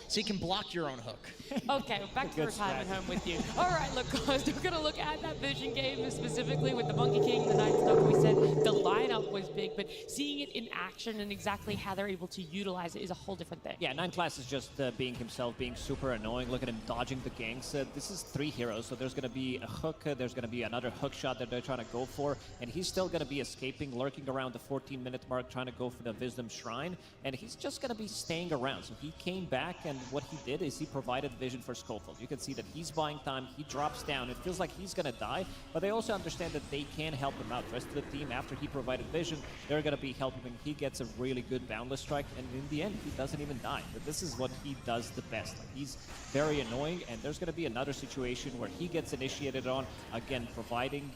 So you can block your own hook. Okay, back to retirement home with you. All right, look, guys, we're going to look at that Vision game specifically with the Monkey King, the Night Stalker. We said the lineup was big, but seeing it in action and exactly how they're able to utilize it is a whole different thing. Yeah, 9class is just being himself, being super annoying. Look at him dodging the ganks. This is 3 heroes, so there's going to be a hook, there's going to be another hook shot that they're trying to go for, and he's still going to be escaping, lurking around the 14-minute mark, trying to go for the Wisdom Shrine, and he's just going to be staying around. So he came back, and what he did is he provided vision for Schofield. You can see that he's buying time, he drops down, it feels like he's gonna die, but they also understand that they can help him out. The rest of the team, after he provided vision, they're gonna be helping him. He gets a really good boundless strike, and in the end, he doesn't even die. But this is what he does the best. Like, he's very annoying, and there's gonna be another situation where he gets initiated on, again, providing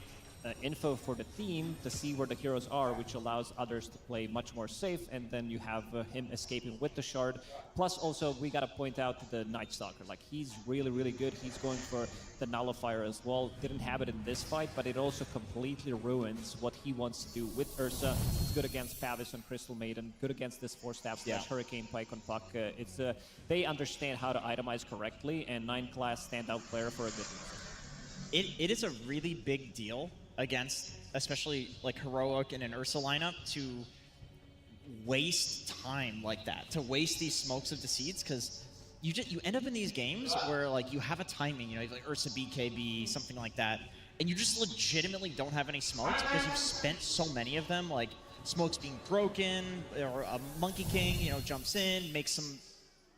info for the team to see where the heroes are, which allows others to play much more safe, and then you have him escaping with the shard. Plus, also, we gotta point out the Night Stalker. Like, he's really, really good. He's going for the Nullifier as well. Didn't have it in this fight, but it also completely ruins what he wants to do with Ursa. Good against Pavis on Crystal Maiden. Good against this 4-stab slash Hurricane Pike on Puck. They understand how to itemize correctly, and 9class standout player for a good reason. It is a really big deal against, especially like Heroic and an Ursa lineup, to waste time like that, to waste these smokes of deceits, because you end up in these games where like you have a timing, you have like Ursa BKB, something like that, and you just legitimately don't have any smokes because you've spent so many of them, like smokes being broken, or a Monkey King, jumps in, makes some,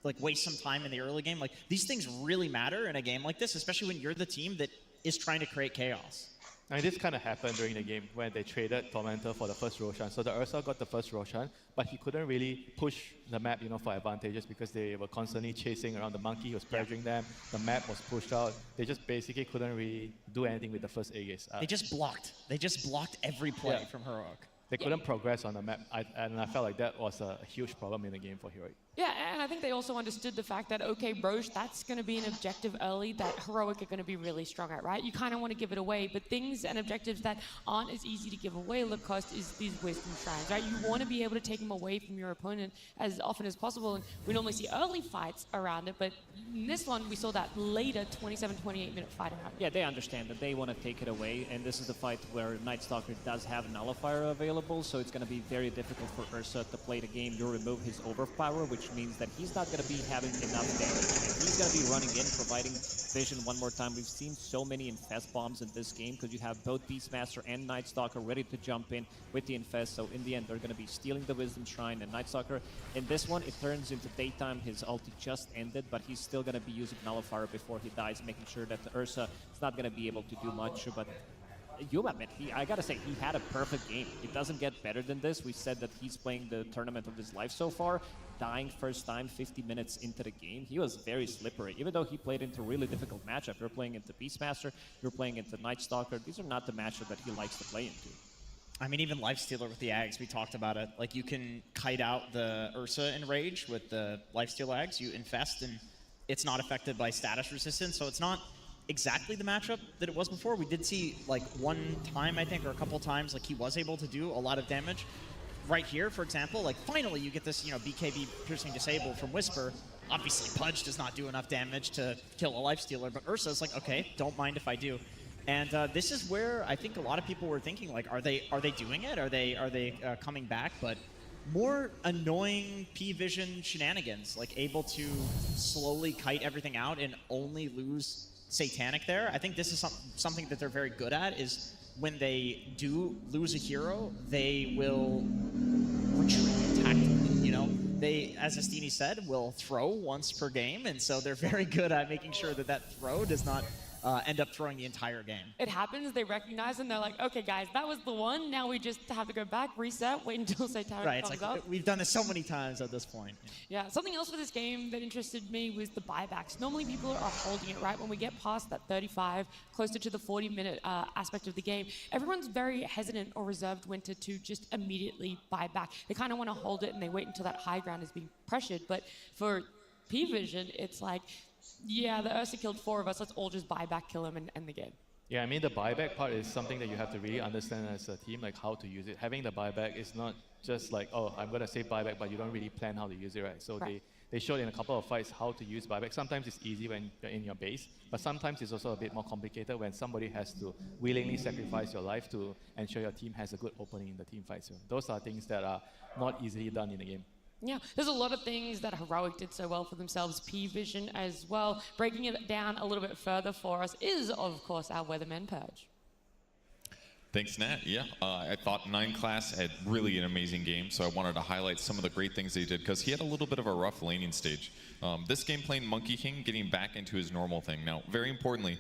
like, waste some time in the early game. Like, these things really matter in a game like this, especially when you're the team that is trying to create chaos. I mean, this kind of happened during the game when they traded Tormentor for the first Roshan. So the Ursa got the first Roshan, but he couldn't really push the map, for advantages because they were constantly chasing around the monkey. He was pressuring them. The map was pushed out. They just basically couldn't really do anything with the first Aegis. They just blocked. They just blocked every play from Heroic. They couldn't progress on the map, and I felt like that was a huge problem in the game for Heroic. Yeah, and I think they also understood the fact that, okay, Roche, that's going to be an objective early that Heroic are going to be really strong at, right? You kind of want to give it away, but things and objectives that aren't as easy to give away, Lacoste, is these Wisdom Shrines, right? You want to be able to take them away from your opponent as often as possible, and we normally see early fights around it, but in this one, we saw that later 27, 28-minute fight around it. Yeah, they understand that they want to take it away, and this is the fight where Night Stalker does have Nullifier available, so it's going to be very difficult for Ursa to play the game. You remove his overpower, which means that he's not going to be having enough damage. And he's going to be running in, providing vision one more time. We've seen so many Infest bombs in this game because you have both Beastmaster and Night Stalker ready to jump in with the Infest. So in the end, they're going to be stealing the Wisdom Shrine. And Night Stalker, in this one, it turns into daytime. His ulti just ended, but he's still going to be using Nullifier before he dies, making sure that the Ursa is not going to be able to do much. But Yuma, man, I gotta say, he had a perfect game. It doesn't get better than this. We said that he's playing the tournament of his life so far. Dying first time 50 minutes into the game. He was very slippery, even though he played into a really difficult matchup. You're playing into Beastmaster, you're playing into Night Stalker. These are not the matchup that he likes to play into. I mean, even Lifestealer with the Ags, we talked about it. Like, you can kite out the Ursa in Rage with the Lifesteal Ags, you infest, and it's not affected by status resistance, so it's not exactly the matchup that it was before. We did see like one time, I think, or a couple times, like he was able to do a lot of damage. Right here, for example, like finally you get this, BKB piercing disable from Whisper. Obviously, Pudge does not do enough damage to kill a lifestealer, but Ursa's like, okay, don't mind if I do. And this is where I think a lot of people were thinking, like, are they doing it? Are they coming back? But more annoying P-Vision shenanigans, like able to slowly kite everything out and only lose Satanic there. I think this is something that they're very good at, is when they do lose a hero, they will retreat tactically, They, as Astini said, will throw once per game, and so they're very good at making sure that throw does not end up throwing the entire game. It happens, they recognize and they're like, okay guys, that was the one, now we just have to go back, reset, wait until Satanic comes up. We've done this so many times at this point. Yeah, something else for this game that interested me was the buybacks. Normally people are holding it, right? When we get past that 35, closer to the 40-minute aspect of the game, everyone's very hesitant or reserved Winter to just immediately buy back. They kind of want to hold it and they wait until that high ground is being pressured, but for P-Vision, it's like, yeah, the Ursa killed 4 of us, let's all just buy back, kill him, and end the game. Yeah, I mean, the buyback part is something that you have to really understand as a team, like how to use it. Having the buyback is not just like, oh, I'm going to say buyback, but you don't really plan how to use it, right? So they showed in a couple of fights how to use buyback. Sometimes it's easy when you're in your base, but sometimes it's also a bit more complicated when somebody has to willingly sacrifice your life to ensure your team has a good opening in the team fight. So those are things that are not easily done in the game. Yeah, there's a lot of things that Heroic did so well for themselves, P-Vision as well. Breaking it down a little bit further for us is, of course, our Weatherman Purge. Thanks, Nat. Yeah, I thought 9 Class had really an amazing game, so I wanted to highlight some of the great things they did, because he had a little bit of a rough laning stage. This game playing Monkey King, getting back into his normal thing. Now, very importantly,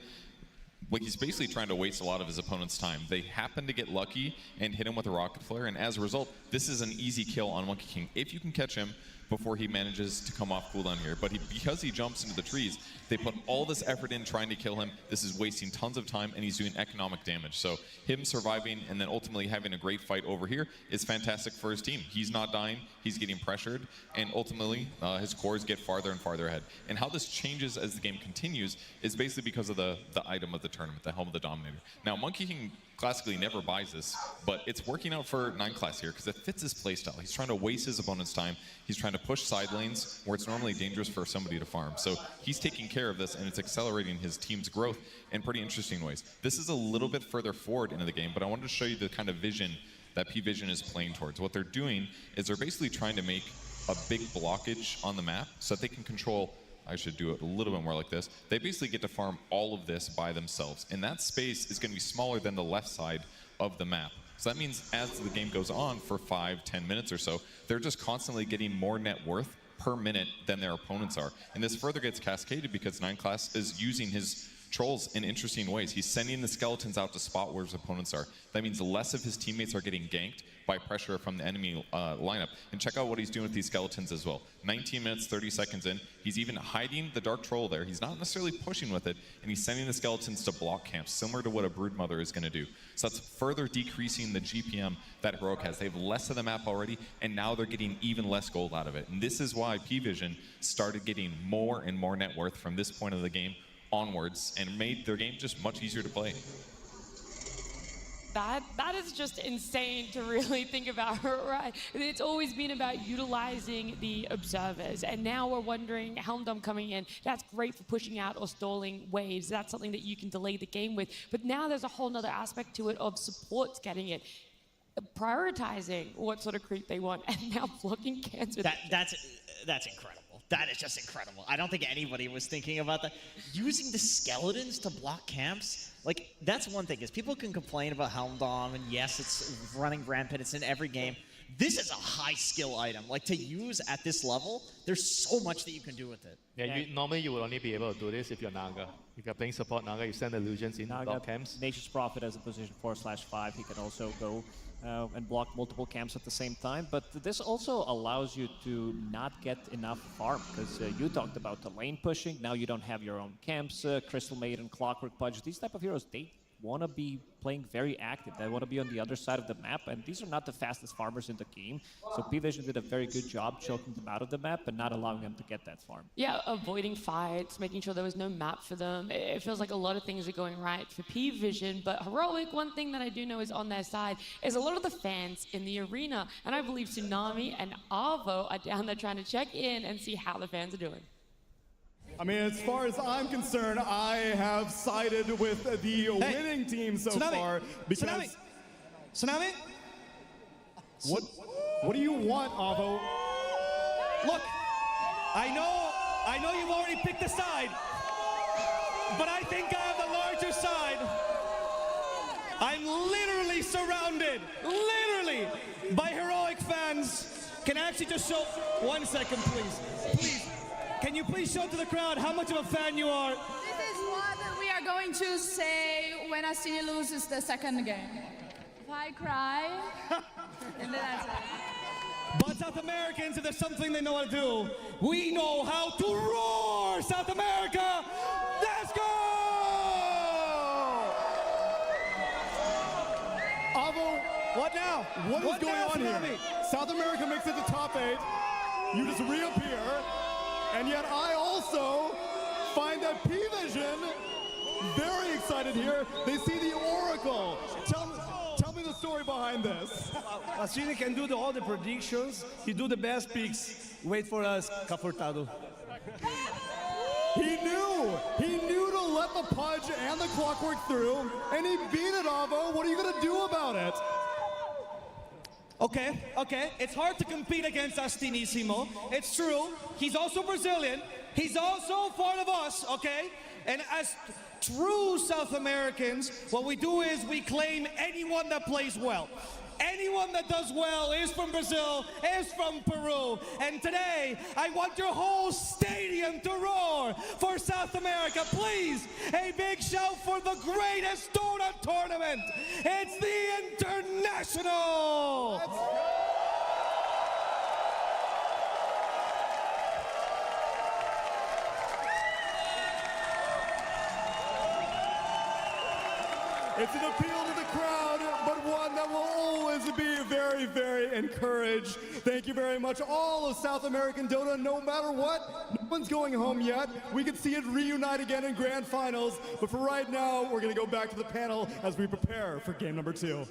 he's basically trying to waste a lot of his opponent's time. They happen to get lucky and hit him with a rocket flare, and as a result, this is an easy kill on Monkey King if you can catch him before he manages to come off cooldown here. But because he jumps into the trees, they put all this effort in trying to kill him. This is wasting tons of time, and he's doing economic damage. So him surviving and then ultimately having a great fight over here is fantastic for his team. He's not dying, he's getting pressured, and ultimately his cores get farther and farther ahead. And how this changes as the game continues is basically because of the item of the tournament, the Helm of the Dominator. Now, Monkey King classically never buys this, but it's working out for 9 Class here because it fits his playstyle. He's trying to waste his opponent's time. He's trying to push side lanes where it's normally dangerous for somebody to farm. So he's taking care of this, and it's accelerating his team's growth in pretty interesting ways. This is a little bit further forward into the game, but I wanted to show you the kind of vision that P-Vision is playing towards. What they're doing is they're basically trying to make a big blockage on the map so that they can control. I should do it a little bit more like this. They basically get to farm all of this by themselves. And that space is going to be smaller than the left side of the map. So that means as the game goes on for 5-10 minutes or so, they're just constantly getting more net worth per minute than their opponents are. And this further gets cascaded because 9 Class is using his trolls in interesting ways. He's sending the skeletons out to spot where his opponents are. That means less of his teammates are getting ganked by pressure from the enemy lineup. And check out what he's doing with these skeletons as well. 19 minutes, 30 seconds in, he's even hiding the Dark Troll there. He's not necessarily pushing with it, and he's sending the skeletons to block camps, similar to what a Broodmother is going to do. So that's further decreasing the GPM that Heroic has. They have less of the map already, and now they're getting even less gold out of it. And this is why P-Vision started getting more and more net worth from this point of the game onwards, and made their game just much easier to play. That is just insane to really think about, right? It's always been about utilizing the observers, and now we're wondering, Helmdom coming in, that's great for pushing out or stalling waves. That's something that you can delay the game with. But now there's a whole nother aspect to it of supports getting it, prioritizing what sort of creep they want, and now blocking cans with that's incredible. That is just incredible. I don't think anybody was thinking about that. Using the skeletons to block camps, like, that's one thing, is people can complain about Helmdom, and yes, it's running rampant, it's in every game. This is a high skill item. Like, to use at this level, there's so much that you can do with it. Yeah, normally you would only be able to do this if you're Naga. If you're playing support Naga, you send illusions in block camps. Nature's Prophet as a position 4/5. He can also go and block multiple camps at the same time. But this also allows you to not get enough farm, because you talked about the lane pushing. Now you don't have your own camps. Crystal Maiden, Clockwork Pudge, these type of heroes, they want to be playing very active. They want to be on the other side of the map, and these are not the fastest farmers in the game. So P-Vision did a very good job choking them out of the map and not allowing them to get that farm. Yeah, avoiding fights, making sure there was no map for them. It feels like a lot of things are going right for P-Vision, but Heroic, one thing that I do know is on their side is a lot of the fans in the arena, and I believe Tsunami and Arvo are down there trying to check in and see how the fans are doing. I mean, as far as I'm concerned, I have sided with the winning team so far because. Tsunami? What do you want, Avo? Look, I know you've already picked a side, but I think I have the larger side. I'm literally surrounded, by Heroic fans. Can I actually just show, 1 second, please. Can you please show to the crowd how much of a fan you are? This is what we are going to say when Astini loses the second game. If I cry, and then that's it. But South Americans, if there's something they know how to do, we know how to roar, South America! Let's go! Avo, what now? What is going on here? South America makes it to top 8. You just reappear. And yet I also find that P-Vision very excited here. They see the Oracle. Tell me the story behind this. Astini can do all the predictions. He do the best picks. Wait for us, Cafurtado. He knew to let the Pudge and the Clockwork through, and he beat it, Avo. What are you going to do about it? Okay. It's hard to compete against Astinissimo. It's true. He's also Brazilian. He's also part of us, okay? And as true South Americans, what we do is we claim anyone that plays well. Anyone that does well is from Brazil, is from Peru. And today, I want your whole stadium to roar for South America. Please, a big shout for the greatest donut tournament. It's the International. It's an appeal to the crowd, but one that will always be very, very encouraged. Thank you very much, all of South American Dota. No matter what, no one's going home yet. We can see it reunite again in grand finals. But for right now, we're going to go back to the panel as we prepare for game number 2.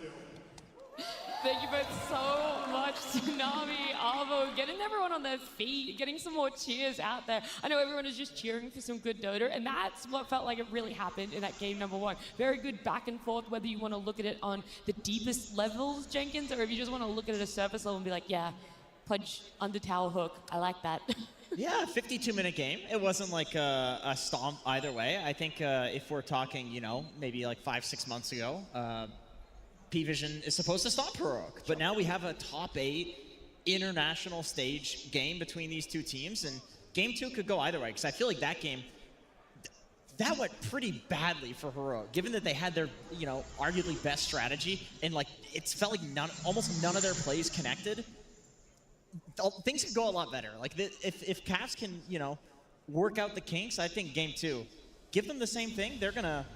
Thank you both so much, Tsunami, Arvo, getting everyone on their feet, getting some more cheers out there. I know everyone is just cheering for some good Dota, and that's what felt like it really happened in that game number 1. Very good back and forth, whether you want to look at it on the deepest levels, Jenkins, or if you just want to look at it at a surface level and be like, yeah, Pudge, under tower hook, I like that. Yeah, 52-minute game. It wasn't like a stomp either way. I think if we're talking, maybe like 5-6 months ago, P-Vision is supposed to stop Heroic, but now we have a top 8 international stage game between these two teams, and game 2 could go either way, because I feel like that game, that went pretty badly for Heroic, given that they had their, arguably best strategy, and it felt like almost none of their plays connected. Things could go a lot better. Like if Cavs can, work out the kinks, I think game 2, give them the same thing, they're gonna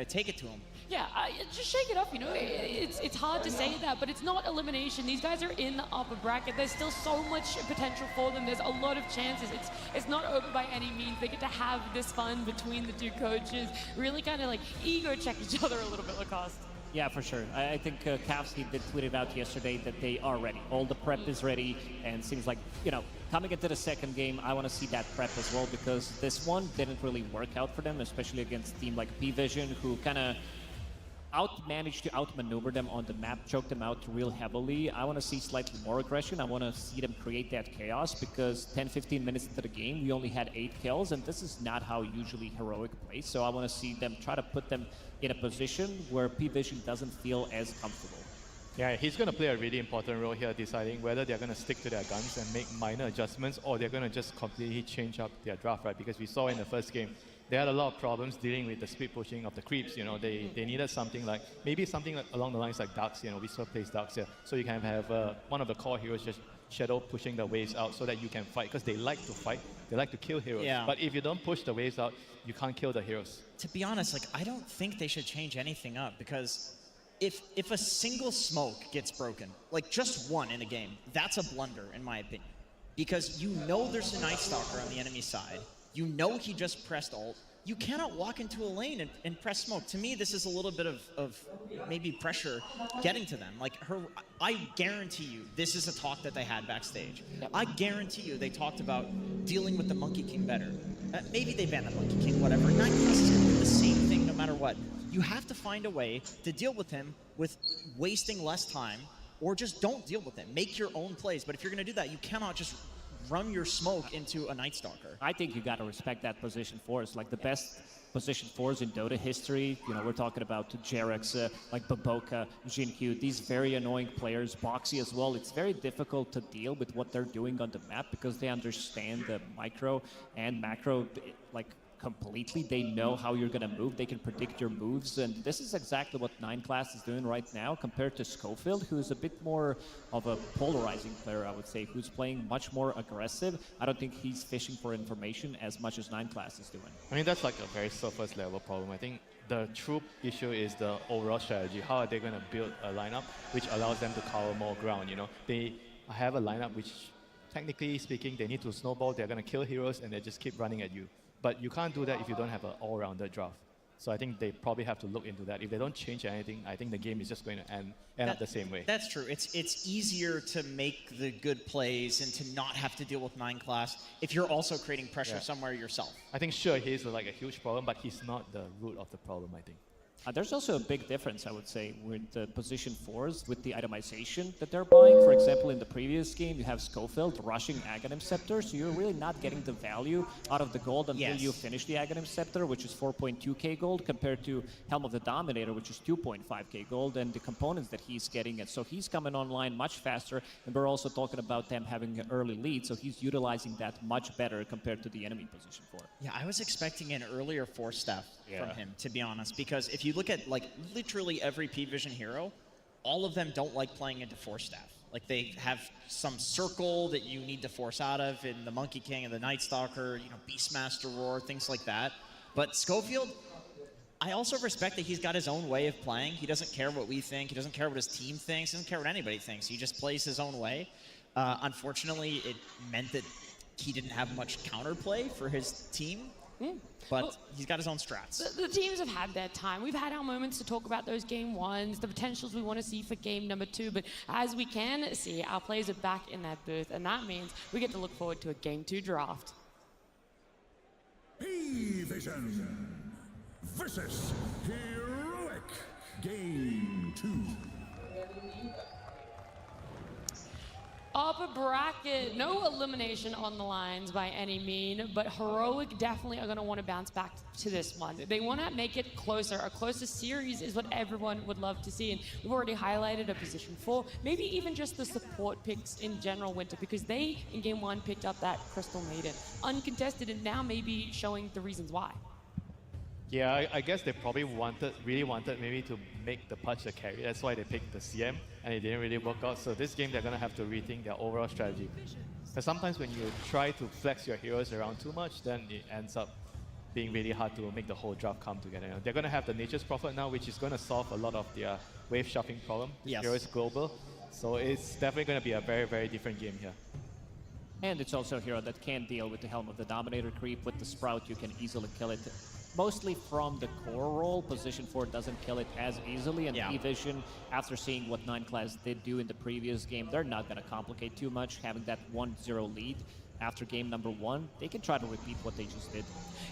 take it to them. Yeah, just shake it up, It's hard to say that, but it's not elimination. These guys are in the upper bracket. There's still so much potential for them. There's a lot of chances. It's not over by any means. They get to have this fun between the two coaches, really kind of ego check each other a little bit, Lacoste. Yeah, for sure. I think Cavs did tweet it out yesterday that they are ready. All the prep is ready, and seems like, coming into the second game, I want to see that prep as well, because this one didn't really work out for them, especially against a team like P-Vision, who kind of managed to outmaneuver them on the map, choke them out real heavily. I want to see slightly more aggression. I want to see them create that chaos, because 10-15 minutes into the game, we only had 8 kills, and this is not how usually Heroic plays. So I want to see them try to put them in a position where P-Vision doesn't feel as comfortable. Yeah, he's going to play a really important role here, deciding whether they're going to stick to their guns and make minor adjustments, or they're going to just completely change up their draft, right? Because we saw in the first game, they had a lot of problems dealing with the split pushing of the creeps. They needed something maybe something along the lines like Ducks. We saw plays Ducks here. So you can have one of the core heroes just Shadow pushing the waves out so that you can fight, because they like to fight, they like to kill heroes. Yeah. But if you don't push the waves out, you can't kill the heroes. To be honest, like I don't think they should change anything up, because if a single smoke gets broken, like just one in a game, that's a blunder in my opinion. Because you know there's a Night Stalker on the enemy side, you know he just pressed ult, you cannot walk into a lane and press smoke. To me, this is a little bit of maybe pressure getting to them. Like I guarantee you, this is a talk that they had backstage. I guarantee you they talked about dealing with the Monkey King better. Maybe they banned the Monkey King, whatever. 9 Class is going to do the same thing no matter what. You have to find a way to deal with him with wasting less time, or just don't deal with him. Make your own plays. But if you're going to do that, you cannot just run your smoke into a Night Stalker. I think you got to respect that position force. Like the best position fours in Dota history, you know, we're talking about Jarex, like Baboka, Jinkyu, these very annoying players, Boxy as well. It's very difficult to deal with what they're doing on the map because they understand the micro and macro, like, completely. They know how you're going to move. They can predict your moves. And this is exactly what 9 Class is doing right now compared to Schofield, who's a bit more of a polarizing player, I would say, who's playing much more aggressive. I don't think he's fishing for information as much as 9 Class is doing. I mean, that's like a very surface level problem. I think the true issue is the overall strategy. How are they going to build a lineup which allows them to cover more ground? You know, they have a lineup which, technically speaking, they need to snowball. They're going to kill heroes and they just keep running at you. But you can't do that if you don't have an all-rounded draft. So I think they probably have to look into that. If they don't change anything, I think the game is just going to end up the same way. That's true. It's easier to make the good plays and to not have to deal with 9 Class if you're also creating pressure somewhere yourself. I think sure, he's like a huge problem, but he's not the root of the problem, I think. There's also a big difference, I would say, with the position 4s, with the itemization that they're buying. For example, in the previous game, you have Schofield rushing Aghanim Scepter, so you're really not getting the value out of the gold until you finish the Aghanim Scepter, which is 4.2k gold, compared to Helm of the Dominator, which is 2.5k gold, and the components that he's getting. And so he's coming online much faster, and we're also talking about them having an early lead, so he's utilizing that much better compared to the enemy position 4. Yeah, I was expecting an earlier 4-step from him, to be honest, because if you look at like literally every P-Vision hero, all of them don't like playing into 4-staff. Like they have some circle that you need to force out of in the Monkey King and the Night Stalker, you know, Beastmaster Roar, things like that. But Schofield, I also respect that he's got his own way of playing. He doesn't care what we think. He doesn't care what his team thinks. He doesn't care what anybody thinks. He just plays his own way. Unfortunately, it meant that he didn't have much counterplay for his team. But he's got his own strats. The teams have had their time. We've had our moments to talk about those game 1s, the potentials we want to see for game number 2. But as we can see, our players are back in their booth, and that means we get to look forward to a game 2 draft. P-Vision versus Heroic Game 2. Upper bracket, no elimination on the lines by any mean, but Heroic definitely are going to want to bounce back to this one. They want to make it closer. A closer series is what everyone would love to see, and we've already highlighted a position 4, maybe even just the support picks in general, Winter, because they, in game 1, picked up that Crystal Maiden. Uncontested, and now maybe showing the reasons why. Yeah, I guess they probably really wanted maybe to make the Pudge the carry. That's why they picked the CM, and it didn't really work out. So this game, they're going to have to rethink their overall strategy. Because sometimes when you try to flex your heroes around too much, then it ends up being really hard to make the whole draft come together. You know, they're going to have the Nature's Prophet now, which is going to solve a lot of their wave shuffling problem. Yes. Hero is global, so it's definitely going to be a very, very different game here. And it's also a hero that can deal with the Helm of the Dominator creep. With the Sprout, you can easily kill it. Mostly from the core role, position 4 doesn't kill it as easily, and P-Vision, after seeing what 9 Class did do in the previous game, they're not going to complicate too much. Having that 1-0 lead after game number 1, they can try to repeat what they just did.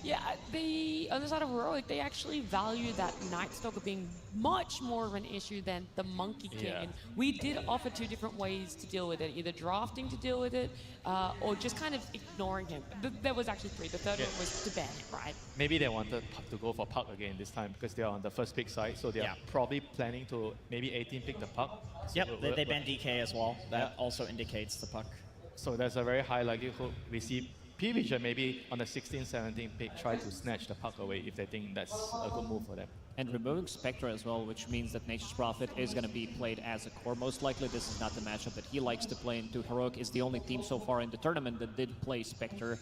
Yeah, the other side of Heroic, they actually value that Night Stalker being much more of an issue than the Monkey King. And we did offer 2 different ways to deal with it, either drafting to deal with it, or just kind of ignoring him. There was actually 3. The third one was to ban it, right? Maybe they wanted to go for Puck again this time because they're on the first pick side, so they're probably planning to maybe 18 pick the Puck. So they banned DK as well. That also indicates the Puck. So there's a very high likelihood we see P-Vision maybe on the 16-17 pick try to snatch the puck away if they think that's a good move for them. And removing Spectre as well, which means that Nature's Prophet is going to be played as a core. Most likely, this is not the matchup that he likes to play into. Heroic is the only team so far in the tournament that did play Spectre.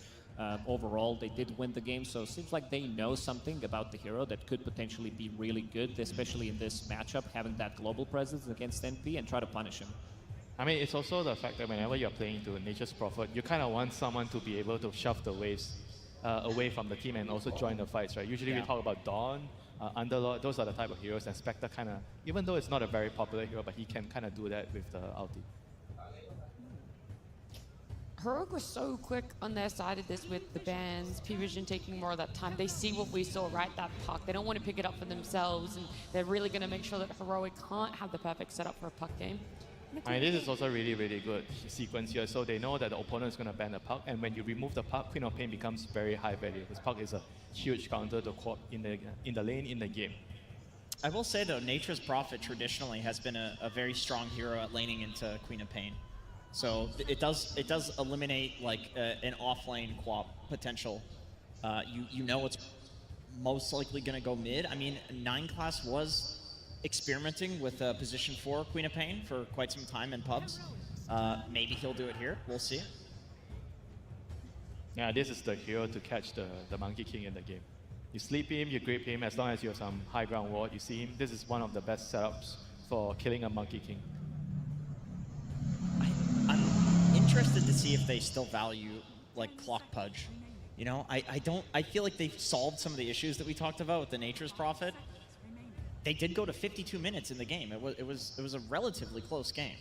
Overall, they did win the game, so it seems like they know something about the hero that could potentially be really good, especially in this matchup, having that global presence against NP and try to punish him. I mean, it's also the fact that whenever you're playing to Nature's Prophet, you kind of want someone to be able to shove the waves away from the team and also join the fights, right? Usually we talk about Dawn, Underlord, those are the type of heroes, and Spectre kind of, even though it's not a very popular hero, but he can kind of do that with the ulti. Heroic was so quick on their side of this with the bans, P-Vision taking more of that time. They see what we saw, right, that puck. They don't want to pick it up for themselves, and they're really going to make sure that Heroic can't have the perfect setup for a puck game. I mean, this is also really, really good sequence here. So they know that the opponent is going to ban the puck, and when you remove the puck, Queen of Pain becomes very high value. This puck is a huge counter to Corp in the lane in the game. I will say though, Nature's Prophet traditionally has been a very strong hero at laning into Queen of Pain. So it does eliminate like an off-lane quap potential. You know it's most likely going to go mid. I mean, 9 class was experimenting with position 4 Queen of Pain for quite some time in pubs. Maybe he'll do it here. We'll see. Yeah, this is the hero to catch the Monkey King in the game. You sleep him, you grip him, as long as you have some high ground ward, you see him. This is one of the best setups for killing a Monkey King. I'm interested to see if they still value like clock pudge. You know, I feel like they've solved some of the issues that we talked about with the Nature's Prophet. They did go to 52 minutes in the game. It was a relatively close game.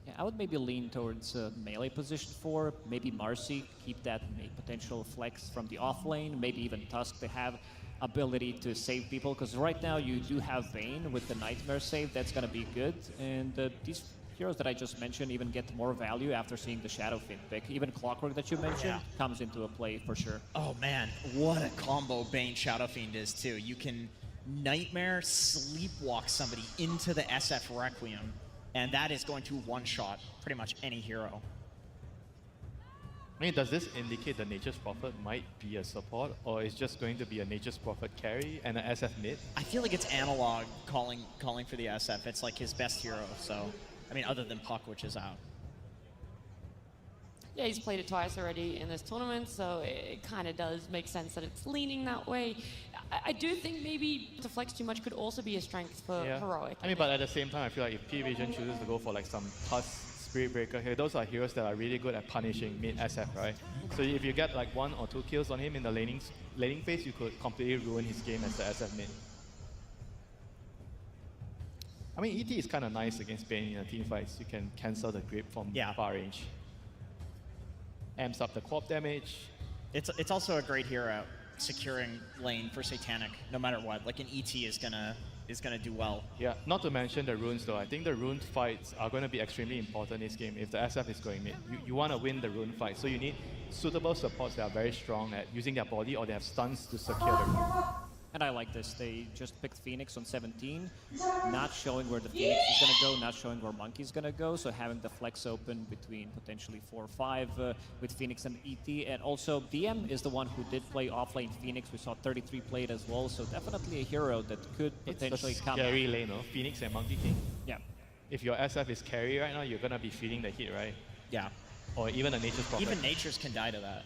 Yeah, I would maybe lean towards melee position 4, maybe Marcy, keep that potential flex from the off lane, maybe even Tusk to have ability to save people, because right now you do have Vayne with the Nightmare save, that's going to be good, and these heroes that I just mentioned even get more value after seeing the Shadow Fin pick. Even Clockwork that you mentioned comes into a play for sure. Oh man, what a combo Bane Shadow Fiend is too. You can Nightmare sleepwalk somebody into the SF Requiem, and that is going to one-shot pretty much any hero. I mean, does this indicate the Nature's Prophet might be a support, or is just going to be a Nature's Prophet carry and an SF mid? I feel like it's analog calling for the SF. It's like his best hero, so I mean, other than Puck, which is out. Yeah, he's played it twice already in this tournament, so it kind of does make sense that it's leaning that way. I do think maybe to flex too much could also be a strength for Heroic. I mean, but at the same time, I feel like if P-Vision chooses to go for like some Tusk, Spirit Breaker here, those are heroes that are really good at punishing mid SF, right? So if you get like 1 or 2 kills on him in the laning phase, you could completely ruin his game as the SF mid. I mean, ET is kind of nice against Bane in a team fights. You can cancel the grip from far range. Amps up the quap damage. It's also a great hero at securing lane for Satanic, no matter what. Like an ET is gonna do well. Yeah, not to mention the runes though. I think the rune fights are going to be extremely important in this game if the SF is going mid. You want to win the rune fight, so you need suitable supports that are very strong at using their body or they have stuns to secure the rune. And I like this. They just picked Phoenix on 17, not showing where the Phoenix is going to go, not showing where Monkey's going to go, so having the flex open between potentially 4 or 5 with Phoenix and ET. And also, DM is the one who did play offlane Phoenix. We saw 33 played as well, so definitely a hero that could potentially come. It's a scary lane, no? Phoenix and Monkey King. Yeah. If your SF is carry right now, you're going to be feeling the hit, right? Yeah. Or even a Nature's Prophet. Even Nature's can die to that.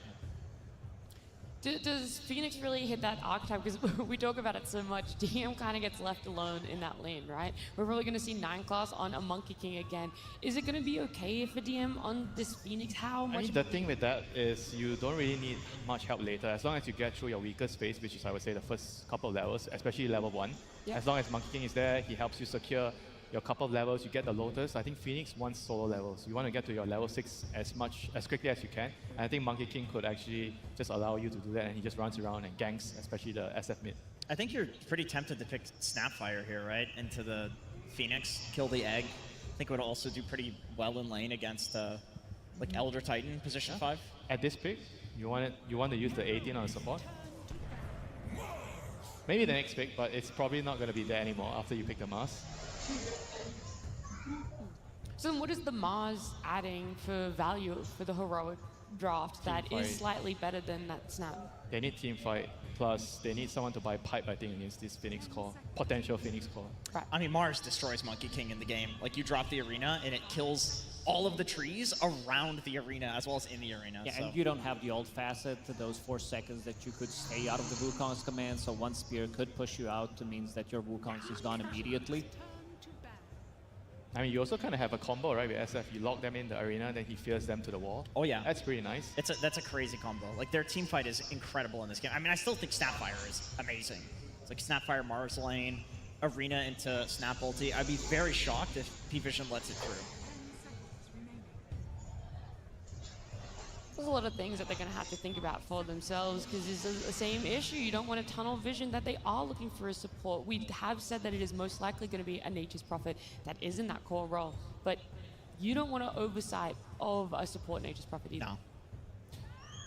Does Phoenix really hit that archetype? Because we talk about it so much. DM kind of gets left alone in that lane, right? We're probably going to see 9 class on a Monkey King again. Is it going to be okay for DM on this Phoenix? How much? I mean, the thing with that is you don't really need much help later. As long as you get through your weakest phase, which is, I would say, the first couple of levels, especially level 1. Yeah. As long as Monkey King is there, he helps you secure your couple of levels, you get the Lotus. I think Phoenix wants solo levels. You want to get to your level 6 as quickly as you can. And I think Monkey King could actually just allow you to do that, and he just runs around and ganks, especially the SF mid. I think you're pretty tempted to pick Snapfire here, right? Into the Phoenix, kill the egg. I think it would also do pretty well in lane against like Elder Titan, position 5. At this pick, you want to use the 18 on the support? Maybe the next pick, but it's probably not going to be there anymore after you pick the Mars. So then what is the Mars adding for value for the Heroic draft that Team is fight. slightly better than that snap. They need team fight. Plus, they need someone to buy pipe, I think, against this Phoenix core. Potential Phoenix core. I mean, Mars destroys Monkey King in the game. Like, you drop the arena, and it kills all of the trees around the arena, as well as in the arena. Yeah, so. and you don't have the old facet to those 4 seconds that you could stay out of the Wukong's command, so one spear could push you out. It means that your Wukong's is gone immediately. I mean, you also kind of have a combo, right, with SF. You lock them in the arena, then he fears them to the wall. Oh, yeah. That's pretty nice. That's a crazy combo. Like, their team fight is incredible in this game. I mean, I still think Snapfire is amazing. It's like Snapfire, Mars lane, arena into Snap ulti. I'd be very shocked if P-Vision lets it through. There's a lot of things that they're going to have to think about for themselves because it's the same issue. You don't want a tunnel vision that they are looking for a support. We have said that it is most likely going to be a Nature's Prophet that is in that core role, but you don't want to oversight of a support Nature's Prophet either. No.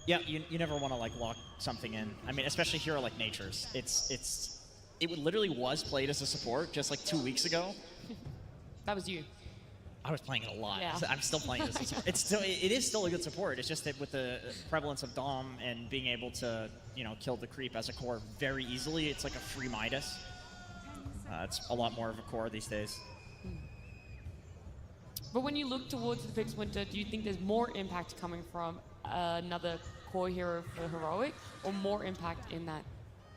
Yeah, you never want to like lock something in. I mean, especially hero like Nature's. It literally was played as a support just like 2 weeks ago. That was you. I was playing it a lot. Yeah. I'm still playing it as a support. It is still a good support. It's just that with the prevalence of Dom and being able to, you know, kill the creep as a core very easily, it's like a free Midas. It's a lot more of a core these days. But when you look towards the Fixed Winter, do you think there's more impact coming from another core hero for Heroic, or more impact in that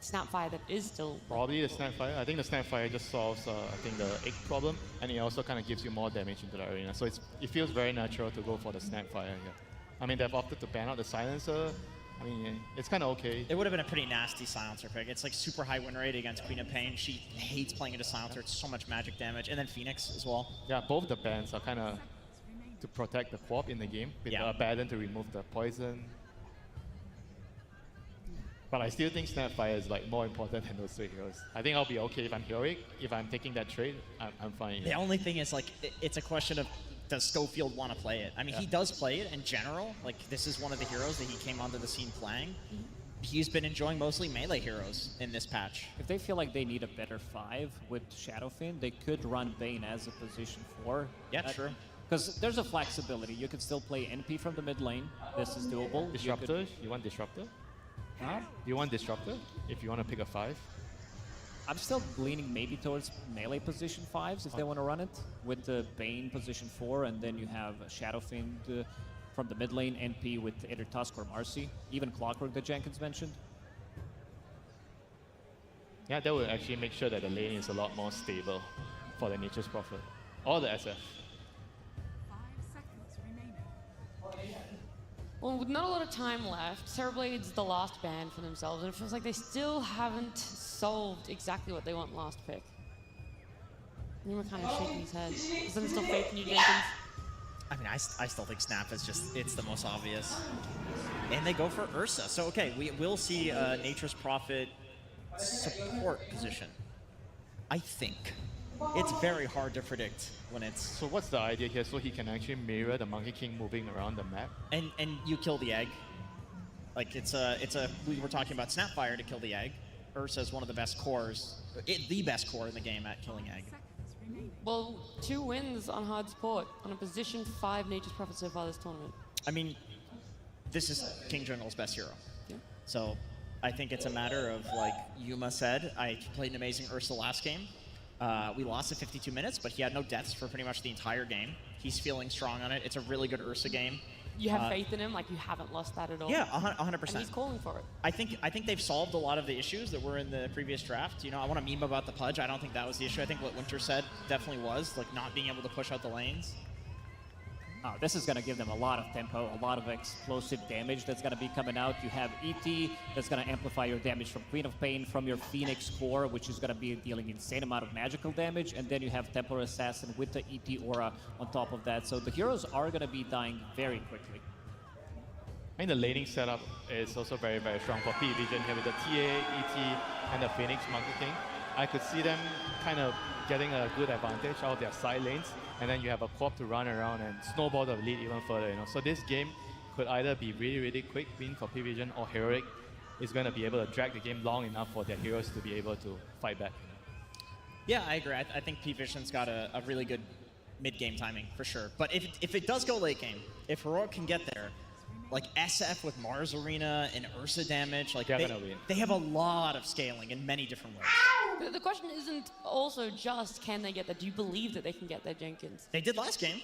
Snapfire that is still... Probably the Snapfire. I think the Snapfire just solves, I think, the egg problem, and it also kind of gives you more damage into the arena. So it feels very natural to go for the Snapfire here. I mean, they've opted to ban out the Silencer. I mean, it's kind of okay. It would have been a pretty nasty Silencer pick. It's like super high win rate against Queen of Pain. She hates playing into Silencer. It's so much magic damage. And then Phoenix as well. Yeah, both the bans are kind of to protect the Quap in the game, with the Abaddon to remove the poison. But I still think Snapfire is like more important than those 2 heroes. I think I'll be okay if I'm heroic. If I'm taking that trade, I'm fine. The only thing is, like, it's a question of, does Schofield want to play it? I mean, he does play it in general. Like, this is one of the heroes that he came onto the scene playing. He's been enjoying mostly melee heroes in this patch. If they feel like they need a better 5 with Shadowfin, they could run Bane as a position 4. Yeah, true. Because there's a flexibility. You could still play NP from the mid lane. This is doable. Disruptor? You want Disruptor? Huh? You want Disruptor if you want to pick a 5? I'm still leaning maybe towards melee position 5s if they want to run it, with the Bane position 4, and then you have Shadowfin from the mid lane, NP with either Tusk or Marcy, even Clockwork that Jenkins mentioned. Yeah, that would actually make sure that the lane is a lot more stable for the Nature's Prophet or the SF. Well, with not a lot of time left, Terrorblade's the last ban for themselves, and it feels like they still haven't solved exactly what they want last pick. We're kind of shaking his head. Is there still faith in you, Jenkins? I mean, I still think Snap is just, it's the most obvious. And they go for Ursa. So, okay, we will see Nature's Prophet support position. I think. It's very hard to predict when it's... So what's the idea here? So he can actually mirror the Monkey King moving around the map? And you kill the egg. Like, we were talking about Snapfire to kill the egg. Ursa is one of the best cores, the best core in the game at killing egg. Well, 2 wins on hard support on a position 5 Nature's Prophet so far this tournament. I mean, this is King Jungle's best hero. Yeah. So I think it's a matter of, like Yuma said, I played an amazing Ursa last game. We lost at 52 minutes, but he had no deaths for pretty much the entire game. He's feeling strong on it. It's a really good Ursa game. You have faith in him, like you haven't lost that at all. Yeah, 100%. And he's calling for it. I think they've solved a lot of the issues that were in the previous draft. You know, I want to meme about the Pudge. I don't think that was the issue. I think what Winter said definitely was, like, not being able to push out the lanes. Oh, this is going to give them a lot of tempo, a lot of explosive damage that's going to be coming out. You have ET that's going to amplify your damage from Queen of Pain, from your Phoenix core, which is going to be dealing insane amount of magical damage, and then you have Templar Assassin with the ET aura on top of that. So the heroes are going to be dying very quickly. I think the laning setup is also very, very strong for P-Vision here with the TA, ET, and the Phoenix Monkey King. I could see them kind of getting a good advantage out of their side lanes, and then you have a Quap to run around and snowball the lead even further, you know. So this game could either be really, really quick win for P-Vision, or Heroic is going to be able to drag the game long enough for their heroes to be able to fight back. Yeah, I agree. I think P-Vision's got a really good mid-game timing, for sure. But if it does go late game, if Heroic can get there, like SF with Mars Arena and Ursa damage. Like They're gonna win. they have a lot of scaling in many different ways. The question isn't also just can they get that. Do you believe that they can get that, Jenkins? They did last game,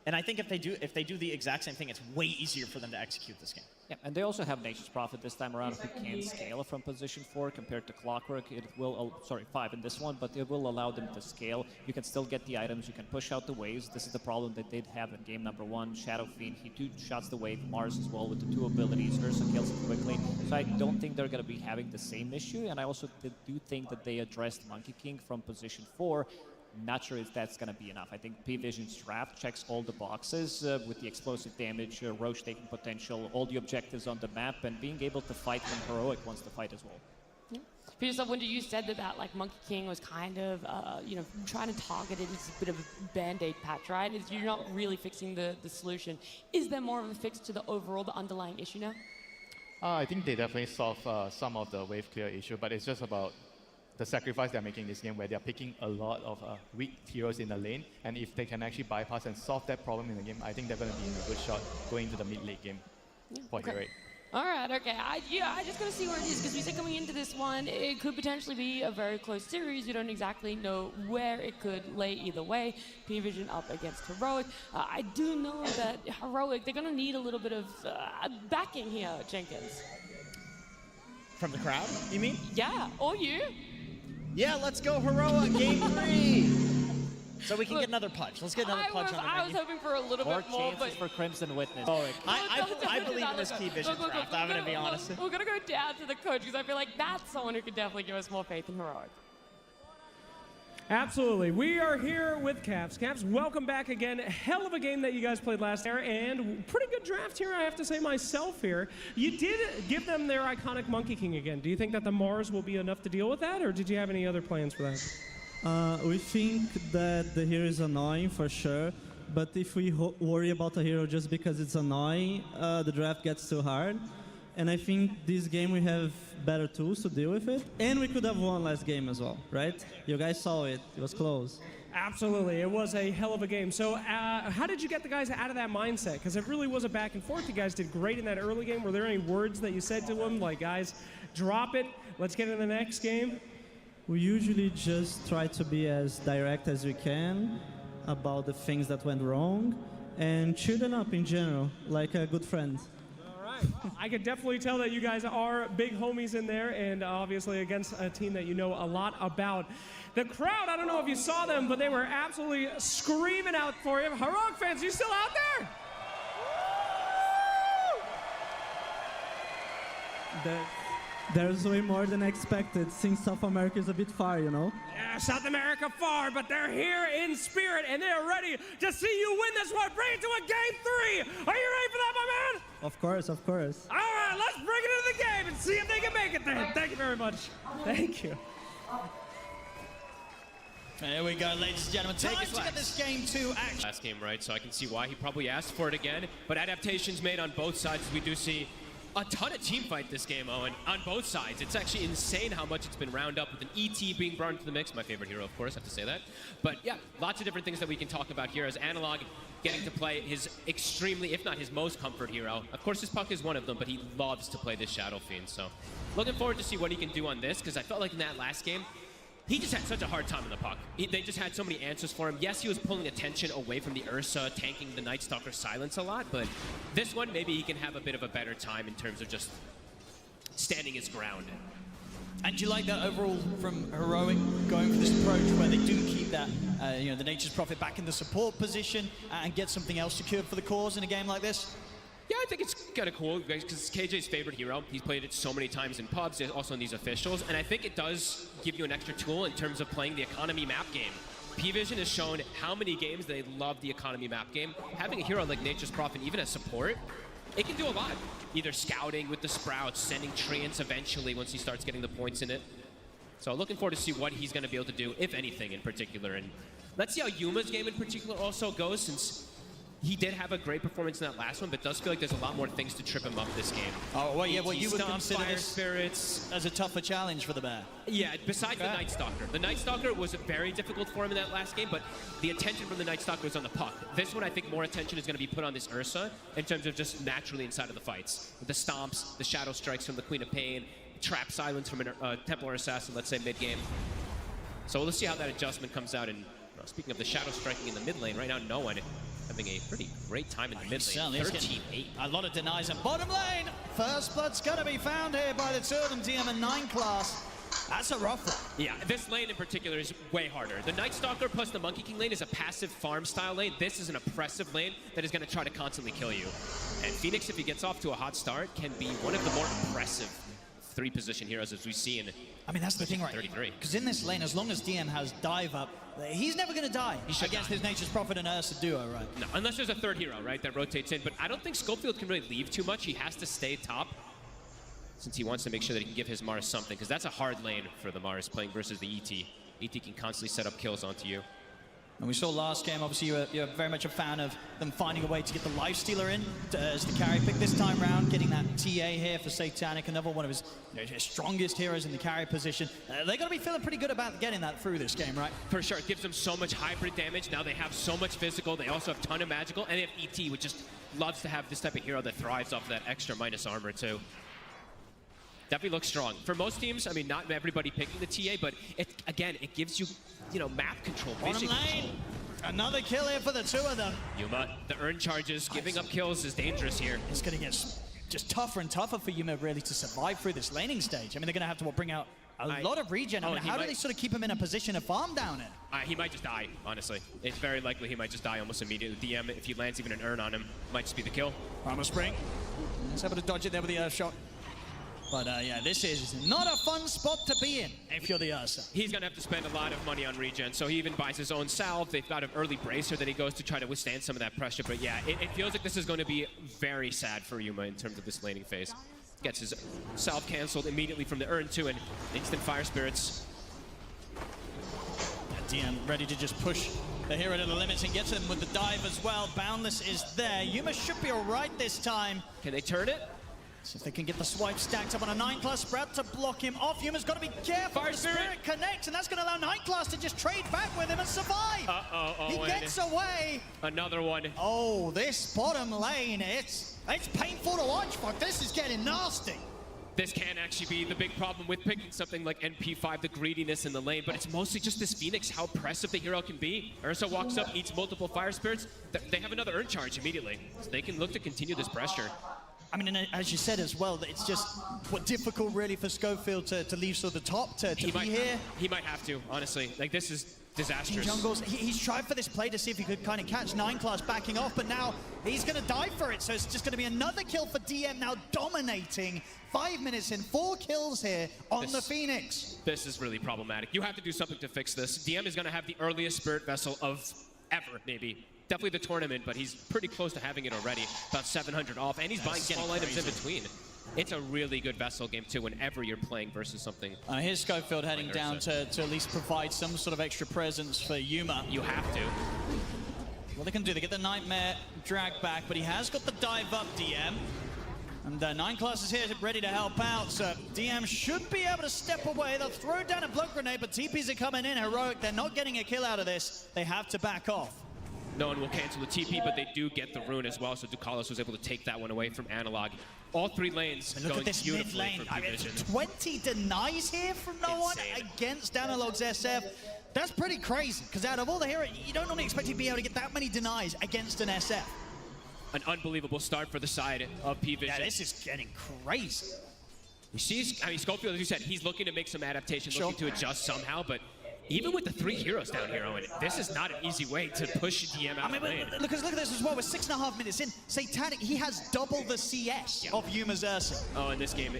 and I think if they do the exact same thing, it's way easier for them to execute this game. Yeah, and they also have Nature's Prophet this time around who can scale from position 4 compared to Clockwork. It will, 5 in this one, but it will allow them to scale. You can still get the items, you can push out the waves. This is the problem that they'd have in game number 1. Shadow Fiend, he 2-shots the wave, Mars as well with the 2 abilities. Ursa kills it quickly. So I don't think they're going to be having the same issue, and I also do think that they addressed Monkey King from position 4. Not sure if that's going to be enough. I think P-Vision's draft checks all the boxes with the explosive damage, Roche taking potential, all the objectives on the map, and being able to fight when Heroic wants to fight as well. Yeah. For yourself, when you said that like Monkey King was kind of, trying to target it as a bit of a band-aid patch, right? You're not really fixing the solution. Is there more of a fix to the underlying issue now? I think they definitely solved some of the wave clear issue, but it's just about the sacrifice they're making this game where they're picking a lot of weak heroes in the lane, and if they can actually bypass and solve that problem in the game, I think they're going to be in a good shot going to the mid-late game for Heroic. All right, okay. I just got to see where it is, because we said coming into this one, it could potentially be a very close series. You don't exactly know where it could lay either way. P-Vision up against Heroic. I do know that Heroic, they're going to need a little bit of backing here, Jenkins. From the crowd, you mean? Yeah, or you. Yeah, let's go Heroic, game 3. So we can get another punch. Let's get another punch on the menu. I was hoping for a little More bit more, but chances for Crimson Witness. I believe in this P-Vision draft, I'm going to be honest. We're going to go down to the coach, because I feel like that's someone who could definitely give us more faith in Heroic. Absolutely. We are here with Caps. Caps, welcome back again. Hell of a game that you guys played last year, and pretty good draft here, I have to say myself here. You did give them their iconic Monkey King again. Do you think that the Mars will be enough to deal with that, or did you have any other plans for that? We think that the hero is annoying for sure, but if we worry about a hero just because it's annoying, the draft gets too hard. And I think this game we have better tools to deal with it. And we could have won last game as well, right? You guys saw it. It was close. Absolutely. It was a hell of a game. So how did you get the guys out of that mindset? Because it really was a back and forth. You guys did great in that early game. Were there any words that you said to them, like, guys, drop it, let's get into the next game? We usually just try to be as direct as we can about the things that went wrong and cheer them up in general, like a good friend. Well, I could definitely tell that you guys are big homies in there, and obviously against a team that you know a lot about. The crowd, I don't know if you saw them, but they were absolutely screaming out for you. Heroic fans, you still out there? There's way more than expected, since South America is a bit far, you know? Yeah, South America far, but they're here in spirit, and they're ready to see you win this one. Bring it to a game 3. Are you ready for that, my man? Of course, of course. All right, let's bring it into the game and see if they can make it there. Thank you very much. Thank you. There we go, ladies and gentlemen. Time to get this game to action. Last game, right? So I can see why he probably asked for it again. But adaptations made on both sides. We do see a ton of team fight this game, Owen, on both sides. It's actually insane how much it's been round up with an ET being brought into the mix. My favorite hero, of course, I have to say that. But yeah, lots of different things that we can talk about here as Analog getting to play his extremely, if not his most comfort hero. Of course, his Puck is one of them, but he loves to play this Shadow Fiend. So looking forward to see what he can do on this, because I felt like in that last game, he just had such a hard time in the Puck. They just had so many answers for him. Yes, he was pulling attention away from the Ursa, tanking the Night Stalker silence a lot, but this one, maybe he can have a bit of a better time in terms of just standing his ground. And do you like that overall from Heroic going for this approach where they do keep that, the Nature's Prophet back in the support position and get something else secured for the cause in a game like this? Yeah, I think it's kind of cool because it's KJ's favorite hero. He's played it so many times in pubs, also in these officials, and I think it does give you an extra tool in terms of playing the economy map game. P-Vision has shown how many games they love the economy map game. Having a hero like Nature's Prophet, even as support, it can do a lot. Either scouting with the Sprouts, sending Treants eventually once he starts getting the points in it. So looking forward to see what he's going to be able to do, if anything in particular. And let's see how Yuma's game in particular also goes, since he did have a great performance in that last one, but does feel like there's a lot more things to trip him up this game. Oh, well, yeah, well, you would Stomp, consider Fire this Spirits as a tougher challenge for the Bear. Yeah, besides the Night Stalker. The Night Stalker was very difficult for him in that last game, but the attention from the Night Stalker was on the puck. This one, I think more attention is going to be put on this Ursa in terms of just naturally inside of the fights. The stomps, the shadow strikes from the Queen of Pain, trap silence from a Templar Assassin, let's say mid-game. So let's see how that adjustment comes out. And speaking of the shadow striking in the mid lane, right now no one having a pretty great time in the mid lane. 13-8. A lot of denies in bottom lane. First blood's gonna be found here by the two of them, DM and 9 class. That's a rough one. Yeah, this lane in particular is way harder. The Night Stalker plus the Monkey King lane is a passive farm style lane. This is an oppressive lane that is going to try to constantly kill you. And Phoenix, if he gets off to a hot start, can be one of the more impressive 3-position heroes as we see in I mean, that's the thing, right? 33. Because in this lane, as long as DM has dive up, he's never going to die against his Nature's Prophet and Ursa duo, right? No, unless there's a third hero, right, that rotates in. But I don't think Schofield can really leave too much. He has to stay top since he wants to make sure that he can give his Mars something, because that's a hard lane for the Mars playing versus the ET. ET can constantly set up kills onto you. And we saw last game, obviously, you're very much a fan of them finding a way to get the Lifestealer in as the carry pick this time round, getting that TA here for Satanic, another one of his strongest heroes in the carry position. They're going to be feeling pretty good about getting that through this game, right? For sure. It gives them so much hybrid damage. Now they have so much physical. They also have a ton of magical. And they have ET, which just loves to have this type of hero that thrives off that extra minus armor, too. Definitely looks strong. For most teams, I mean, not everybody picking the TA, but again, it gives you, map control. Bottom lane. Another kill here for the two of them. Yuma, the earn charges, giving up kills is dangerous here. It's going to get just tougher and tougher for Yuma really to survive through this laning stage. I mean, they're going to have to bring out a lot of regen. I mean, how do they sort of keep him in a position to farm down it? He might just die, honestly. It's very likely he might just die almost immediately. DM, if he lands even an earn on him, might just be the kill. Armor Spring. He's able to dodge it there with the Earth Shot. But yeah, this is not a fun spot to be in if you're the Ursa. He's going to have to spend a lot of money on regen, so he even buys his own salve. They've got an early bracer that he goes to try to withstand some of that pressure. But yeah, it feels like this is going to be very sad for Yuma in terms of this laning phase. Gets his salve canceled immediately from the urn too, and instant Fire Spirits. DM ready to just push the hero to the limits and gets him with the dive as well. Boundless is there. Yuma should be all right this time. Can they turn it? So if they can get the swipe stacked up on a 9-class spread to block him off, Yuma's got to be careful. Fire Spirit connects, and that's going to allow 9-class to just trade back with him and survive. He gets away. Another one. Oh, this bottom lane, it's painful to watch, but this is getting nasty. This can actually be the big problem with picking something like NP5, the greediness in the lane, but it's mostly just this Phoenix, how oppressive the hero can be. Ursa walks up, eats multiple Fire Spirits. They have another Earn Charge immediately, so they can look to continue this pressure. I mean, and as you said as well, it's just difficult really for Schofield to leave sort of the top to be here. He might have to, honestly. Like, this is disastrous. Jungles, he's tried for this play to see if he could kind of catch 9-class backing off, but now he's going to die for it, so it's just going to be another kill for DM, now dominating. 5 minutes in, 4 kills here on the Phoenix. This is really problematic. You have to do something to fix this. DM is going to have the earliest Spirit Vessel of ever, maybe. Definitely the tournament, but he's pretty close to having it already. About 700 off, and he's buying small items in between. It's a really good Vessel game, too, whenever you're playing versus something. Here's Schofield heading down to at least provide some sort of extra presence for Yuma. You have to. What they can do, they get the Nightmare drag back, but he has got the dive up, DM. And 9-class is here ready to help out, so DM should be able to step away. They'll throw down a blood grenade, but TPs are coming in heroic. They're not getting a kill out of this. They have to back off. No one will cancel the TP, but they do get the rune as well, so Ducalis was able to take that one away from Analog. All 3 lanes look going at this beautifully mid lane. for P-Vision. 20 denies here from no one against Analog's SF. That's pretty crazy, because out of all the heroes, you don't normally expect you to be able to get that many denies against an SF. An unbelievable start for the side of P-Vision. Yeah, this is getting crazy. I mean, Schofield, as you said, he's looking to make some adaptations, looking to adjust somehow, but even with the 3 heroes down here, Owen, this is not an easy way to push DM out of the lane. Look at this as well. We're 6.5 minutes in. Satanic, he has double the CS of Yuma's Ursa. Oh, in this game,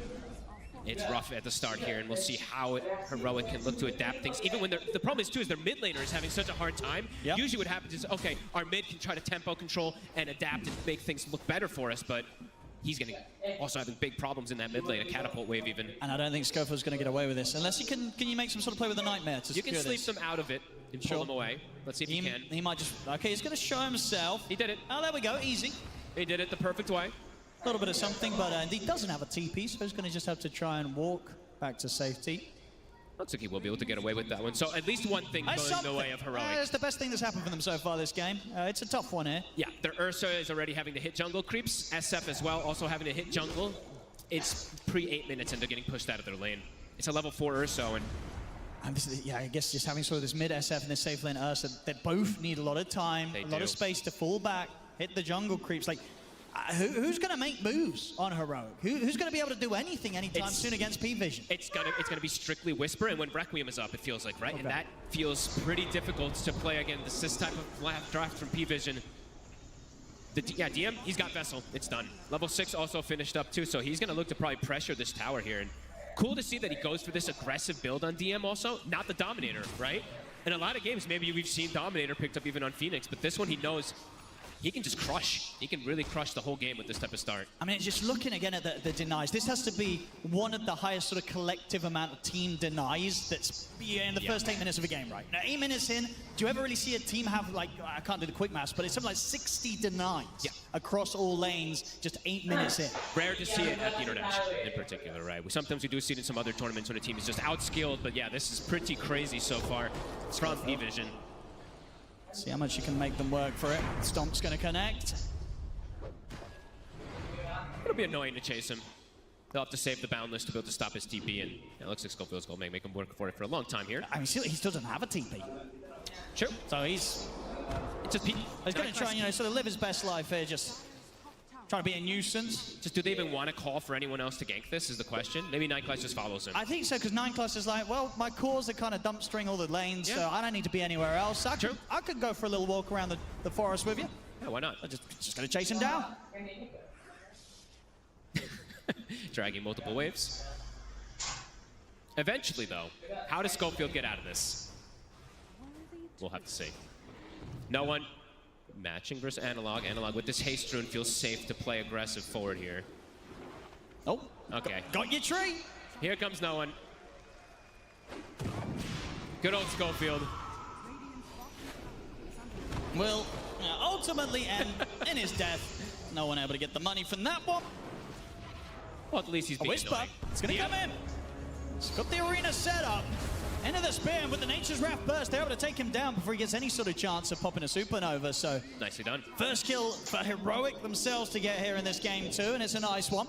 it's rough at the start here, and we'll see how Heroic can look to adapt things. Even when the problem is, too, is their mid laner is having such a hard time. Yep. Usually what happens is, okay, our mid can try to tempo control and adapt and make things look better for us, but he's going to also having big problems in that mid lane, a catapult wave even. And I don't think Schofield's going to get away with this, unless he can you make some sort of play with the Nightmare to You can secure sleep them out of it. and pull him away. Let's see if he can. He might just... Okay, he's going to show himself. He did it. Oh, there we go. Easy. He did it the perfect way. A little bit of something, but he doesn't have a TP, so he's going to just have to try and walk back to safety. Looks like he will be able to get away with that one. So at least one thing going the way of Heroic. It's the best thing that's happened for them so far this game. It's a tough one here. Yeah, their Ursa is already having to hit jungle creeps. SF as well, also having to hit jungle. It's pre-8 minutes and they're getting pushed out of their lane. It's a level 4 Ursa, and yeah, I guess just having sort of this mid SF and this safe lane Ursa, they both need a lot of time, a lot of space to fall back, hit the jungle creeps. Like, who's going to make moves on Heroic? Who's going to be able to do anything anytime soon against P-Vision? It's gonna be strictly Whisper, and when Requiem is up, it feels like, right? Okay. And that feels pretty difficult to play against this type of draft from P-Vision. DM, he's got Vessel. It's done. Level 6 also finished up too, so he's going to look to probably pressure this tower here. And cool to see that he goes for this aggressive build on DM also, not the Dominator, right? In a lot of games, maybe we've seen Dominator picked up even on Phoenix, but this one he knows he can just crush. He can really crush the whole game with this type of start. I mean, just looking again at the denies, this has to be one of the highest sort of collective amount of team denies that's in the first 8 minutes of a game, right? Now, 8 minutes in, do you ever really see a team have, like, I can't do the quick maths, but it's something like 60 denies across all lanes, just 8 minutes in. Rare to see it at the International in particular, right? Sometimes we do see it in some other tournaments when a team is just outskilled, but yeah, this is pretty crazy so far from P-Vision. See how much you can make them work for it. Stomp's going to connect. It'll be annoying to chase him. They'll have to save the Boundless to be able to stop his TP, and it looks like Schofield's going to make him work for it for a long time here. I mean, he still doesn't have a TP. True. So he's going to try and, you know, sort of live his best life here, just trying to be a nuisance. Just do they even want to call for anyone else to gank this is the question. Maybe Nightclass just follows him. I think so, because Nineclass is like, well, my cores are kind of dumpstering all the lanes, so I don't need to be anywhere else. I could go for a little walk around the forest with you. Yeah, why not? I'm just going to chase him down. Dragging multiple waves. Eventually, though, how does Schofield get out of this? We'll have to see. No one matching versus Analog. Analog with this haste rune feels safe to play aggressive forward here. Oh. Okay. Got your tree. Here comes no one. Good old Schofield. Will ultimately end in his death. No one able to get the money from that one. Well, at least he's being Whisper. It's going to come in. He's got the arena set up. End of the spin with the Nature's Wrath burst. They're able to take him down before he gets any sort of chance of popping a supernova. So nicely done. First kill for Heroic themselves to get here in this game too, and it's a nice one.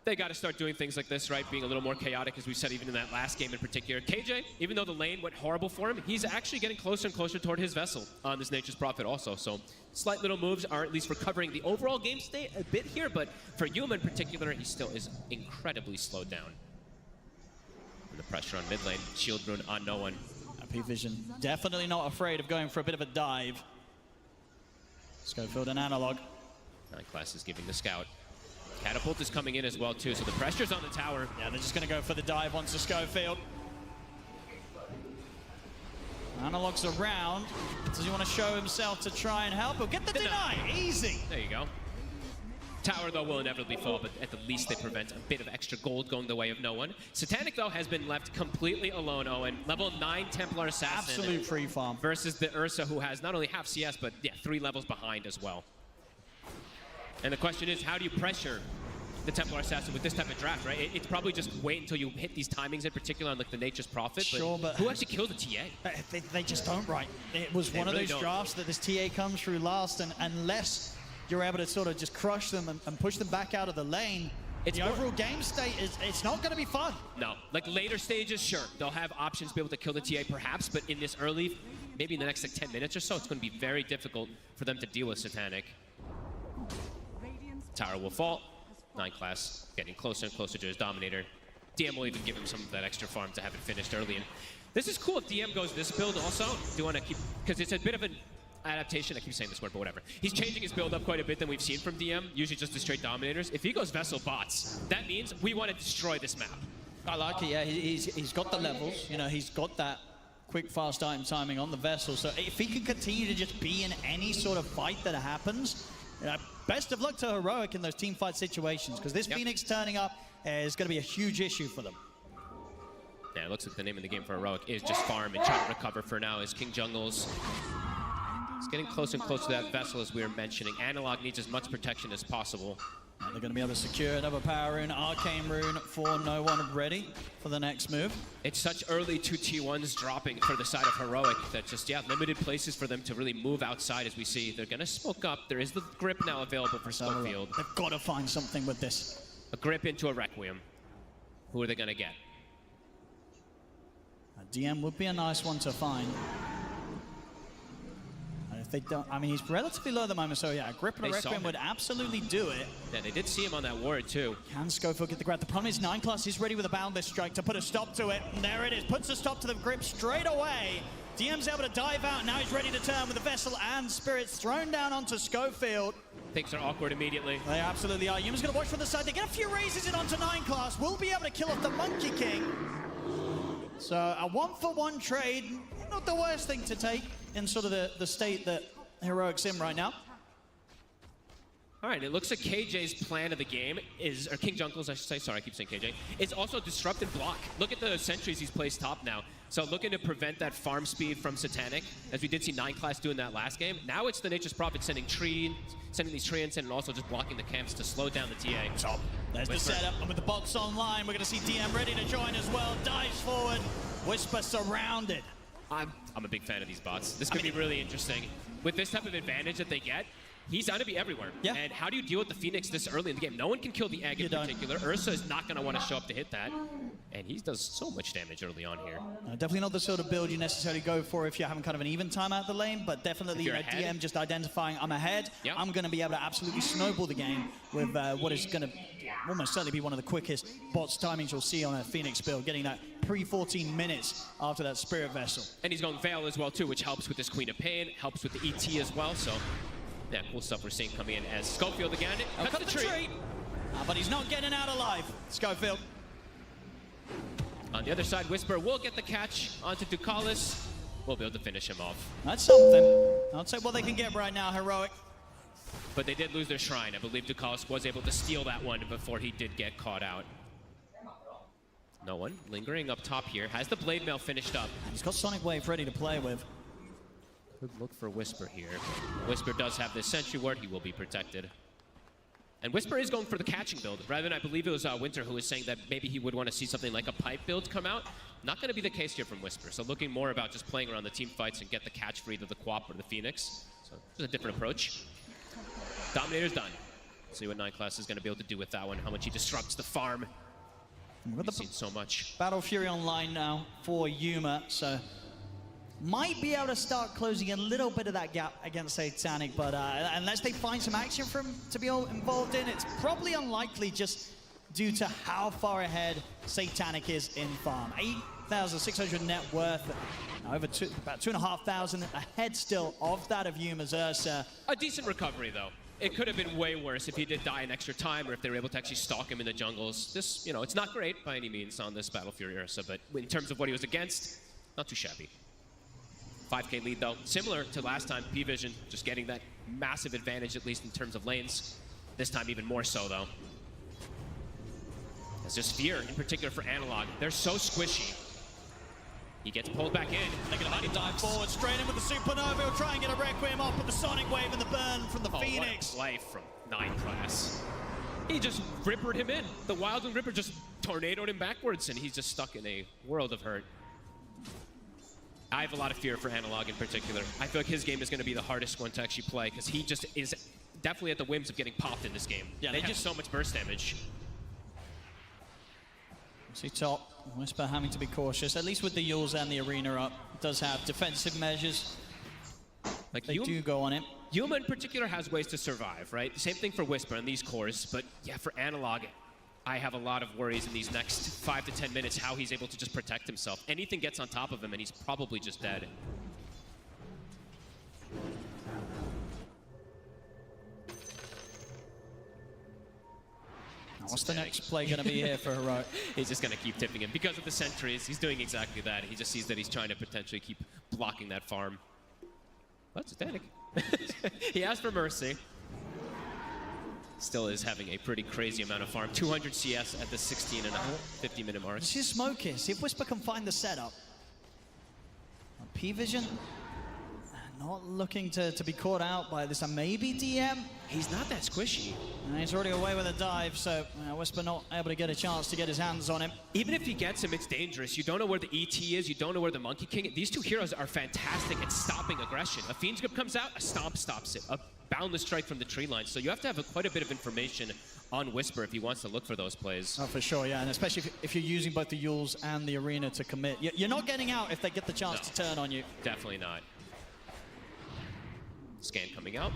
They got to start doing things like this, right? Being a little more chaotic, as we said, even in that last game in particular. KJ, even though the lane went horrible for him, he's actually getting closer and closer toward his Vessel on this Nature's Prophet also. So slight little moves are at least recovering the overall game state a bit here, but for Yuma in particular, he still is incredibly slowed down. And the pressure on mid lane, shield rune on no one. P-Vision definitely not afraid of going for a bit of a dive. Schofield and Analog. Nightclass is giving the scout. Catapult is coming in as well too, so the pressure's on the tower. Yeah, they're just going to go for the dive onto Schofield. Analog's around. Does he want to show himself to try and help? He'll get the deny. Easy. There you go. Tower, though, will inevitably fall, but at the least they prevent a bit of extra gold going the way of no one. Satanic, though, has been left completely alone, Owen. Level 9 Templar Assassin. Absolute free farm. Versus the Ursa, who has not only half CS, but 3 levels behind as well. And the question is, how do you pressure the Templar Assassin with this type of draft, right? It's probably just wait until you hit these timings, in particular on like the Nature's Prophet. Sure, but who actually killed the TA? They just don't, right? It was one of those drafts that this TA comes through last, and unless you're able to sort of just crush them and push them back out of the lane, the overall game state it's not going to be fun. No, like later stages, sure, they'll have options to be able to kill the TA perhaps, but in this early, maybe in the next like 10 minutes or so, it's going to be very difficult for them to deal with Satanic. Tower will fall. Nightclass getting closer and closer to his Dominator. DM will even give him some of that extra farm to have it finished early. And this is cool if DM goes this build also. Do you want to keep, because it's a bit of an adaptation. I keep saying this word, but whatever. He's changing his build up quite a bit than we've seen from DM, usually just the straight Dominators. If he goes Vessel bots, that means we want to destroy this map. I like it, yeah. He's got the levels. You know, he's got that quick, fast item timing on the Vessel. So if he can continue to just be in any sort of fight that happens, best of luck to Heroic in those team fight situations, because this Phoenix turning up is going to be a huge issue for them. Yeah, it looks like the name of the game for Heroic is just farm and try to recover for now as King Jungles. It's getting closer and closer to that vessel as we were mentioning. Analog needs as much protection as possible. And they're going to be able to secure another power rune, arcane rune for no one ready for the next move. It's such early 2 T1s dropping for the side of Heroic that just, yeah, limited places for them to really move outside as we see. They're going to smoke up. There is the grip now available for Schofield. They've got to find something with this. A grip into a Requiem. Who are they going to get? A DM would be a nice one to find. And if they don't, I mean, he's relatively low at the moment, so yeah, a grip and a Requiem would absolutely do it. Yeah, they did see him on that ward too. Can Schofield get the grab? The problem is 9 Class is ready with a Boundless Strike to put a stop to it. And there it is, puts a stop to the grip straight away. DM's able to dive out, now he's ready to turn with the Vessel and Spirits thrown down onto Schofield. Things are awkward immediately. They absolutely are. Yuma's going to watch from the side. They get a few raises in onto 9 Class. Will be able to kill off the Monkey King. So a 1-for-1 trade, not the worst thing to take in sort of the state that Heroic's in right now. All right, it looks like KJ's plan of the game is, or King Jungles, I should say, sorry, I keep saying KJ, is also disrupt and block. Look at the sentries he's placed top now. So looking to prevent that farm speed from Satanic, as we did see 9 Class doing that last game. Now it's the Nature's Prophet sending these treants in and also just blocking the camps to slow down the TA. Top. There's the setup, and with the box online, we're going to see DM ready to join as well. Dives forward, Whisper surrounded. I'm a big fan of these bots. This could be really interesting. With this type of advantage that they get, he's going to be everywhere. Yeah. And how do you deal with the Phoenix this early in the game? No one can kill the egg in particular. Ursa is not going to want to show up to hit that. And he does so much damage early on here. Definitely not the sort of build you necessarily go for if you're having kind of an even time out the lane, but definitely a DM just identifying I'm ahead. Yep. I'm going to be able to absolutely snowball the game with what is going to almost certainly be one of the quickest bots timings you'll see on a Phoenix build, getting that pre-14 minutes after that Spirit Vessel. And he's going Veil as well too, which helps with this Queen of Pain, helps with the ET as well, so yeah, cool stuff we're seeing coming in as Schofield again. Cut the tree. But he's not getting out alive, Schofield. On the other side, Whisper will get the catch onto Ducalis. We'll be able to finish him off. That's something. I'd say what they can get right now, Heroic. But they did lose their shrine. I believe Ducalis was able to steal that one before he did get caught out. No one lingering up top here. Has the Blade Mail finished up. And he's got Sonic Wave ready to play with. Good look for Whisper here. Whisper does have this Sentry Ward. He will be protected. And Whisper is going for the catching build, rather than I believe it was Winter who was saying that maybe he would want to see something like a pipe build come out. Not going to be the case here from Whisper. So looking more about just playing around the team fights and get the catch for either the Quap or the Phoenix. So it's a different approach. Dominator's done. See what 9 Class is going to be able to do with that one. How much he disrupts the farm. We've seen so much. Battle Fury online now for Yuma, so might be able to start closing a little bit of that gap against Satanic, but unless they find some action for him to be involved in, it's probably unlikely just due to how far ahead Satanic is in farm. 8,600 net worth, over about 2,500 ahead still of that of Yuma's Ursa. A decent recovery though. It could have been way worse if he did die in extra time or if they were able to actually stalk him in the jungles. This, you know, it's not great by any means on this Battle Fury Ursa, but in terms of what he was against, not too shabby. 5K lead though, similar to last time, P-Vision just getting that massive advantage at least in terms of lanes. This time even more so though. It's just Fear in particular for Analog. They're so squishy. He gets pulled back in. They're going to dive forward, straight in with the Supernova. He'll try and get a Requiem off with the Sonic Wave and the burn from the Phoenix. What a play from 9 Class. He just rippered him in. The Wild Wing Ripper just tornadoed him backwards and he's just stuck in a world of hurt. I have a lot of fear for Analog in particular. I feel like his game is going to be the hardest one to actually play because he just is definitely at the whims of getting popped in this game. Yeah, they just so much burst damage. See top, Whisper having to be cautious, at least with the Yules and the Arena up. It does have defensive measures. Like they do go on it. Yuma in particular has ways to survive, right? Same thing for Whisper in these cores, but yeah, for Analog, I have a lot of worries in these next 5 to 10 minutes how he's able to just protect himself. Anything gets on top of him and he's probably just dead. What's the next play going to be here for Heroic? He's just going to keep tipping him. Because of the sentries, he's doing exactly that. He just sees that he's trying to potentially keep blocking that farm. That's Satanic. He asked for mercy. still is having a pretty crazy amount of farm. 200 CS at the 16 and a 50-minute mark. This is Smoke here. See if Whisper can find the setup. P-Vision not looking to be caught out by this. Maybe DM. He's not that squishy. And he's already away with a dive, so Whisper not able to get a chance to get his hands on him. Even if he gets him, it's dangerous. You don't know where the ET is. You don't know where the Monkey King is. These two heroes are fantastic at stopping aggression. A Fiend's Grip comes out, a Stomp stops it. A Boundless Strike from the tree line. So you have to have quite a bit of information on Whisper if he wants to look for those plays. Oh, for sure, yeah. And especially if you're using both the Yules and the Arena to commit. You're not getting out if they get the chance to turn on you. Definitely not. Scan coming out.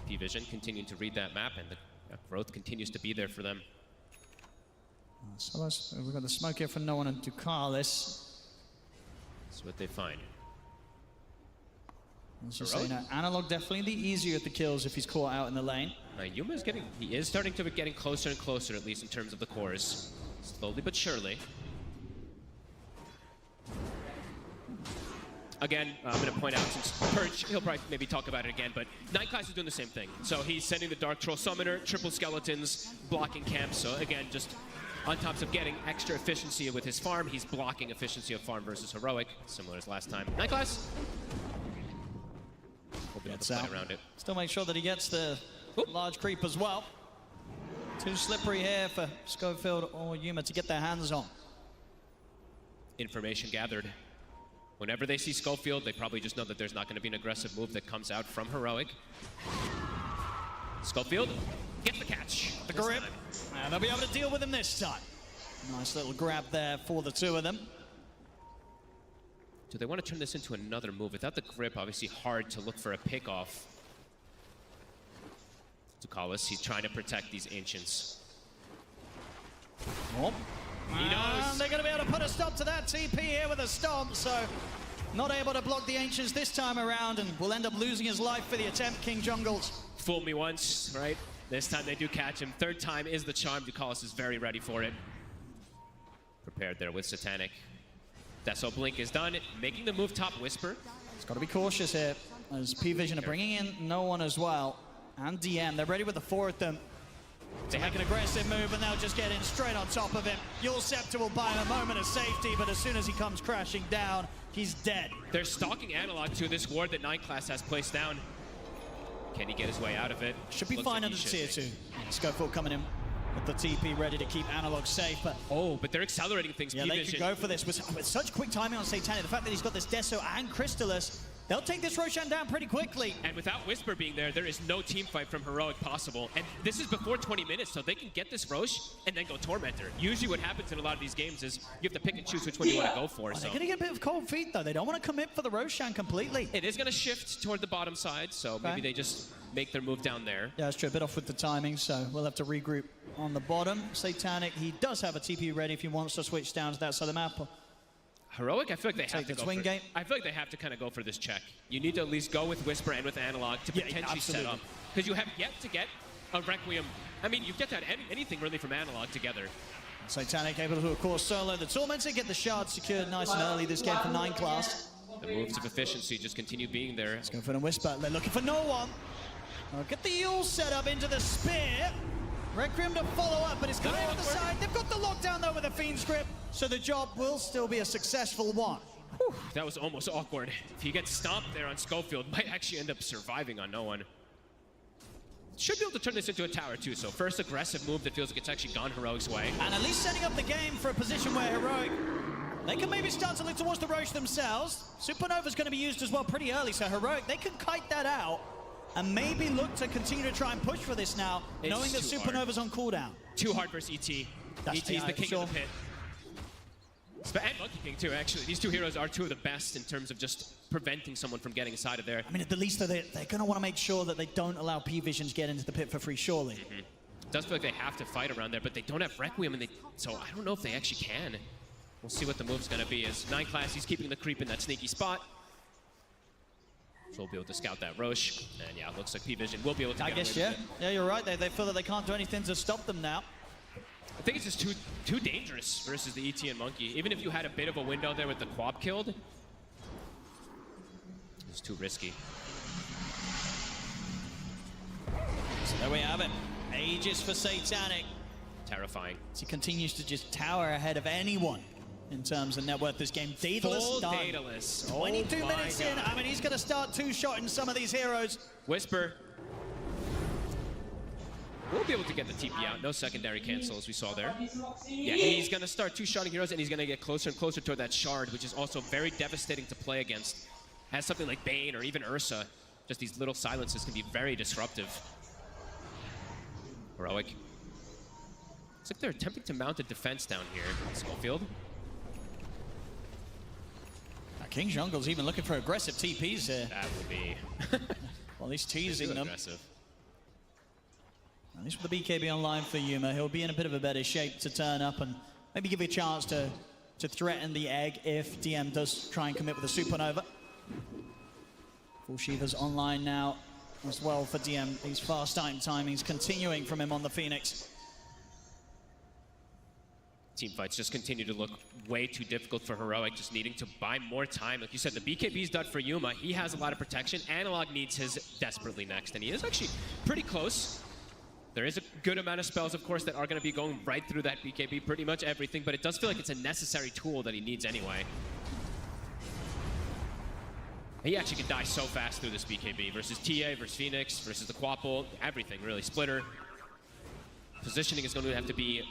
P-Vision continuing to read that map, and the growth continues to be there for them. So we've got the smoke here for No One and Ducalis. That's what they find. As you say, Analog definitely the easier at the kills if he's caught out in the lane. Yuma's he is starting to getting closer and closer, at least in terms of the cores. Slowly but surely. Again, I'm going to point out, since Purge, he'll probably maybe talk about it again, but Nightclass is doing the same thing. So he's sending the Dark Troll Summoner, triple Skeletons, blocking camps. So again, just on top of getting extra efficiency with his farm, he's blocking efficiency of farm versus Heroic, similar as last time. Nightclass. We'll be able to play around it. Still make sure that he gets the large creep as well. Too slippery here for Schofield or Yuma to get their hands on. Information gathered. Whenever they see Schofield, they probably just know that there's not going to be an aggressive move that comes out from Heroic. Schofield gets the catch. The grip. And they'll be able to deal with him this time. Nice little grab there for the two of them. Do they want to turn this into another move? Without the grip, obviously hard to look for a pick-off. Ducalis, he's trying to protect these Ancients. Oh. He knows. They're going to be able to put a stop to that TP here with a stomp, so not able to block the Ancients this time around, and will end up losing his life for the attempt, King Jungles. Fooled me once, right? This time they do catch him. Third time is the charm. Ducalis is very ready for it. Prepared there with Satanic. Deso Blink is done, making the move top Whisper. It's got to be cautious here, as P-Vision are bringing in No One as well, and DM. They're ready with the four of them. They make an aggressive move, and they'll just get in straight on top of him. Yule Scepter will buy him a moment of safety, but as soon as he comes crashing down, he's dead. They're stalking Analog to this ward that Nightclass has placed down. Can he get his way out of it? Should be fine under tier 2. Schofield coming in with the TP ready to keep Analog safe, but... Oh, but they're accelerating things. Yeah, they could go for this. With such quick timing on Satanic, the fact that he's got this Deso and Crystallis, they'll take this Roshan down pretty quickly. And without Whisper being there, there is no team fight from Heroic possible. And this is before 20 minutes, so they can get this Rosh and then go Tormentor. Usually what happens in a lot of these games is you have to pick and choose which one you want to go for. They're going to get a bit of cold feet, though. They don't want to commit for the Roshan completely. It is going to shift toward the bottom side, so maybe they just make their move down there. Yeah, that's true. A bit off with the timing, so we'll have to regroup on the bottom. Satanic, he does have a TP ready if he wants to switch down to that side of the map. Heroic, I feel like they have to go for game. I feel like they have to kind of go for this check. You need to at least go with Whisper and with Analog to potentially set up. Because you have yet to get a Requiem. I mean, you've yet to get anything really from Analog together. Satanic able to, of course, solo the Tormentor, get the shard secured nice and early this game for 9 class. The moves of efficiency just continue being there. Let's go for the Whisper. They're looking for No One. Get the Yule set up into the spear. Requiem to follow up, but it's coming on the side. They've got the lockdown, though, with a Fiend Script, so the job will still be a successful one. Whew, that was almost awkward. If he gets stomped there on Schofield, might actually end up surviving on No One. Should be able to turn this into a tower, too, so first aggressive move that feels like it's actually gone Heroic's way. And at least setting up the game for a position where Heroic, they can maybe start to look towards the Roche themselves. Supernova's going to be used as well pretty early, so Heroic, they can kite that out. And maybe look to continue to try and push for this now, knowing that Supernova's on cooldown. Too hard versus ET. ET's the king of the pit. And Monkey King too, actually. These two heroes are two of the best in terms of just preventing someone from getting inside of there. I mean, at the least, they're going to want to make sure that they don't allow P-Vision to get into the pit for free, surely. It does feel like they have to fight around there, but they don't have Requiem, and so I don't know if they actually can. We'll see what the move's going to be. As 9 class, he's keeping the creep in that sneaky spot. So we'll be able to scout that Roche. And yeah, it looks like P-Vision will be able to get away with it. Yeah, you're right. They feel that they can't do anything to stop them now. I think it's just too dangerous versus the ET and Monkey. Even if you had a bit of a window there with the Quab killed, it's too risky. So there we have it. Aegis for Satanic. Terrifying. He continues to just tower ahead of anyone in terms of net worth this game. Daedalus Full done. Daedalus. 22 Oh minutes my in. God. I mean, he's going to start two-shotting some of these heroes. Whisper. We'll be able to get the TP out. No secondary cancel, as we saw there. Yeah, he's going to start two-shotting heroes, and he's going to get closer and closer toward that shard, which is also very devastating to play against. As something like Bane or even Ursa, just these little silences can be very disruptive. Heroic. Looks like they're attempting to mount a defense down here on Schofield. King Jungle's even looking for aggressive TPs here. That would be... Well, he's teasing them. Aggressive. At least with the BKB online for Yuma, he'll be in a bit of a better shape to turn up and maybe give you a chance to threaten the egg if DM does try and commit with a supernova. Full Shiva's online now as well for DM. These fast timings continuing from him on the Phoenix. Team fights just continue to look way too difficult for Heroic, just needing to buy more time. Like you said, the BKB's done for Yuma. He has a lot of protection. Analog needs his desperately next, and he is actually pretty close. There is a good amount of spells, of course, that are going to be going right through that BKB, pretty much everything, but it does feel like it's a necessary tool that he needs anyway. He actually can die so fast through this BKB versus TA, versus Phoenix, versus the Quapple, everything, really. Splitter. Positioning is going to have to be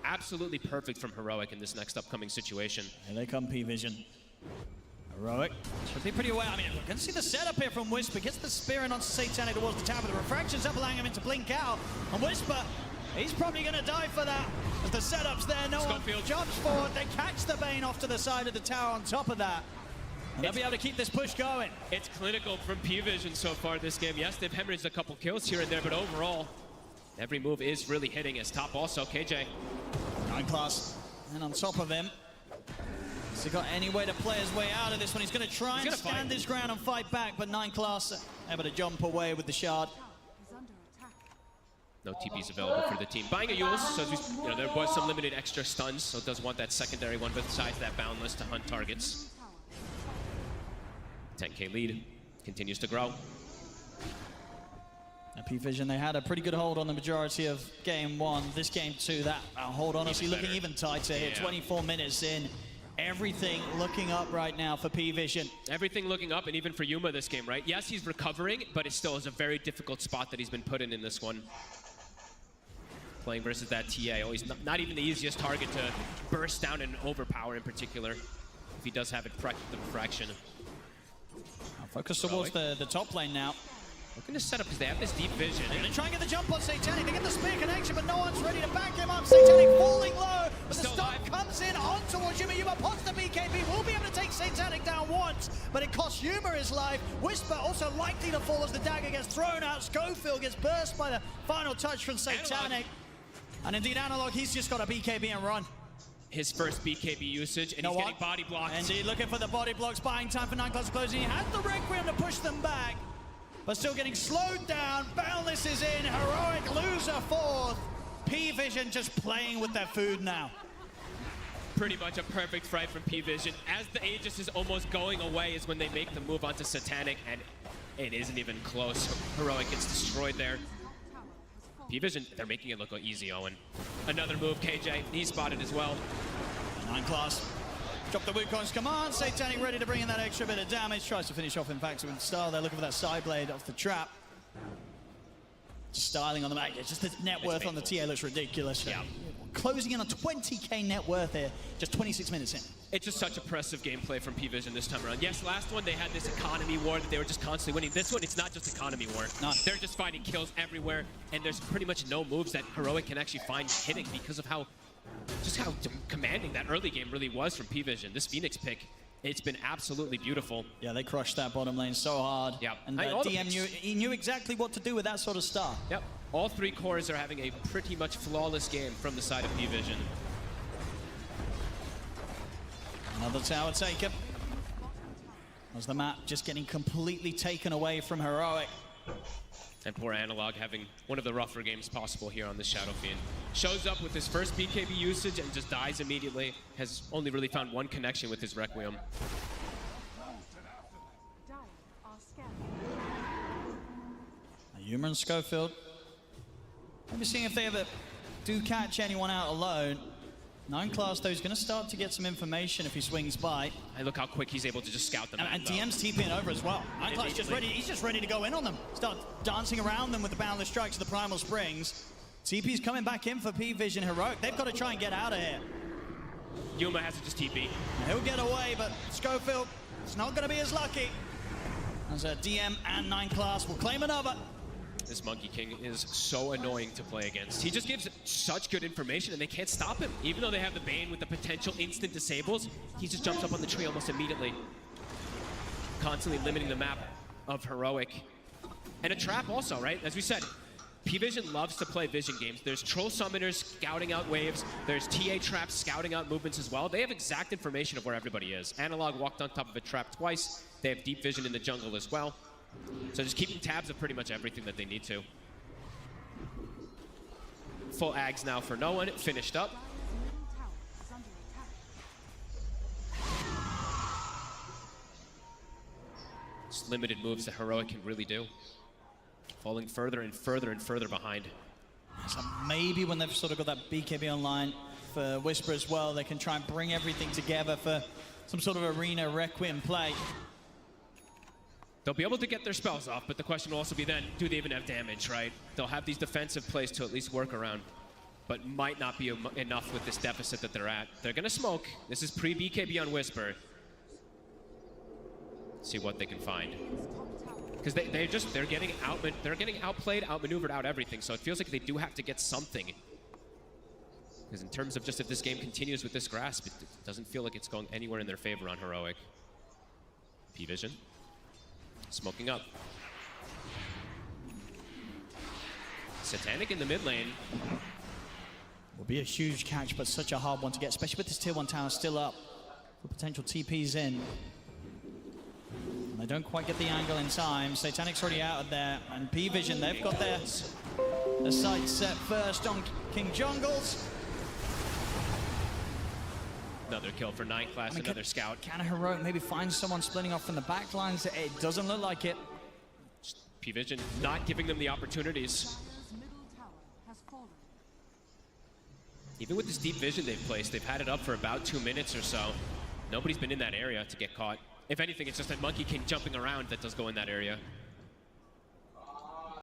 absolutely perfect from Heroic in this next upcoming situation. Here they come, P-Vision. Heroic should be pretty aware. I mean, you can see the setup here from Whisper. Gets the spear in onto Satanic towards the tower. The refraction's up, allowing him to blink out. And Whisper, he's probably going to die for that. As the setup's there, no one jumps forward. They catch the Bane off to the side of the tower on top of that. And they'll be able to keep this push going. It's clinical from P-Vision so far this game. Yes, they've hemorrhaged a couple kills here and there, but overall, every move is really hitting as top also. KJ. 9 class. And on top of him, has he got any way to play his way out of this one? He's going to try and stand his ground and fight back, but 9 class able to jump away with the shard. No TPs available for the team. Buying a Eul's, so there was some limited extra stuns, so it does want that secondary one besides that boundless to hunt targets. 10k lead continues to grow. P-Vision, they had a pretty good hold on the majority of game 1. This game 2, that hold honestly looking even tighter here. 24 minutes in. Everything looking up right now for P-Vision. Everything looking up, and even for Yuma this game, right? Yes, he's recovering, but it still is a very difficult spot that he's been put in this one. Playing versus that TA, always not even the easiest target to burst down and overpower in particular, if he does have it the refraction. Focus towards the top lane now. Looking to set up because they have this deep vision. They're going to try and get the jump on Satanic. They get the spear connection, but no one's ready to back him up. Satanic falling low, but the stop comes in on towards Yuma. Yuma pops the BKB. Will be able to take Satanic down once, but it costs Yuma his life. Whisper also likely to fall as the dagger gets thrown out. Schofield gets burst by the final touch from Satanic. And indeed, Analog, he's just got a BKB and run. His first BKB usage, and he's getting body blocked. Indeed, looking for the body blocks, buying time for 9 class closing. He has the Requiem to push them back, but still getting slowed down. Boundless is in. Heroic loser 4th. P-Vision just playing with their food now. Pretty much a perfect fight from P-Vision. As the Aegis is almost going away is when they make the move onto Satanic, and it isn't even close. Heroic gets destroyed there. P-Vision, they're making it look easy, Owen. Another move, KJ, he's spotted as well. 9 class. Drop the Wukong's command. Satanic ready to bring in that extra bit of damage. Tries to finish off, in fact, with style. They're looking for that side blade off the trap. Just styling on the back. Just the net worth on the TA looks ridiculous. Yeah. Closing in on 20k net worth here, just 26 minutes in. It's just such impressive gameplay from P-Vision this time around. Yes, last one they had this economy war that they were just constantly winning. This one, it's not just economy war. No. They're just finding kills everywhere, and there's pretty much no moves that Heroic can actually find hitting because of how commanding that early game really was from P-Vision. This Phoenix pick, it's been absolutely beautiful. Yeah, they crushed that bottom lane so hard. Yeah. And DM knew exactly what to do with that sort of stuff. Yep. All 3 cores are having a pretty much flawless game from the side of P-Vision. Another tower taken. As the map just getting completely taken away from Heroic. And poor Analog having one of the rougher games possible here on the Shadow Fiend. Shows up with his first BKB usage and just dies immediately. Has only really found 1 connection with his Requiem. Yuma and Schofield Maybe seeing if they ever do catch anyone out alone. 9 class, though, is going to start to get some information if he swings by. And look how quick he's able to just scout them. And DM's TPing over as well. 9 class just ready. He's just ready to go in on them. Start dancing around them with the boundless strikes of the Primal Springs. TP's coming back in for P-Vision Heroic. They've got to try and get out of here. Yuma has to just TP. He'll get away, but Schofield is not going to be as lucky. As a DM and 9 class will claim another. This Monkey King is so annoying to play against. He just gives such good information and they can't stop him. Even though they have the Bane with the potential instant disables, he just jumps up on the tree almost immediately. Constantly limiting the map of Heroic. And a trap also, right? As we said, P-Vision loves to play vision games. There's Troll Summoners scouting out waves. There's TA traps scouting out movements as well. They have exact information of where everybody is. Analog walked on top of a trap twice. They have deep vision in the jungle as well. So just keeping tabs of pretty much everything that they need to. Full Ags now for no one. Finished up. Just limited moves that Heroic can really do. Falling further and further and further behind. So maybe when they've sort of got that BKB online for Whisper as well, they can try and bring everything together for some sort of arena Requiem play. They'll be able to get their spells off, but the question will also be then, do they even have damage, right? They'll have these defensive plays to at least work around, but might not be enough with this deficit that they're at. They're gonna smoke. This is pre-BKB on Whisper. See what they can find. Because they're getting outplayed, outmaneuvered, out everything, so it feels like they do have to get something. Because in terms of just if this game continues with this grasp, it doesn't feel like it's going anywhere in their favor on Heroic. P-Vision. Smoking up. Satanic in the mid lane. Will be a huge catch, but such a hard one to get, especially with this tier 1 tower still up. For potential TPs in. And they don't quite get the angle in time. Satanic's already out of there. And P-Vision, they've got their sights set first on King Jungles. Another kill for 9 class, another scout. Can a Heroic maybe find someone splitting off from the back lines? It doesn't look like it. P-Vision not giving them the opportunities. Even with this deep vision they've placed, they've had it up for about 2 minutes or so. Nobody's been in that area to get caught. If anything, it's just that Monkey King jumping around that does go in that area.